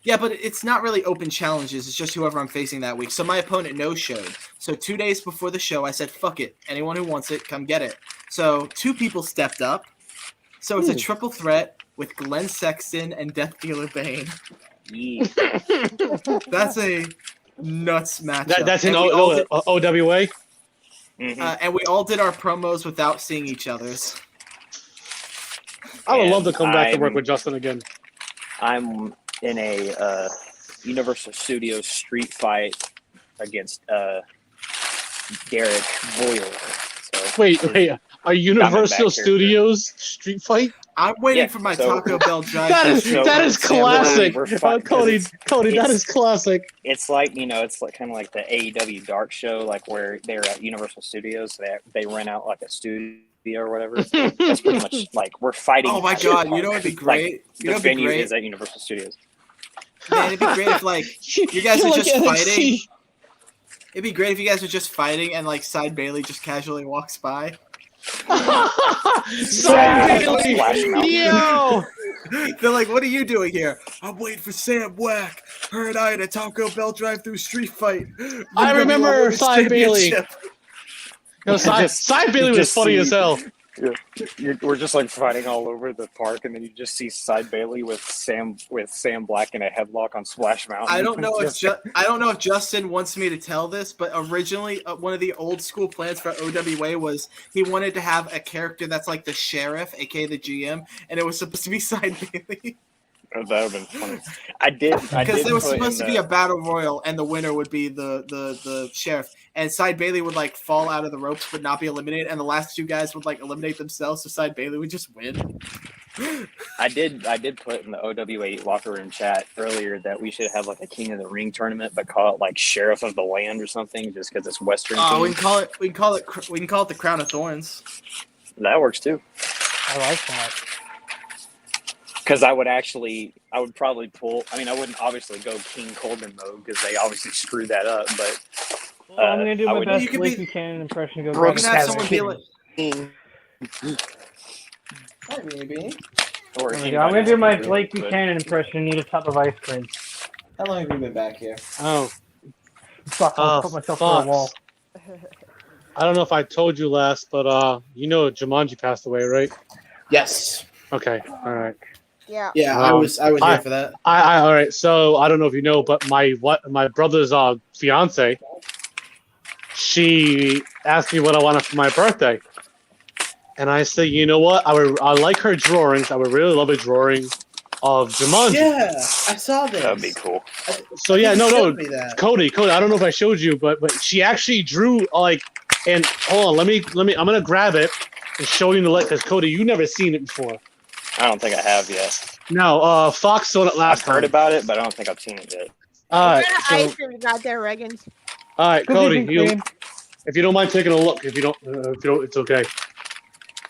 Yeah, but it's not really open challenges. It's just whoever I'm facing that week. So my opponent no-showed. So 2 days before the show, I said, fuck it. Anyone who wants it, come get it. So 2 people stepped up. So it's a triple threat with Glenn Sexton and Death Dealer Bane. Yeah. That's a nuts matchup. That's in OWA. Mhm. And we all did our promos without seeing each other's. I would love to And come back to work with Justin again. I'm in a Universal Studios street fight against Derek Boyle. So Wait, a Universal Studios street fight? I'm waiting for my Taco Bell drive. That is classic. Cody, that is classic. It's like, it's like kind of like the AEW Dark Show, like where they're at Universal Studios. They rent out like a studio or whatever. That's pretty much like we're fighting. Oh my god! You know what'd be great? The venue is at Universal Studios. Man, it'd be great if like you guys were just fighting. It'd be great if you guys were just fighting and like Side Bailey just casually walks by. Side Bailey, yo! They're like, "What are you doing here?" I'm waiting for Sam Wack. Her and I in a Taco Bell drive-through street fight. I remember Side Bailey. No, Side Bailey was funny as hell. We're just like fighting all over the park, and then you just see Side Bailey with Sam Black in a headlock on Splash Mountain. I don't know if Justin wants me to tell this, but originally one of the old school plans for OWA was he wanted to have a character that's like the sheriff, aka the GM, and it was supposed to be Side Bailey. That would have been funny. I did because there was supposed to be a battle royal, and the winner would be the sheriff, and Side Bailey would like fall out of the ropes but not be eliminated, and the last 2 guys would like eliminate themselves, so Side Bailey would just win. I did put in the OWA locker room chat earlier that we should have like a King of the Ring tournament, but call it like Sheriff of the Land or something, just because it's Western. Oh, we can call it the Crown of Thorns. That works too. I like that. Because I would probably pull. I mean, I wouldn't obviously go King Corbin mode because they obviously screwed that up. But I'm gonna do my best Blake Buchanan impression. Go Brooks has someone be like, hi, baby. I'm gonna do my Blake Buchanan impression and eat a tub of ice cream. How long have you been back here? Oh, fuck! I put myself on the wall. I don't know if I told you last, but Jumanji passed away, right? Yes. Okay. All right. Yeah. Yeah, I was here for that. All right. So I don't know if you know, but my brother's fiance, she asked me what I wanted for my birthday, and I said, you know what? I like her drawings. I would really love a drawing of Jumanji. Yeah, I saw this. That'd be cool. So yeah, no, Cody. I don't know if I showed you, but she actually drew like. And hold on, I'm gonna grab it and show you because Cody, you never seen it before. I don't think I have yet. No, Fox saw it last time. I've heard about it, but I don't think I've seen it yet. All right, What kind of ice cream is out there, Reggins? All right, Cody, if you don't mind taking a look, if you don't, it's okay.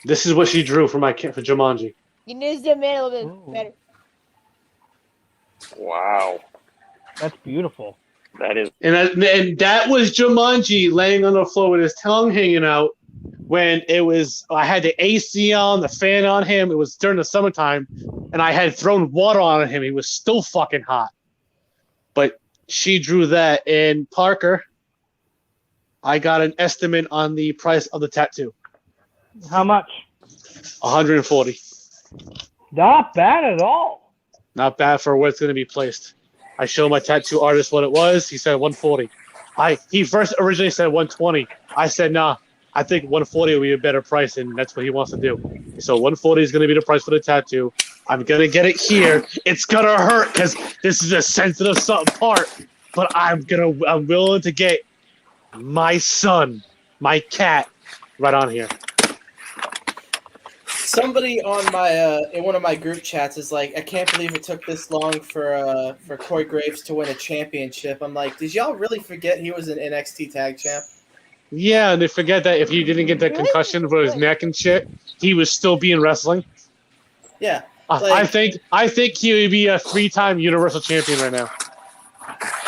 This is what she drew for Jumanji. You need to zoom in a little bit better. Wow, that's beautiful. That is, and that was Jumanji laying on the floor with his tongue hanging out. When I had the AC on, the fan on him. It was during the summertime, and I had thrown water on him. He was still fucking hot. But she drew that. And Parker, I got an estimate on the price of the tattoo. How much? $140. Not bad at all. Not bad for where it's going to be placed. I showed my tattoo artist what it was. He said 140. He first originally said 120. I said, nah. I think 140 will be a better price, and that's what he wants to do. So 140 is going to be the price for the tattoo. I'm going to get it here. It's going to hurt because this is a sensitive part, but I'm willing to get my son, my cat, right on here. Somebody on my in one of my group chats is like, I can't believe it took this long for Corey Graves to win a championship. I'm like, did y'all really forget he was an NXT tag champ? Yeah, and they forget that if he didn't get that concussion for his neck and shit, he was still being wrestling. Yeah, I think he would be a 3-time Universal Champion right now.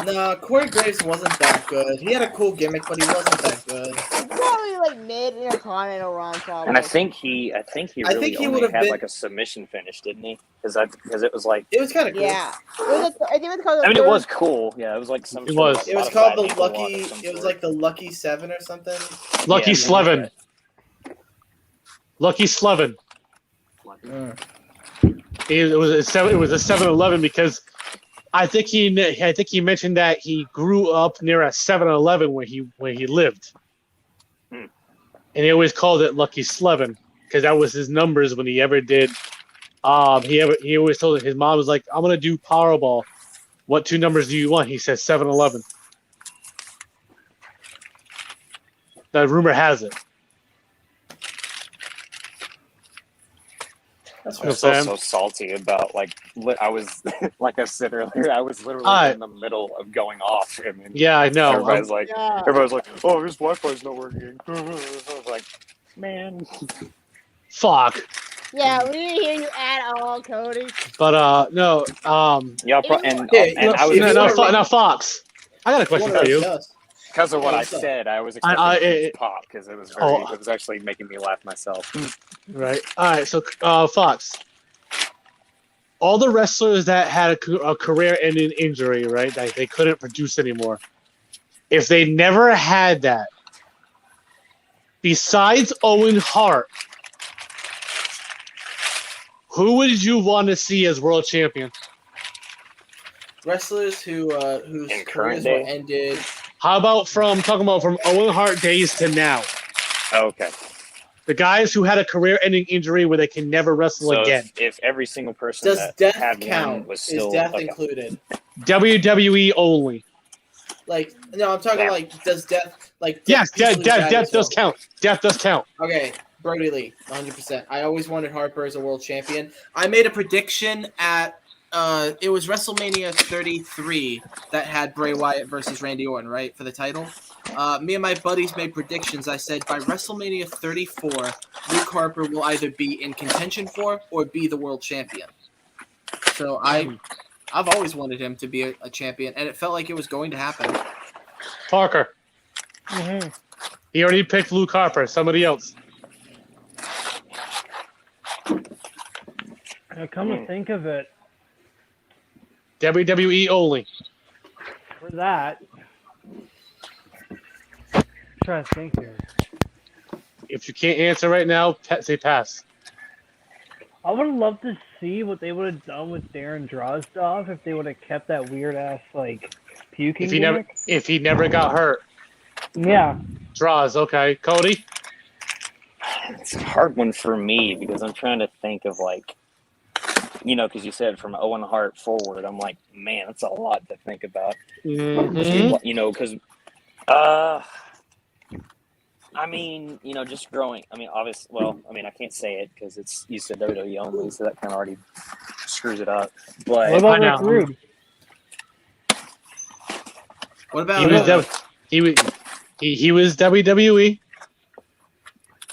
No, Corey Graves wasn't that good. He had a cool gimmick, but he wasn't that good. Probably like mid Intercontinental run, probably. And I think he really only had been... like a submission finish, didn't he? Because it was like it was kind of cool. Yeah, I think it was called. I mean, it was cool. Yeah, it was like some. It was. It was called the Lucky. It was like the Lucky 7 or something. Lucky Slevin. Lucky Slevin. It was a 7-Eleven because I think he mentioned that he grew up near a 7-Eleven where he lived, and he always called it Lucky Slevin because that was his numbers when he ever did. He always told his mom was like, "I'm gonna do Powerball. What 2 numbers do you want?" He says 7-Eleven. That rumor has it. I'm still so salty about I was like I said earlier, I was literally in the middle of going off. I mean, yeah, I know. Everybody's like, "Oh, his Wi-Fi's not working." I was like, man, fuck. Yeah, we didn't hear you at all, Cody. But no. Yeah, now Fox. I got a question for you. Because of what I said, I was expecting it to pop because it was actually making me laugh myself. Right. All right. So, Fox, all the wrestlers that had a career-ending injury, right, that they couldn't produce anymore, if they never had that, besides Owen Hart, who would you want to see as world champion? Wrestlers whose careers were ended. How about from Owen Hart days to now? Okay. The guys who had a career-ending injury where they can never wrestle again. If every single person does that death had count? one was still Is death included? WWE only. Like no, I'm talking like does death yes, death does count. Death does count. Okay, Brody Lee, 100%. I always wanted Harper as a world champion. I made a prediction at it was WrestleMania 33 that had Bray Wyatt versus Randy Orton, right, for the title. Me and my buddies made predictions. I said by WrestleMania 34, Luke Harper will either be in contention for or be the world champion. So I've always wanted him to be a champion, and it felt like it was going to happen. Parker. Mm-hmm. He already picked Luke Harper. Somebody else. Now, come to think of it, WWE only. for that, I'm trying to think here. If you can't answer right now, say pass. I would have loved to see what they would have done with Darren Drozdov if they would have kept that weird ass puking. If he never got hurt. Yeah. Draws, okay. Cody? It's a hard one for me because I'm trying to think of because you said from Owen Hart forward, I'm like, man, that's a lot to think about. Mm-hmm. Because I mean, just growing. I mean, obviously, I can't say it because you said WWE only, so that kind of already screws it up. But what about Rick Rude? What about he was WWE.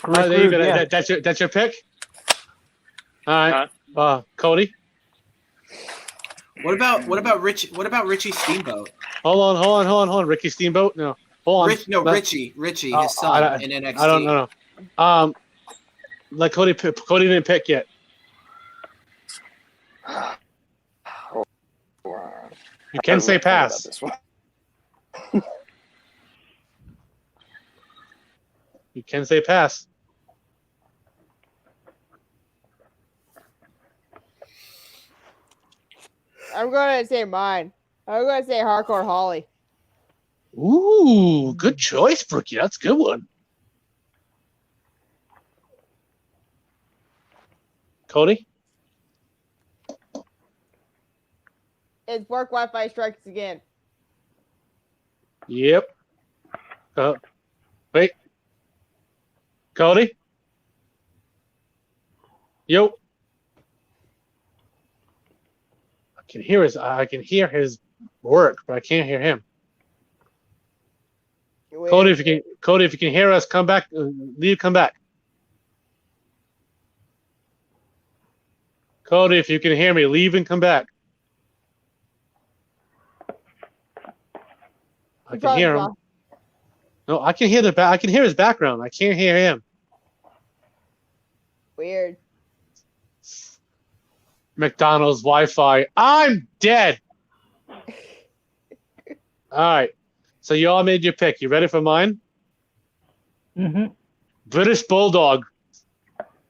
There you go. Yeah. That's your pick. All right, Cody. What about Richie Steamboat? Hold on. Ricky Steamboat? No. Hold on. Richie, his son in NXT. I don't know. Like Cody didn't pick yet. You can say pass. You can say pass. I'm going to say mine. I'm going to say Hardcore Holly. Ooh, good choice, Brookie. That's a good one. Cody? It's work Wi-Fi strikes again. Yep. Wait. Cody? Yo. I can hear his work, but I can't hear him. Cody, if you can hear us, come back. Come back. Cody, if you can hear me, leave and come back. I can hear him. No, I can hear I can hear his background. I can't hear him. Weird. McDonald's Wi-Fi. I'm dead. All right. So you all made your pick. You ready for mine? Mm-hmm. British Bulldog.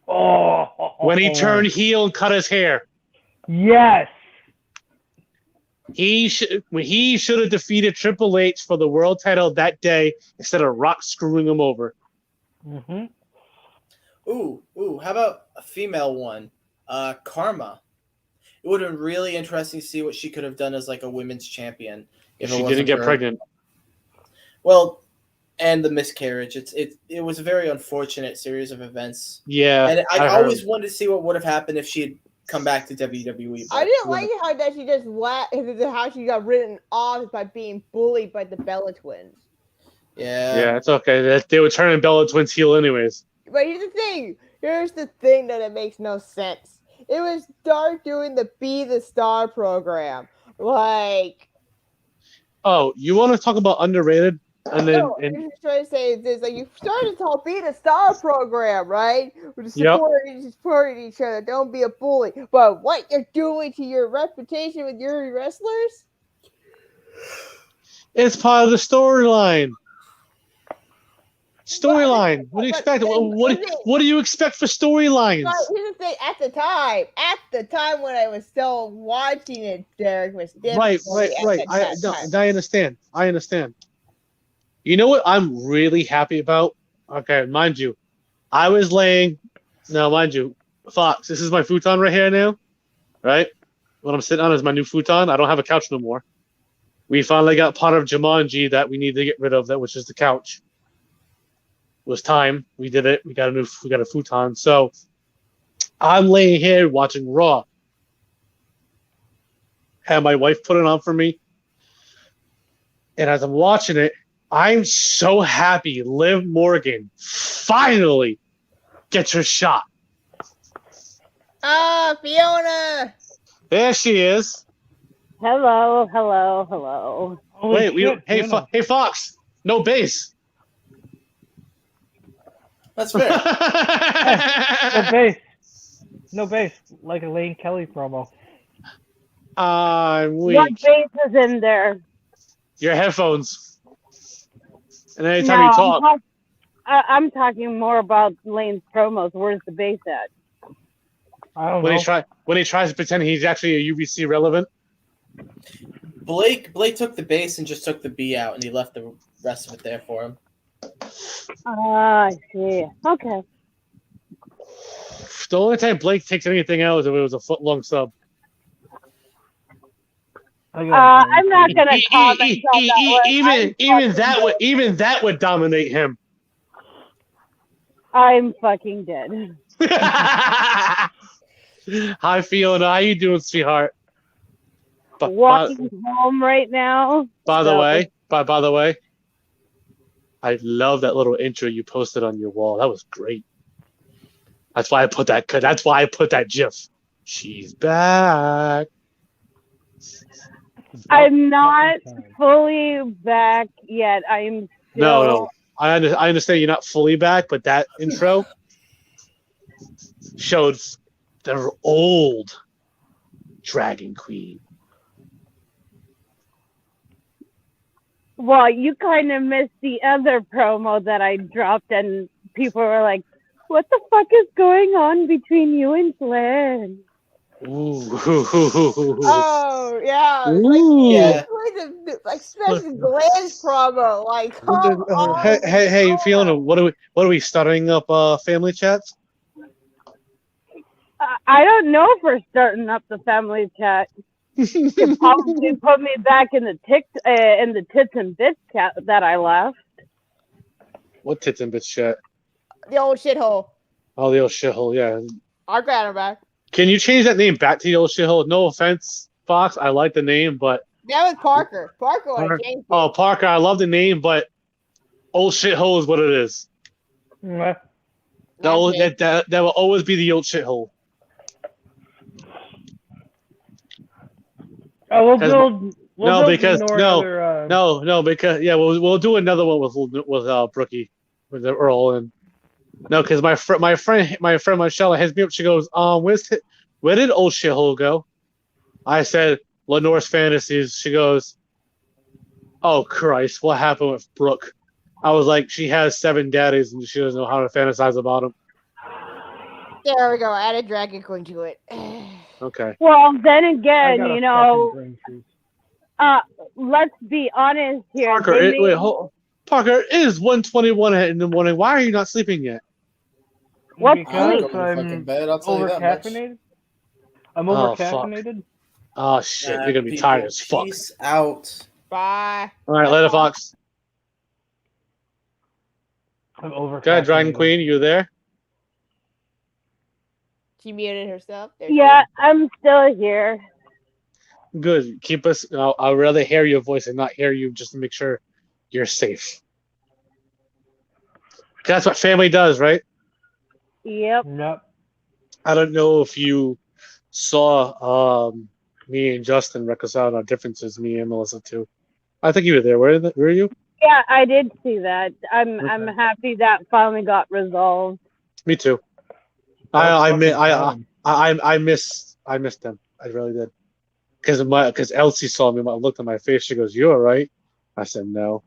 Oh. When he turned heel and cut his hair. Yes. He should have defeated Triple H for the world title that day instead of Rock screwing him over. Mm-hmm. Ooh, how about a female one? Karma. It would have been really interesting to see what she could have done as like a women's champion if she didn't get pregnant. Well, and the miscarriage. It was a very unfortunate series of events. Yeah. And I always wanted to see what would have happened if she had come back to WWE. I didn't like how that she just how she got written off by being bullied by the Bella Twins. Yeah, it's okay. They were turning Bella Twins heel anyways. But here's the thing. Here's the thing that it makes no sense. It was Dark doing the Be the Star program. Like, oh, you want to talk about underrated? And then, no, I'm just trying to say is this: like, you started this whole Be the Star program, right? We're just supporting each other. Don't be a bully. But what you're doing to your reputation with your wrestlers? It's part of the storyline. What do you expect? What do you expect for storylines? Here's the thing: at the time when I was still watching it, Derek was different. Right. I understand. You know what I'm really happy about? Okay, mind you, Fox, this is my futon right here now, right? What I'm sitting on is my new futon. I don't have a couch no more. We finally got part of Jumanji that we need to get rid of, which is the couch. It was time. We did it. We got a futon. So I'm laying here watching Raw. Had my wife put it on for me. And as I'm watching it, I'm so happy Liv Morgan finally gets her shot. Fiona! There she is. Hello. Wait, hey Fox, no bass. That's fair. No bass. Like a Lane Kelly promo. I'm weak. What bass is in there? Your headphones. And anytime you talk. I'm talking more about Lane's promos. Where's the bass at? I don't know. When he tries to pretend he's actually a UBC relevant. Blake took the bass and just took the B out, and he left the rest of it there for him. I see. Okay. The only time Blake takes anything out is if it was a foot-long sub. I'm not gonna comment even that would dominate him. I'm fucking dead. Hi Fiona, how you doing, sweetheart? Walking home right now. By the way, I love that little intro you posted on your wall. That was great. That's why I put that GIF. She's back. I'm not fully back yet. I'm still... No. I understand you're not fully back, but that intro showed their old Dragon Queen. Well, you kind of missed the other promo that I dropped, and people were like, "What the fuck is going on between you and Glenn?" Ooh. Oh yeah, like especially Glenn's promo. Like, hey, Fiona, what are we starting up? Family chats? I don't know if we're starting up the family chat. You probably put me back in the tits and bits chat that I left. What tits and bits chat? The old shithole. Oh, the old shithole, yeah. I'll grab her back. Can you change that name back to the old shithole? No offense, Fox. I like the name, but that was Parker. Parker. Oh, Parker. I love the name, but old shithole is what it is. Yeah. That will always be the old shithole. Oh, we'll 'Cause- build. We'll no, build because ignore no, another, no, because yeah, we'll do another one with Brookie, with the Earl, and no, because my friend Michelle hits me up. She goes, where did old shithole go? I said Lenore's Fantasies. She goes, oh Christ, what happened with Brooke? I was like, she has 7 daddies and she doesn't know how to fantasize about them. There we go. Add a Dragon Queen to it. Okay. Well, then I again, got a you know, fucking brain freeze. let's be honest here. Parker, Parker, it is 1:21 in the morning. Why are you not sleeping yet? What's Because sleep? I'm I'll tell you that much. over-caffeinated. I'm Oh, fuck. over-caffeinated. Oh shit, you're gonna be People, tired as fuck. Peace out. Bye. All right, later, Fox. I'm over-caffeinated. Okay, Dragon Queen, you there? She muted herself. There Yeah, I'm still here. Good. Keep us. I'd rather hear your voice and not hear you, just to make sure you're safe. That's what family does, right? Yep. Yep. I don't know if you saw me and Justin reconcile our differences. Me and Melissa too. I think you were there. Were you? Yeah, I did see that. I'm Okay. happy that finally got resolved. Me too. I missed them. I really did. Because Elsie saw me. Looked at my face. She goes, "You all right?" I said, "No."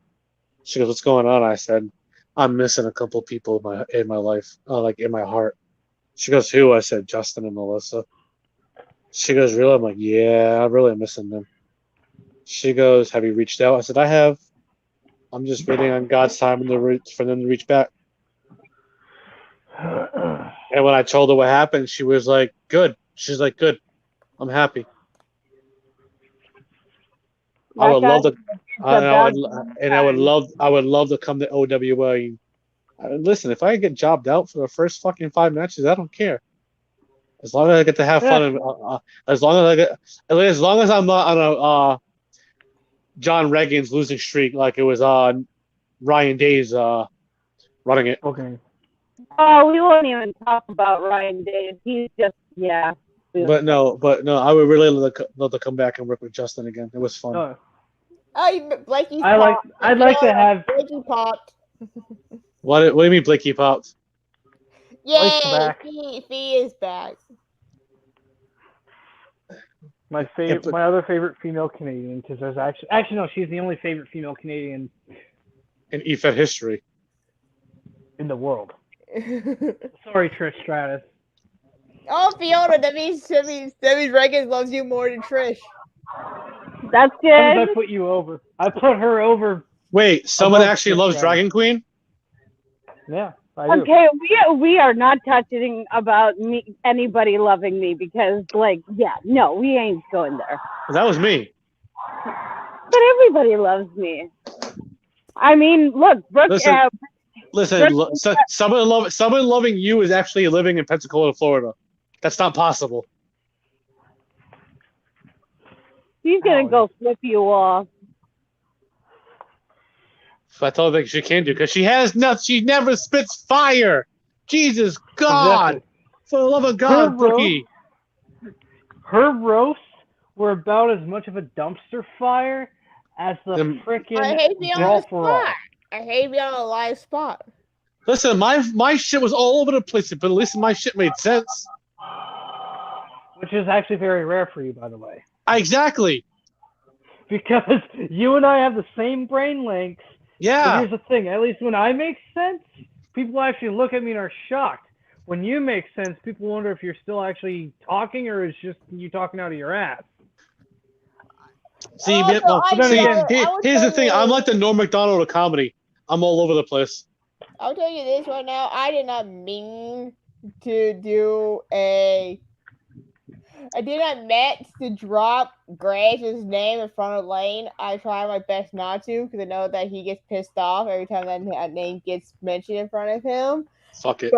She goes, "What's going on?" I said, "I'm missing a couple people in my life, like in my heart." She goes, "Who?" I said, "Justin and Melissa." She goes, "Really?" I'm like, "Yeah, I'm really missing them." She goes, "Have you reached out?" I said, "I have. I'm just waiting on God's time for them to reach back." And when I told her what happened, she was like, "Good." She's like, "Good. I'm happy." I would love to. I would love to come to OWA. Listen, if I get jobbed out for the first fucking 5 matches, I don't care. As long as I get to have fun, and, as long as I'm not on a John Reagan's losing streak like it was Ryan Day's running it. Okay. Oh, we won't even talk about Ryan Days. He's just, yeah. But no, I would really love to come back and work with Justin again. It was fun. Oh, Blakey's I'd like to have. Blakey popped. What do you mean Blakey popped? Yay! back. Fee is back. My other favorite female Canadian, because there's actually no, she's the only favorite female Canadian in EFED history in the world. Sorry, Trish Stratus. Oh, Fiona, that means Reagan loves you more than Trish. That's good. I put you over. I put her over. Wait, someone above actually Trish loves Stratus. Dragon Queen? Yeah, I do. Okay, we are not touching about anybody loving me because, like, yeah, no, we ain't going there. That was me. But everybody loves me. I mean, look, Brooke. Listen, someone loving you is actually living in Pensacola, Florida. That's not possible. She's gonna go flip you off. That's all that she can do because she has nothing. She never spits fire. Jesus God! Exactly. For the love of God, Brookie. Her roasts were about as much of a dumpster fire as the freaking I hate being on brawl the for all. spot. I hate being on a live spot. Listen, my shit was all over the place, but at least my shit made sense. Which is actually very rare for you, by the way. Exactly. Because you and I have the same brain links. Yeah. But here's the thing. At least when I make sense, people actually look at me and are shocked. When you make sense, people wonder if you're still actually talking or is just you talking out of your ass. See, here's the thing. I'm like the Norm Macdonald of comedy. I'm all over the place. I'll tell you this right now. I did not mean to do a... I did not meant to drop Graves' name in front of Lane. I try my best not to because I know that he gets pissed off every time that name gets mentioned in front of him. Fuck it.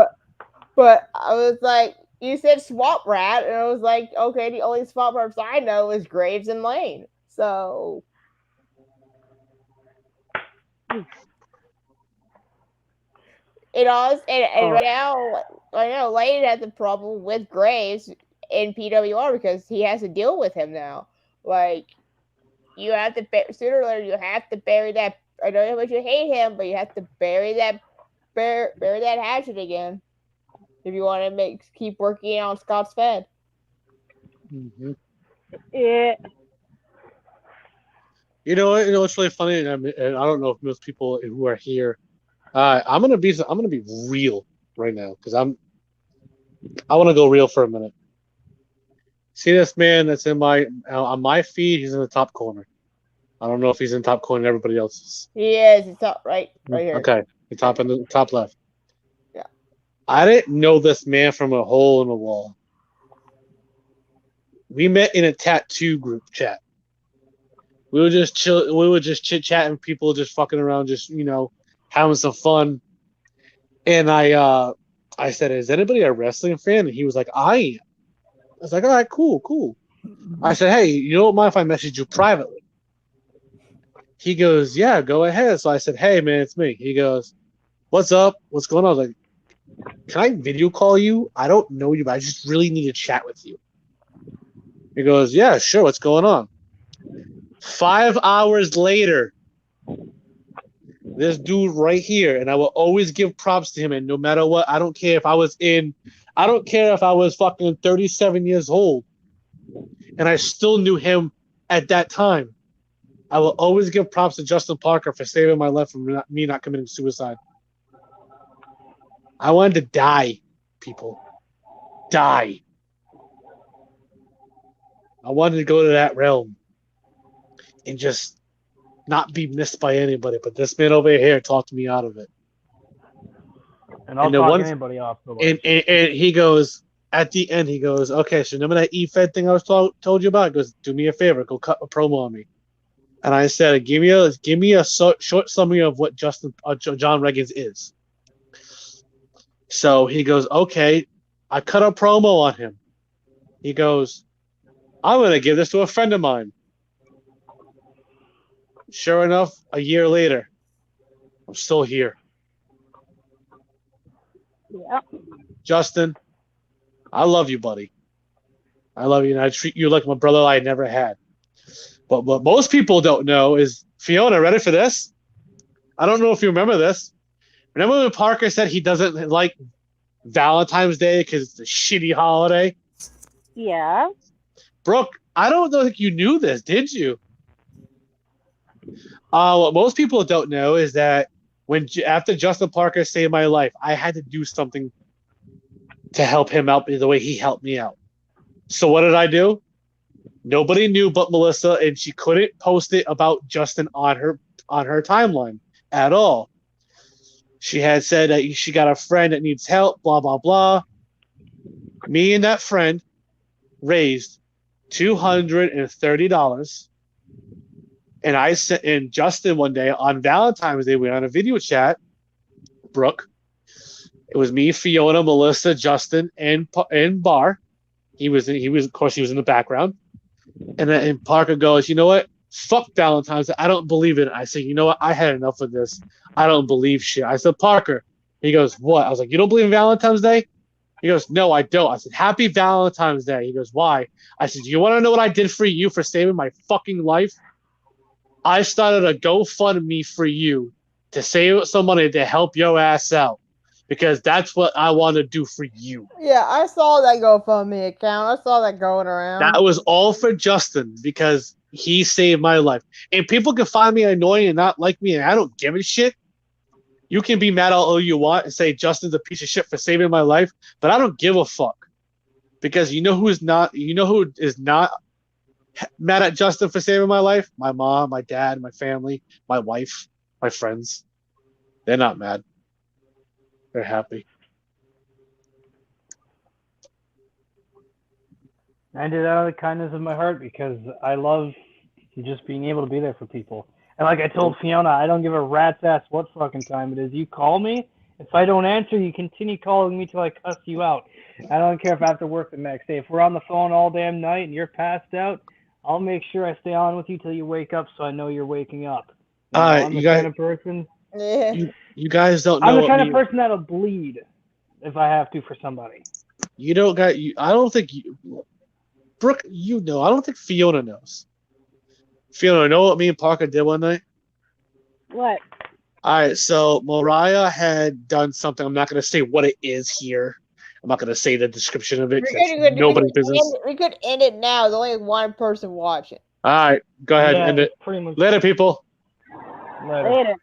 But I was like, you said Swamp Rat, and I was like, okay, the only Swamp Rats I know is Graves and Lane. So... right now, Lane has a problem with Graves in PWR because he has to deal with him now. Like, you have to sooner or later you have to bury that. I don't know how much you hate him, but you have to bury that hatchet again if you want to keep working on Scott's Fed. Mm-hmm. Yeah. You know what? You know what's really funny, and I don't know if most people who are here. I'm gonna be real right now because I want to go real for a minute. See this man that's in on my feed? He's in the top corner. I don't know if he's in top corner. Everybody else's. He is. He's top right here. Okay, the top in the top left. Yeah. I didn't know this man from a hole in the wall. We met in a tattoo group chat. We were just chill. We were just chit chatting, people just fucking around, just having some fun. And I said, "Is anybody a wrestling fan?" And he was like, "I am." I was like, "All right, cool." I said, "Hey, you don't mind if I message you privately?" He goes, "Yeah, go ahead." So I said, "Hey, man, it's me." He goes, "What's up? What's going on?" I was like, "Can I video call you? I don't know you, but I just really need to chat with you." He goes, "Yeah, sure. What's going on?" 5 hours later, this dude right here, and I will always give props to him, and no matter what, I don't care if I was fucking 37 years old, and I still knew him at that time. I will always give props to Justin Parker for saving my life from me not committing suicide. I wanted to die, people. Die. I wanted to go to that realm and just not be missed by anybody. But this man over here talked me out of it. And I'll talk anybody off the way. And he goes, at the end, he goes, "Okay, so remember that E-Fed thing I was told you about?" He goes, "Do me a favor, go cut a promo on me." And I said, give me a short summary of what John Reggins is. So he goes, "Okay." I cut a promo on him. He goes, "I'm going to give this to a friend of mine." Sure enough, a year later, I'm still here. Yeah. Justin, I love you, buddy. I love you, and I treat you like my brother I never had. But what most people don't know is, Fiona, ready for this? I don't know if you remember this. Remember when Parker said he doesn't like Valentine's Day because it's a shitty holiday? Yeah. Brooke, I don't think you knew this, did you? What most people don't know is that after Justin Parker saved my life, I had to do something to help him out the way he helped me out. So what did I do? Nobody knew but Melissa, and she couldn't post it about Justin on her timeline at all. She had said that she got a friend that needs help, blah, blah, blah. Me and that friend raised $230. And I sent in Justin one day on Valentine's Day. We were on a video chat. Brooke. It was me, Fiona, Melissa, Justin, and Bar. He was in the background. And Parker goes, "You know what? Fuck Valentine's Day. I don't believe in it." I said, "You know what? I had enough of this. I don't believe shit." I said, "Parker." He goes, "What?" I was like, "You don't believe in Valentine's Day?" He goes, "No, I don't." I said, "Happy Valentine's Day." He goes, "Why?" I said, "You want to know what I did for you for saving my fucking life? I started a GoFundMe for you to save some money to help your ass out. Because that's what I want to do for you." Yeah, I saw that GoFundMe account. I saw that going around. That was all for Justin because he saved my life. And people can find me annoying and not like me, and I don't give a shit. You can be mad all you want and say Justin's a piece of shit for saving my life, but I don't give a fuck. Because you know who is not mad at Justin for saving my life? My mom, my dad, my family, my wife, my friends. They're not mad. They're happy. I did that out of the kindness of my heart because I love just being able to be there for people. And like I told Fiona, I don't give a rat's ass what fucking time it is. You call me. If I don't answer, you continue calling me till I cuss you out. I don't care if I have to work the next day. If we're on the phone all damn night and you're passed out, I'll make sure I stay on with you till you wake up so I know you're waking up. I'm the kind of person. Yeah. You guys don't know. I'm the kind of person that'll bleed if I have to for somebody. You don't got you. I don't think you, Brooke. You know. I don't think Fiona knows. Fiona, know what me and Parker did one night? What? All right, so Mariah had done something. I'm not going to say what it is here. I'm not going to say the description of it because nobody's business. We could end it now. There's only one person watching. All right, go ahead, Yeah, end it. pretty much. Later, people. Later. Later.